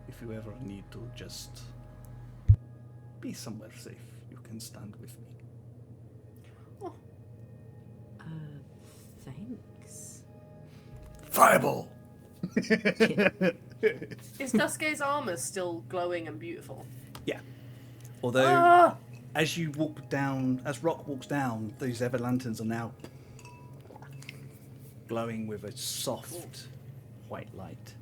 if you ever need to just be somewhere safe, you can stand with me. Thanks. Fireball! Is Duskgaze's armor still glowing and beautiful? Yeah. Although, as you walk down, as Rock walks down, those ever lanterns are now glowing with a soft white light.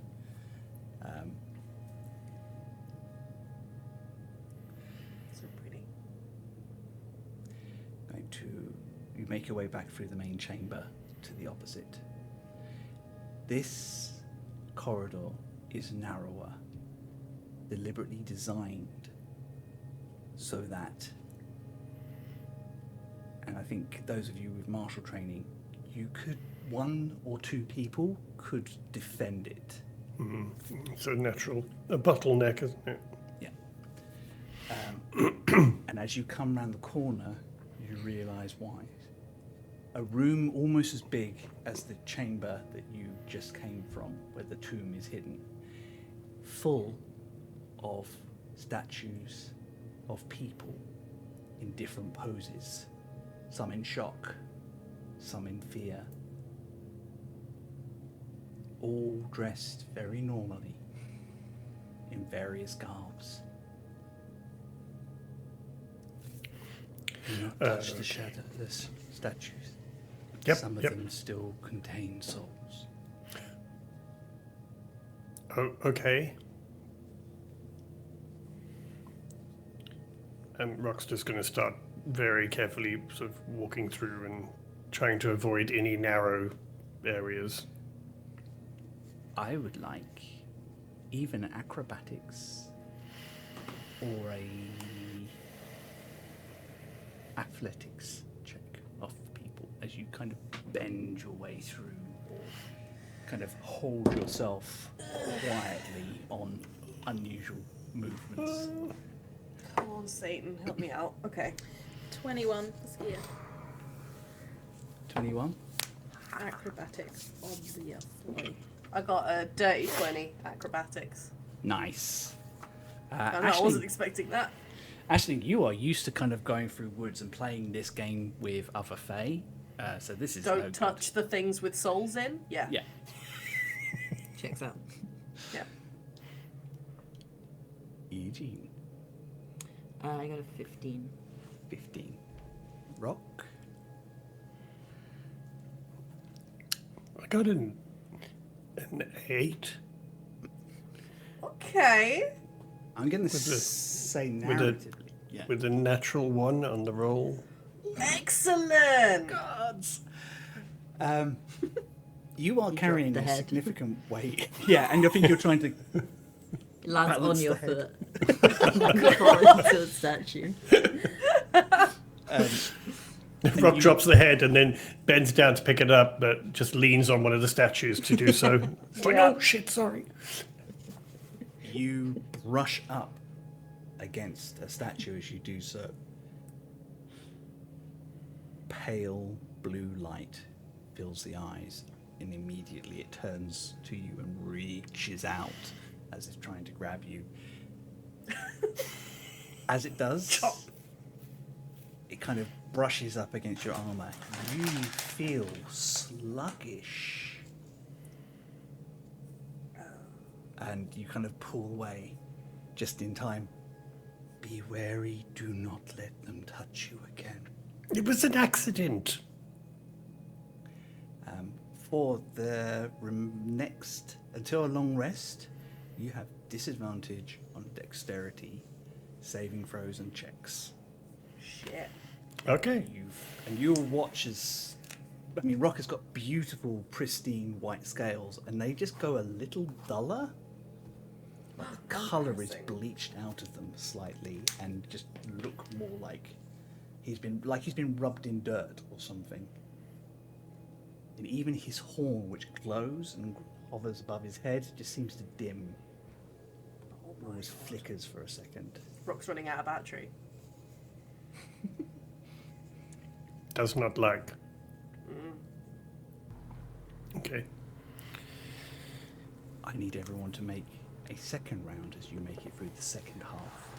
you make your way back through the main chamber to the opposite. This corridor is narrower, deliberately designed so that, and I think those of you with martial training, one or two people could defend it. It's a bottleneck, isn't it? Yeah. And as you come round the corner, you realise why. A room almost as big as the chamber that you just came from, where the tomb is hidden, full of statues of people in different poses, some in shock, some in fear, all dressed very normally in various garbs. Do not touch the statues. Yep, Some of them still contain souls. Oh, okay. And Rock's just going to start very carefully sort of walking through and trying to avoid any narrow areas. I would like even acrobatics or a athletics check off people as you kind of bend your way through or kind of hold yourself quietly on unusual movements. Come on, Satan, help me out. Okay. 21 for skier. 21. Acrobatics, obviously. I got a dirty 20 acrobatics. Nice. I wasn't expecting that. Actually, you are used to kind of going through woods and playing this game with other Fae. So this is Don't touch the things with souls in? Yeah. Yeah. Checks out. Yeah. Eugene. I got a 15. 15. Rock. I got an 8. Okay. I'm going to With the- say with the- narratively. Yeah. With a natural 1 on the roll. Excellent. Gods. You are carrying the a head. significant weight. Yeah, and I think you're trying to. Lands Balance on your the head. foot. And then fall into a statue. Rock drops the head and then bends down to pick it up, but just leans on one of the statues to do so. It's like, oh shit, sorry. You brush up against a statue as you do so. Pale blue light fills the eyes, and immediately it turns to you and reaches out as if trying to grab you. As it does, it kind of brushes up against your armor. You feel sluggish. And you kind of pull away just in time. Be wary, do not let them touch you again. It was an accident. For the next, until a long rest, you have disadvantage on dexterity, saving throws and checks. Shit. Okay. And you'll watch as, I mean, Rock has got beautiful, pristine white scales, and they just go a little duller. Like the colour is Interesting. bleached out of them slightly, and just look more like he's been rubbed in dirt or something. And even his horn, which glows and hovers above his head, just seems to dim. Almost flickers for a second. Rock's running out of battery. Does not like. Okay. I need everyone to make a second round as you make it through the second half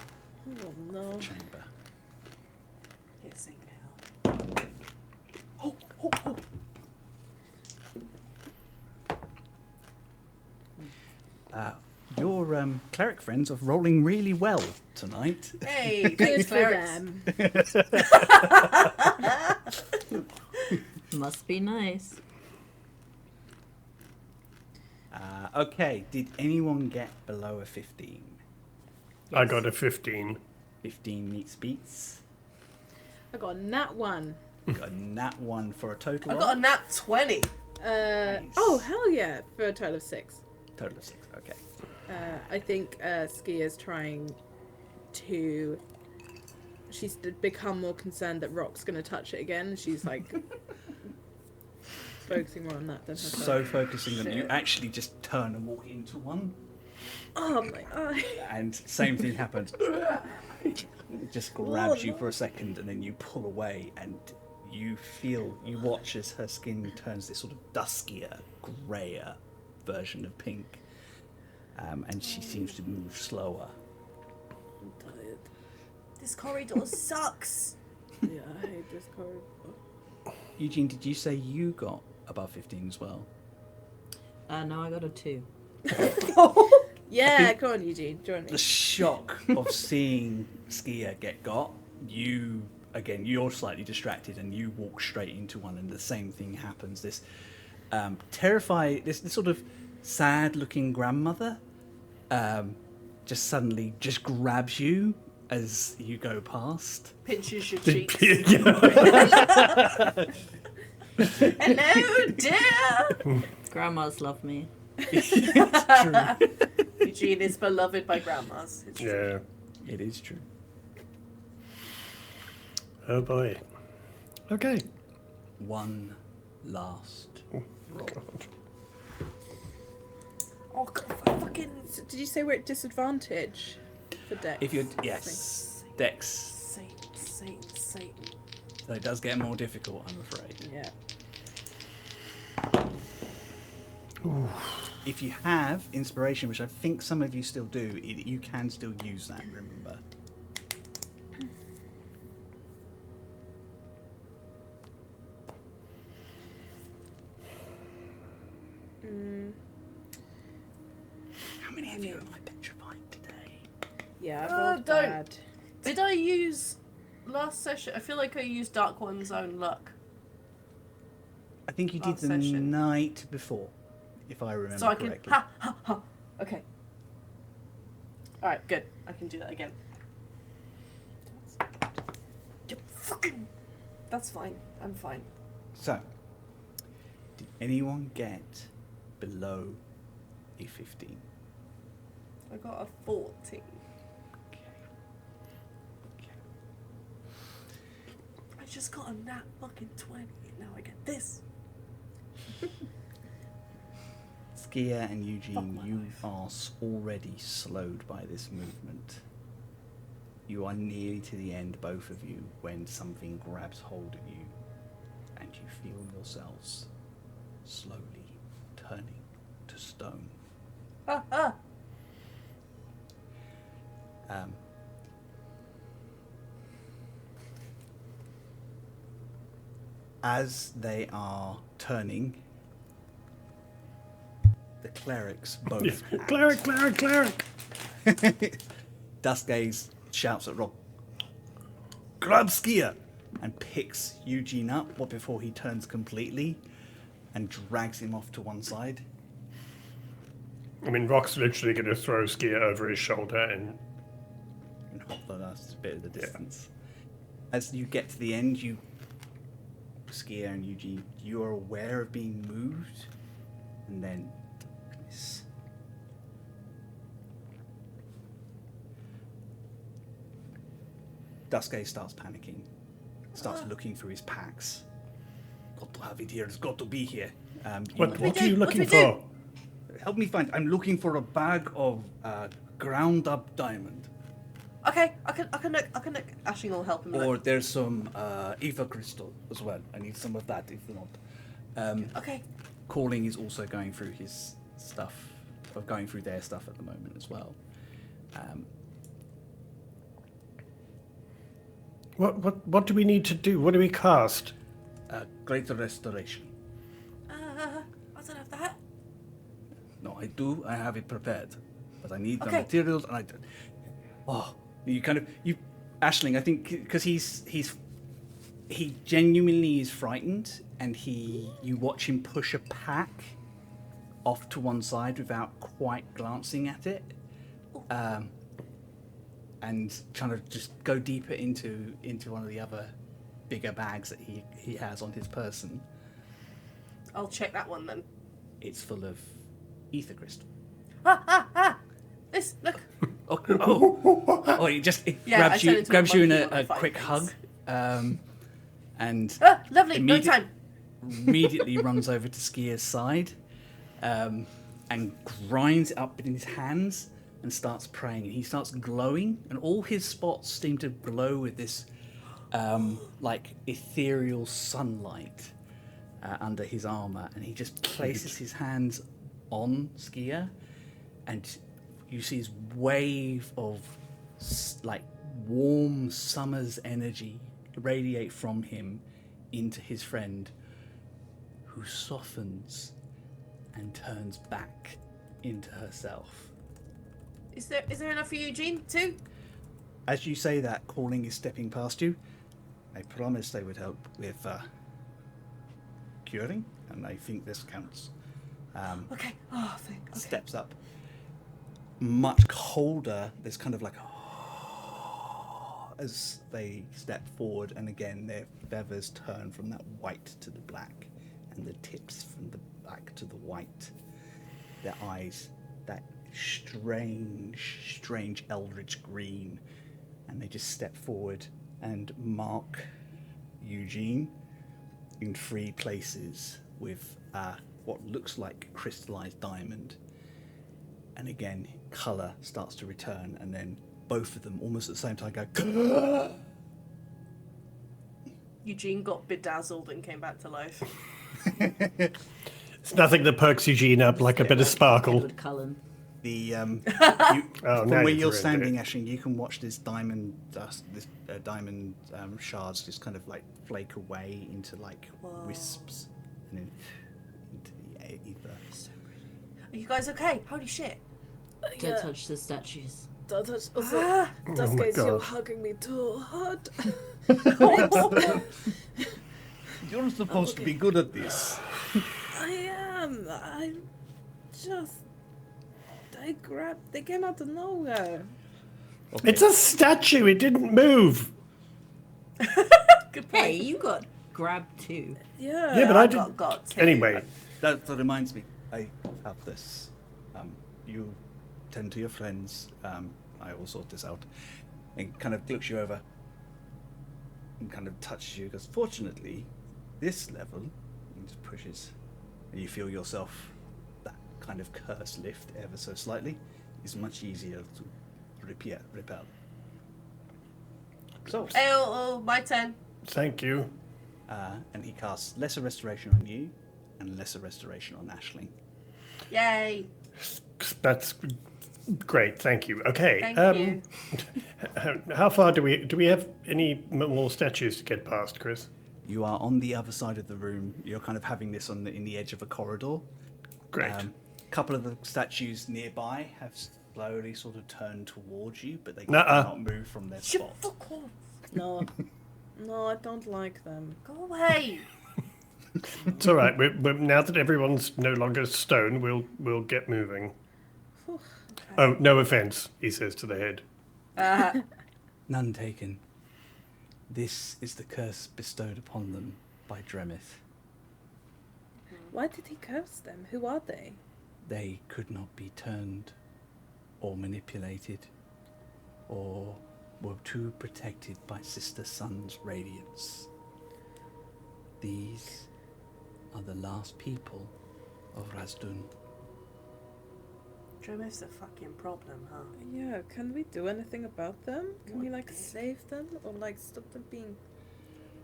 Oh no. chamber. Hissing hell. Oh, oh, oh. Your cleric friends are rolling really well tonight. Hey, Good thanks, for clerics. them. Must be nice. Okay, did anyone get below a 15? I got a 15. 15 meets beats. I got a nat 1. You got a nat 1 for a total I of? got a nat 20. Oh, hell yeah, for a total of 6. Total of 6, okay. I think Skia's trying to... She's become more concerned that Rock's going to touch it again. She's like... focusing more on that than herself. So focusing on you actually just turn and walk into one. Oh my eye. And same thing happens. It just grabs you for a second and then you pull away and you watch as her skin turns this sort of duskier, greyer version of pink. And she seems to move slower. I'm tired. This corridor sucks. Yeah, I hate this corridor. Eugene, did you say you got above 15 as well? No, I got a 2. Yeah, come on, Eugene, join The me. shock of seeing Skia get got, you're slightly distracted and you walk straight into one and the same thing happens. This this sort of sad-looking grandmother just suddenly just grabs you as you go past. Pinches your cheeks. Hello, dear. Grandmas love me. It's true. Eugene is beloved by grandmas. It's true. Yeah. It is true. Oh boy. Okay. One last roll. Oh, God, fucking... So did you say we're at disadvantage for Dex? If you're yes, Dex. Satan. So it does get more difficult, I'm afraid. Yeah. If you have inspiration, which I think some of you still do, you can still use that, remember. How many of you am I petrifying today? Yeah, I Oh, rolled don't. bad. Did I use... Last session, I feel like I used Dark One's own luck. I think you did Last the session. night before, if I remember So I can... correctly. Ha! Okay. Alright, good. I can do that again. You fucking... That's fine. I'm fine. So, did anyone get below a 15? I got a 14. Okay. I just got a nat fucking 20. Now I get this. Skia and Eugene, Fuck my you life. are already slowed by this movement. You are nearly to the end, both of you, when something grabs hold of you and you feel yourselves slowly turning to stone. Ah! As they are turning, the clerics both act. Cleric! Duskgaze shouts at Rob, "Grab Skia!" and picks Eugene up before he turns completely and drags him off to one side. I mean, Rock's literally going to throw Skia over his shoulder and... And hop the last bit of the distance. As you get to the end, Skia and Eugene, you are aware of being moved, and then darkness. Duskgaze starts panicking, starts looking through his packs. Got to have it here. It's got to be here. What we are do? you What looking we for? Help me find. I'm looking for a bag of ground up diamond, Okay, I can look. Ashing will help him or look. there's some Eva crystal as well. I need some of that if not. Okay. Calling is also going through his stuff, or going through their stuff at the moment as well. What do we need to do? What do we cast? Greater restoration. I don't have that. No, I do. I have it prepared, but I need the Okay. materials, and Aisling. I think because he genuinely is frightened, and you watch him push a pack off to one side without quite glancing at it, and kind of just go deeper into one of the other bigger bags that he has on his person. I'll check that one then. It's full of ether crystal. This, look. Oh! It Yeah, grabs you in a monkey quick things. hug, and Lovely, no time. immediately runs over to Skier's side, and grinds it up in his hands and starts praying. And he starts glowing, and all his spots seem to glow with this like ethereal sunlight under his armor. And he just places his hands on Skier, and you see this wave of like warm summer's energy radiate from him into his friend, who softens and turns back into herself. Is there enough for Eugene too? As you say that, Calling is stepping past you. They promised they would help with curing, and I think this counts. Okay. Oh, thank. Okay. Steps up. Much colder. There's kind of like as they step forward, and again their feathers turn from that white to the black, and the tips from the black to the white. Their eyes, that strange eldritch green, and they just step forward and mark Eugene in 3 places with what looks like crystallized diamond. And again, colour starts to return, and then both of them, almost at the same time, go. Eugene got bedazzled and came back to life. It's nothing that perks Eugene up like a bit of sparkle. Edward Cullen. The from now where you've you're ruined standing, it. Ashling, you can watch this diamond dust, this diamond shards just kind of like flake away into like wisps, and then into the ether. Are you guys okay? Holy shit. Don't touch the statues. Don't touch. Also, Oh just my case you're God. hugging me too hard. You're supposed to be good at this. I am. They came out of nowhere. Okay. It's a statue. It didn't move. Good point. Hey, you got grabbed too. Yeah. Yeah, but I got didn't. got. Anyway, That reminds me, I have this. You tend to your friends. I will sort this out. And kind of looks you over and kind of touches you. Because fortunately, this level, and just pushes, and you feel yourself, that kind of curse lift ever so slightly, is much easier to rip out. So, My turn. thank you. and he casts lesser restoration on you and lesser restoration on Ashling. Yay. That's great. Thank you. Okay. Thank you. How far do we have any more statues to get past, Chris? You are on the other side of the room. You're kind of having this in the edge of a corridor. Great. A couple of the statues nearby have slowly sort of turned towards you, but they cannot move from their spot. Fuck off. No. No, I don't like them. Go away. It's all right. Now that everyone's no longer stone, we'll get moving. Phew. Oh, no offense, he says to the head. None taken. This is the curse bestowed upon them by Dremith. Why did he curse them? Who are they? They could not be turned or manipulated, or were too protected by Sister Sun's radiance. These are the last people of Razdun. Dremith's a fucking problem, huh? Yeah, can we do anything about them? Can we, What? save them? Or, stop them being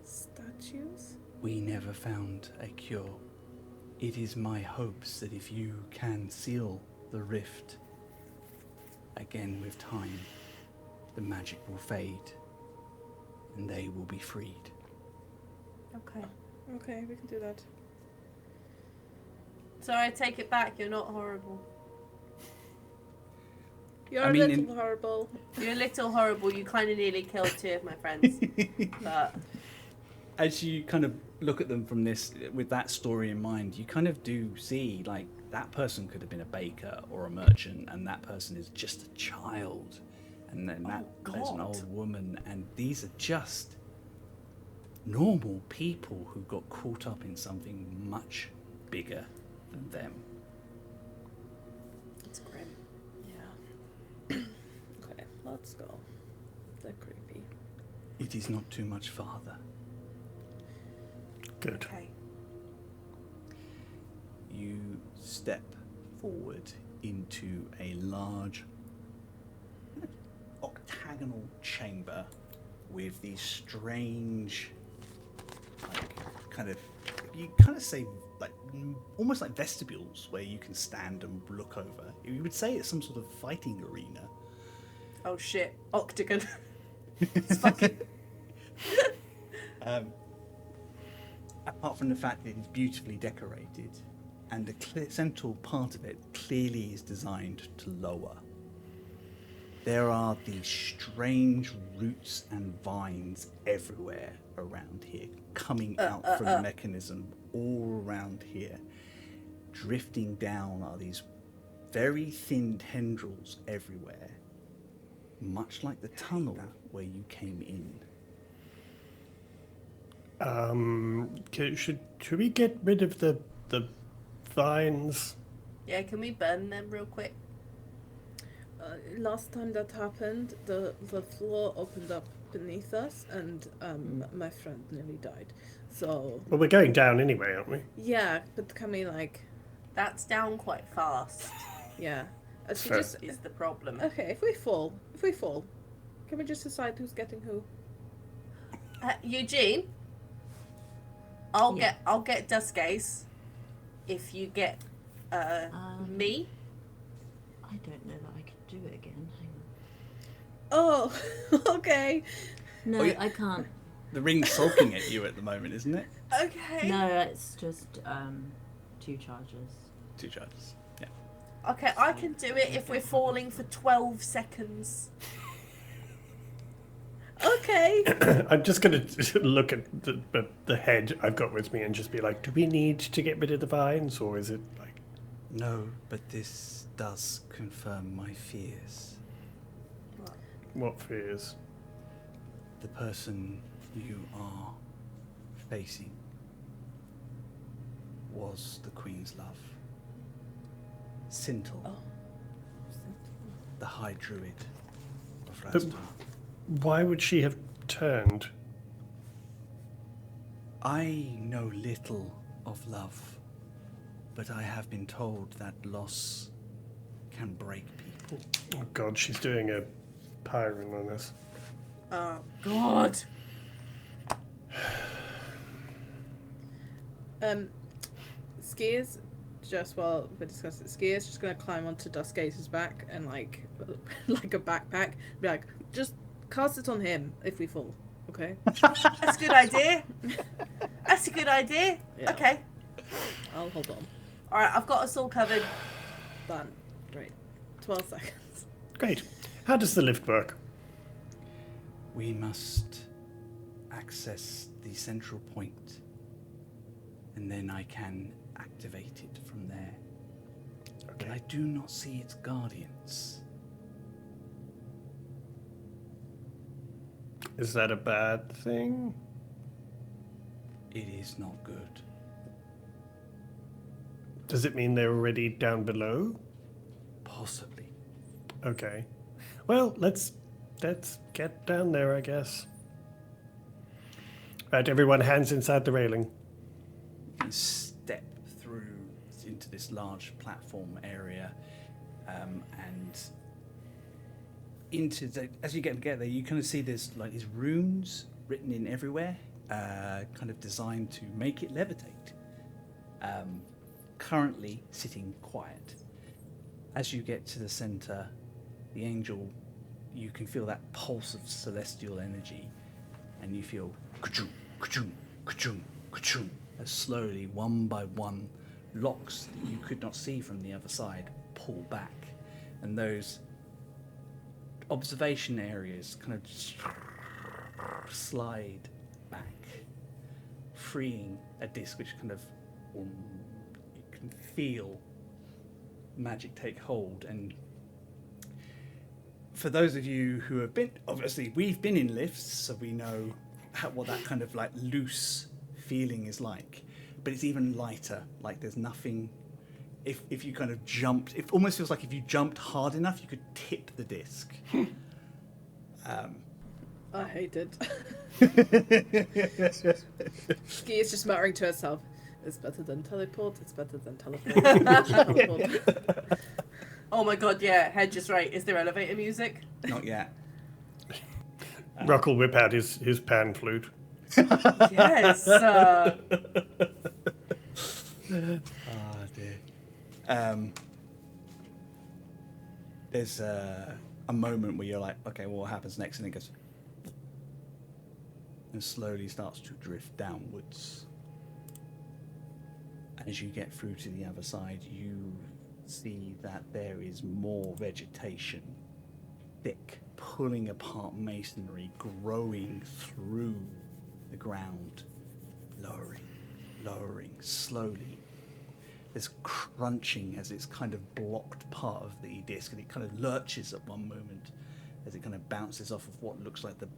statues? We never found a cure. It is my hopes that if you can seal the rift, again with time, the magic will fade, and they will be freed. Okay. Okay, we can do that. So I take it back. You're not horrible. You're I a mean, little horrible. You're a little horrible. You kind of nearly killed 2 of my friends. But As you kind of look at them from this, with that story in mind, you kind of do see, that person could have been a baker or a merchant, and that person is just a child. And then there's an God. old woman, and these are just normal people who got caught up in something much bigger than them. It's grim. Yeah. Okay, let's go. They're creepy. It is not too much farther. Good. Okay. You step forward into a large octagonal chamber with these strange, you kind of say like almost like vestibules where you can stand and look over. You would say it's some sort of fighting arena. Oh shit. Octagon. It's fucking... Apart from the fact that it's beautifully decorated, and the central part of it clearly is designed to lower. There are these strange roots and vines everywhere around here, coming out from the mechanism all around here. Drifting down are these very thin tendrils everywhere, much like the tunnel where you came in. Should we get rid of the vines? Yeah, can we burn them real quick? Last time that happened, the floor opened up beneath us, and my friend nearly died. So Well, we're going down anyway, aren't we? yeah, but can we like That's down quite fast, yeah? Should Fair. just is the problem. okay. If we fall, can we just decide who's getting who? Eugene, Yeah. I'll get Duskace if you get me. I don't know that I could do it again. Hang on. Oh, okay. No, Oh, yeah. I can't. The ring's sulking at you at the moment, isn't it? Okay. No, it's just 2 charges. 2 charges. Yeah. Okay, I can do it if we're falling for 12 seconds. Okay. I'm just going to look at the head I've got with me and just be like, do we need to get rid of the vines, or is it like... No, but this does confirm my fears. What fears? The person you are facing was the Queen's love. Sintel, Oh. the High Druid of But- Rastar. Why would she have turned? I know little of love, but I have been told that loss can break people. Oh God, she's doing a Pyron on us. Oh, God. Skiers, just while we're discussing it, Skiers just gonna climb onto Duskace's back and like like a backpack, be like, just cast it on him if we fall, okay? That's a good idea. That's a good idea. Yeah. Okay. I'll hold on. Alright, I've got us all covered. Done. Great. 12 seconds. Great. How does the lift work? We must access the central point, and then I can activate it from there. But I do not see its guardians. Is that a bad thing? It is not good. Does it mean they're already down below? Possibly. Okay. Well, let's get down there, I guess. Right, everyone, hands inside the railing. You step through into this large platform area, and into the, as you get there, you kind of see there's like these runes written in everywhere, kind of designed to make it levitate. Currently sitting quiet. As you get to the center, the angel, you can feel that pulse of celestial energy, and you feel ka-chung, ka-chung, ka-chung, ka-chung, as slowly, one by one, locks that you could not see from the other side pull back, and those observation areas kind of slide back, freeing a disc which kind of you can feel magic take hold. And for those of you who have been, obviously we've been in lifts, so we know what that kind of like loose feeling is like, but it's even lighter. Like there's nothing. If you kind of jumped, it almost feels like if you jumped hard enough, you could tip the disc. I hate it. Ski is just muttering to herself. It's better than teleport. It's better than teleport. Oh my god, yeah, Hedge is right. Is there elevator music? Not yet. Rock will whip out his pan flute. Yes. Oh dear. There's a moment where you're like, okay, well, what happens next? And it goes, and slowly starts to drift downwards. As you get through to the other side, you see that there is more vegetation, thick, pulling apart masonry, growing through the ground, lowering slowly. There's crunching as it's kind of blocked part of the disc, and it kind of lurches at one moment as it kind of bounces off of what looks like the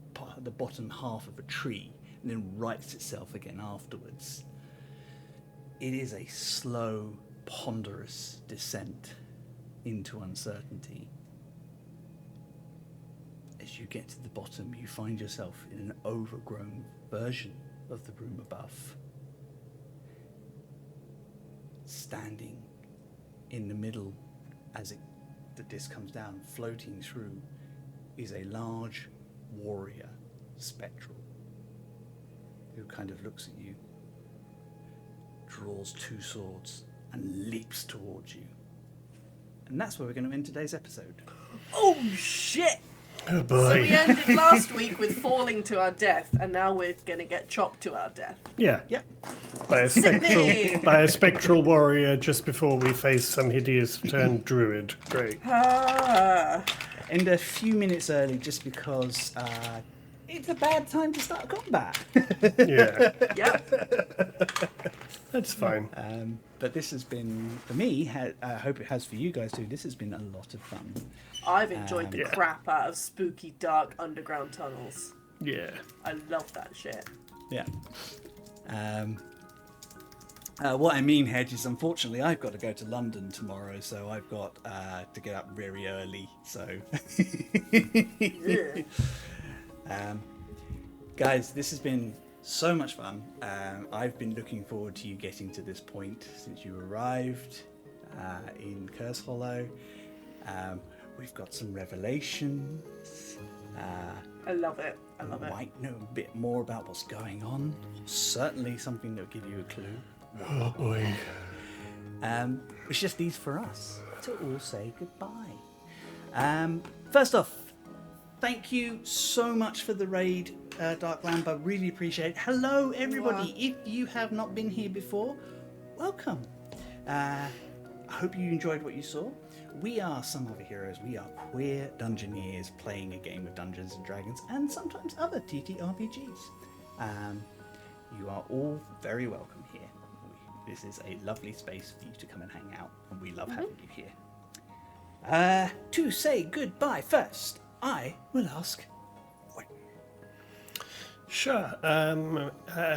bottom half of a tree, and then rights itself again afterwards. It is a slow, ponderous descent into uncertainty. As you get to the bottom, you find yourself in an overgrown version of the room above. Standing in the middle as the disc comes down, floating through, is a large warrior spectral who kind of looks at you, draws two swords, and leaps towards you. And that's where we're going to end today's episode. Oh shit! Oh boy. So we ended last week with falling to our death, and now we're gonna get chopped to our death. Yeah. Yep. By Sydney! a spectral warrior just before we face some hideous turned druid. Great. Ah. And a few minutes early just because it's a bad time to start combat. Yeah. Yep. That's fine. But this has been, for me, I hope it has for you guys too, this has been a lot of fun. I've enjoyed the Yeah. crap out of spooky, dark underground tunnels. Yeah. I love that shit. Yeah. What I mean, Hedge, is unfortunately I've got to go to London tomorrow, so I've got to get up very early. So, guys, this has been so much fun. I've been looking forward to you getting to this point since you arrived in Curse Hollow. We've got some revelations. I love it. I love it. Might know a bit more about what's going on. Certainly something that will give you a clue. Oh boy. It's just these for us to all say goodbye. First off, thank you so much for the raid, Dark Lamb. I really appreciate it. Hello, everybody. If you have not been here before, welcome. I hope you enjoyed what you saw. We are Some Other Heroes. We are queer Dungeoneers playing a game of Dungeons and Dragons and sometimes other TTRPGs. You are all very welcome here. This is a lovely space for you to come and hang out, and we love having you here. To say goodbye first, I will ask. Sure.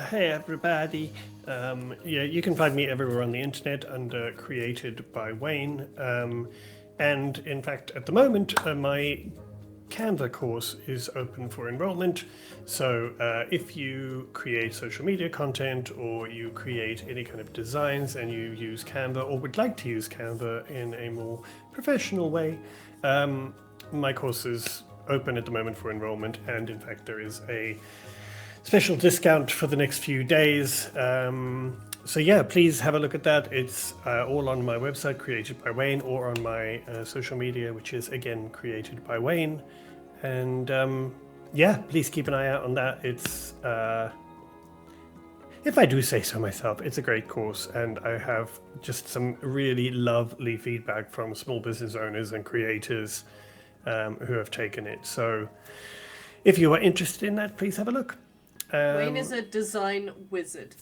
Hey everybody. Yeah, you can find me everywhere on the internet under Created by Wayne. And in fact, at the moment, my Canva course is open for enrollment. So if you create social media content or you create any kind of designs and you use Canva or would like to use Canva in a more professional way, my course is open at the moment for enrollment. And in fact, there is a special discount for the next few days. So yeah, please have a look at that. It's all on my website, Created by Wayne, or on my social media, which is again Created by Wayne. And yeah, please keep an eye out on that. It's, if I do say so myself, it's a great course, and I have just some really lovely feedback from small business owners and creators who have taken it. So if you are interested in that, please have a look. Wayne is a design wizard,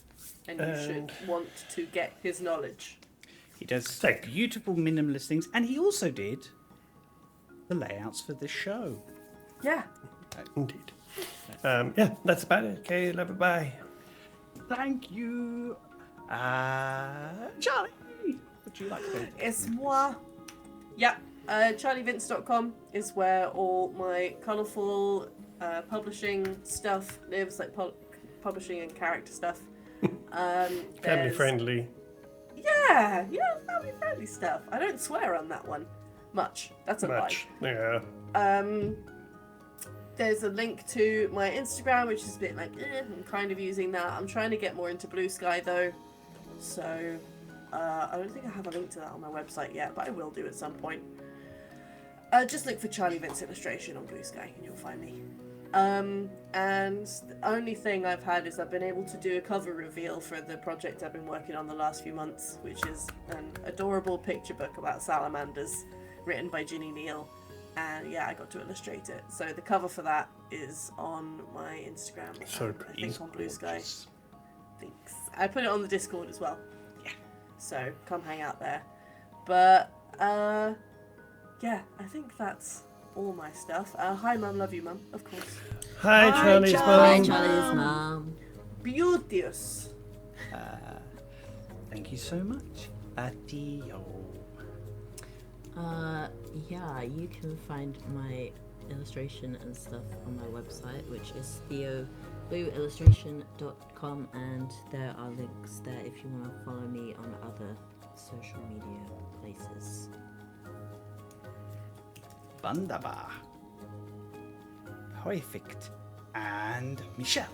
and you should want to get his knowledge. He does beautiful minimalist things, and he also did the layouts for this show. Yeah. Indeed. Yeah, that's about it. Okay, love it. Bye. Thank you. Charlie, would you like to go? It's moi. Yeah, charlievince.com is where all my colourful publishing stuff lives, like publishing and character stuff. Family There's- friendly. Yeah, family friendly stuff. I don't swear on that one much. That's a Much. Yeah. lie. There's a link to my Instagram, which is a bit like, I'm kind of using that. I'm trying to get more into Blue Sky though, so I don't think I have a link to that on my website yet, but I will do at some point. Just look for Charlie Vince Illustration on Blue Sky and you'll find me. And the only thing I've had is I've been able to do a cover reveal for the project I've been working on the last few months, which is an adorable picture book about salamanders written by Ginny Neal. And yeah, I got to illustrate it. So the cover for that is on my Instagram. So and I pretty. think on Blue Sky. Thanks. I put it on the Discord as well. Yeah. So come hang out there. But yeah, I think that's all my stuff. Hi mum, love you mum, of course. Hi, Hi, Charlie's Charlie. Hi, mom. Charlie's mom. Beauteous. Thank you so much. Theo. Yeah, you can find my illustration and stuff on my website, which is theoblueillustration.com, and there are links there if you want to follow me on other social media places. Wunderbar. Perfect. And Michelle.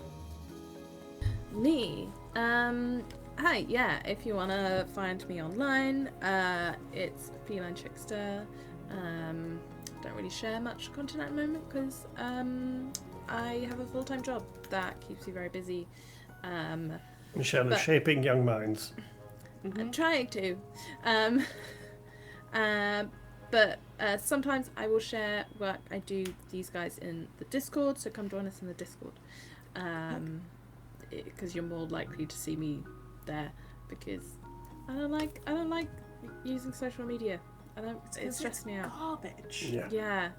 Me. Hi, yeah, if you want to find me online, it's Feline Trickster. Don't really share much content at the moment because I have a full-time job that keeps me very busy. Michelle is But- shaping young minds. I'm trying to. But sometimes I will share work I do with these guys in the Discord, so come join us in the Discord. Because you're more likely to see me there, because I don't like using social media. It stresses me out. Garbage. Yeah. Yeah.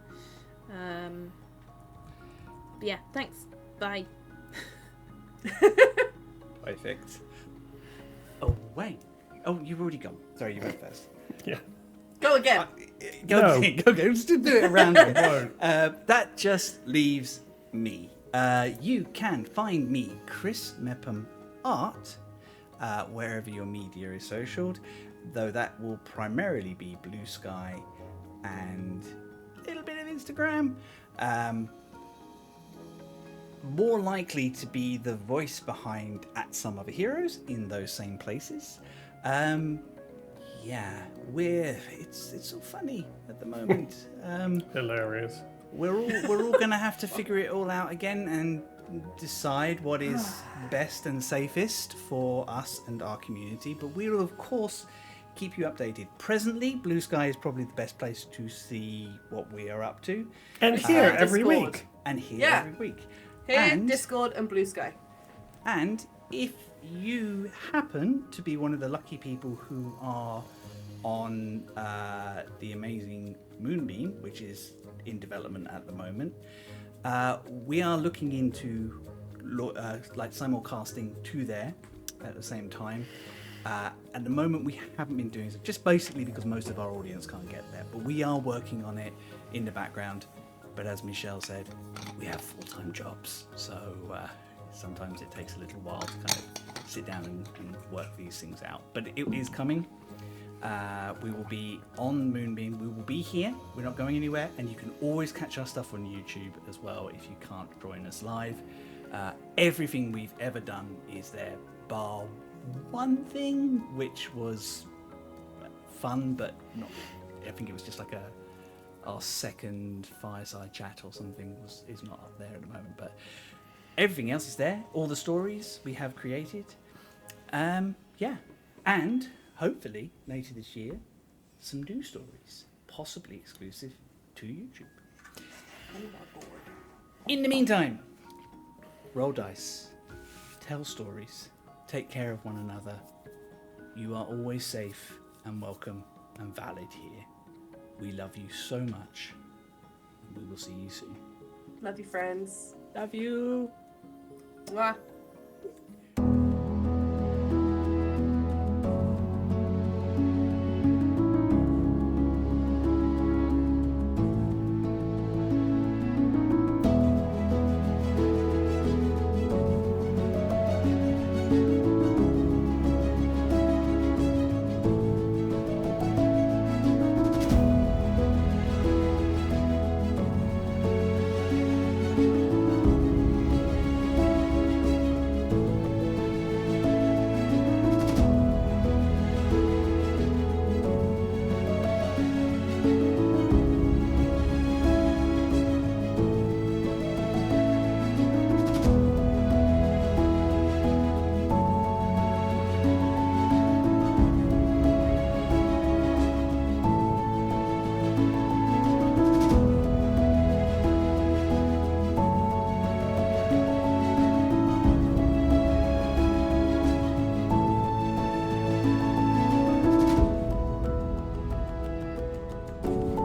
But yeah, thanks. Bye. Perfect. Oh, wait. Oh, you've already gone. Sorry, you went first. Yeah. Go again. Go, No. go. Just do it around. Won't. That just leaves me. You can find me, Chris Mepham Art, wherever your media is socialed, though that will primarily be Blue Sky and a little bit of Instagram. More likely to be the voice behind At Some Other Heroes in those same places. Yeah, it's all funny at the moment. Hilarious. We're all gonna have to figure it all out again and decide what is best and safest for us and our community. But we will of course keep you updated. Presently, Blue Sky is probably the best place to see what we are up to, And here every Discord. week. and here Yeah. every week. Here, And- Discord and Blue Sky. And if you happen to be one of the lucky people who are on the amazing Moonbeam, which is in development at the moment, we are looking into like simulcasting to there at the same time. At the moment, we haven't been doing so, just basically because most of our audience can't get there. But we are working on it in the background. But as Michelle said, we have full-time jobs, so sometimes it takes a little while to kind of sit down and work these things out. But it is coming. We will be on Moonbeam. We will be here. We're not going anywhere. And you can always catch our stuff on YouTube as well if you can't join us live. Everything we've ever done is there, bar one thing, which was fun, but not. I think it was just like our second fireside chat or something is not up there at the moment. But everything else is there. All the stories we have created. Yeah. And hopefully later this year, some new stories, possibly exclusive to YouTube. In the meantime, roll dice, tell stories, take care of one another. You are always safe and welcome and valid here. We love you so much. We will see you soon. Love you, friends. Love you. Mwah.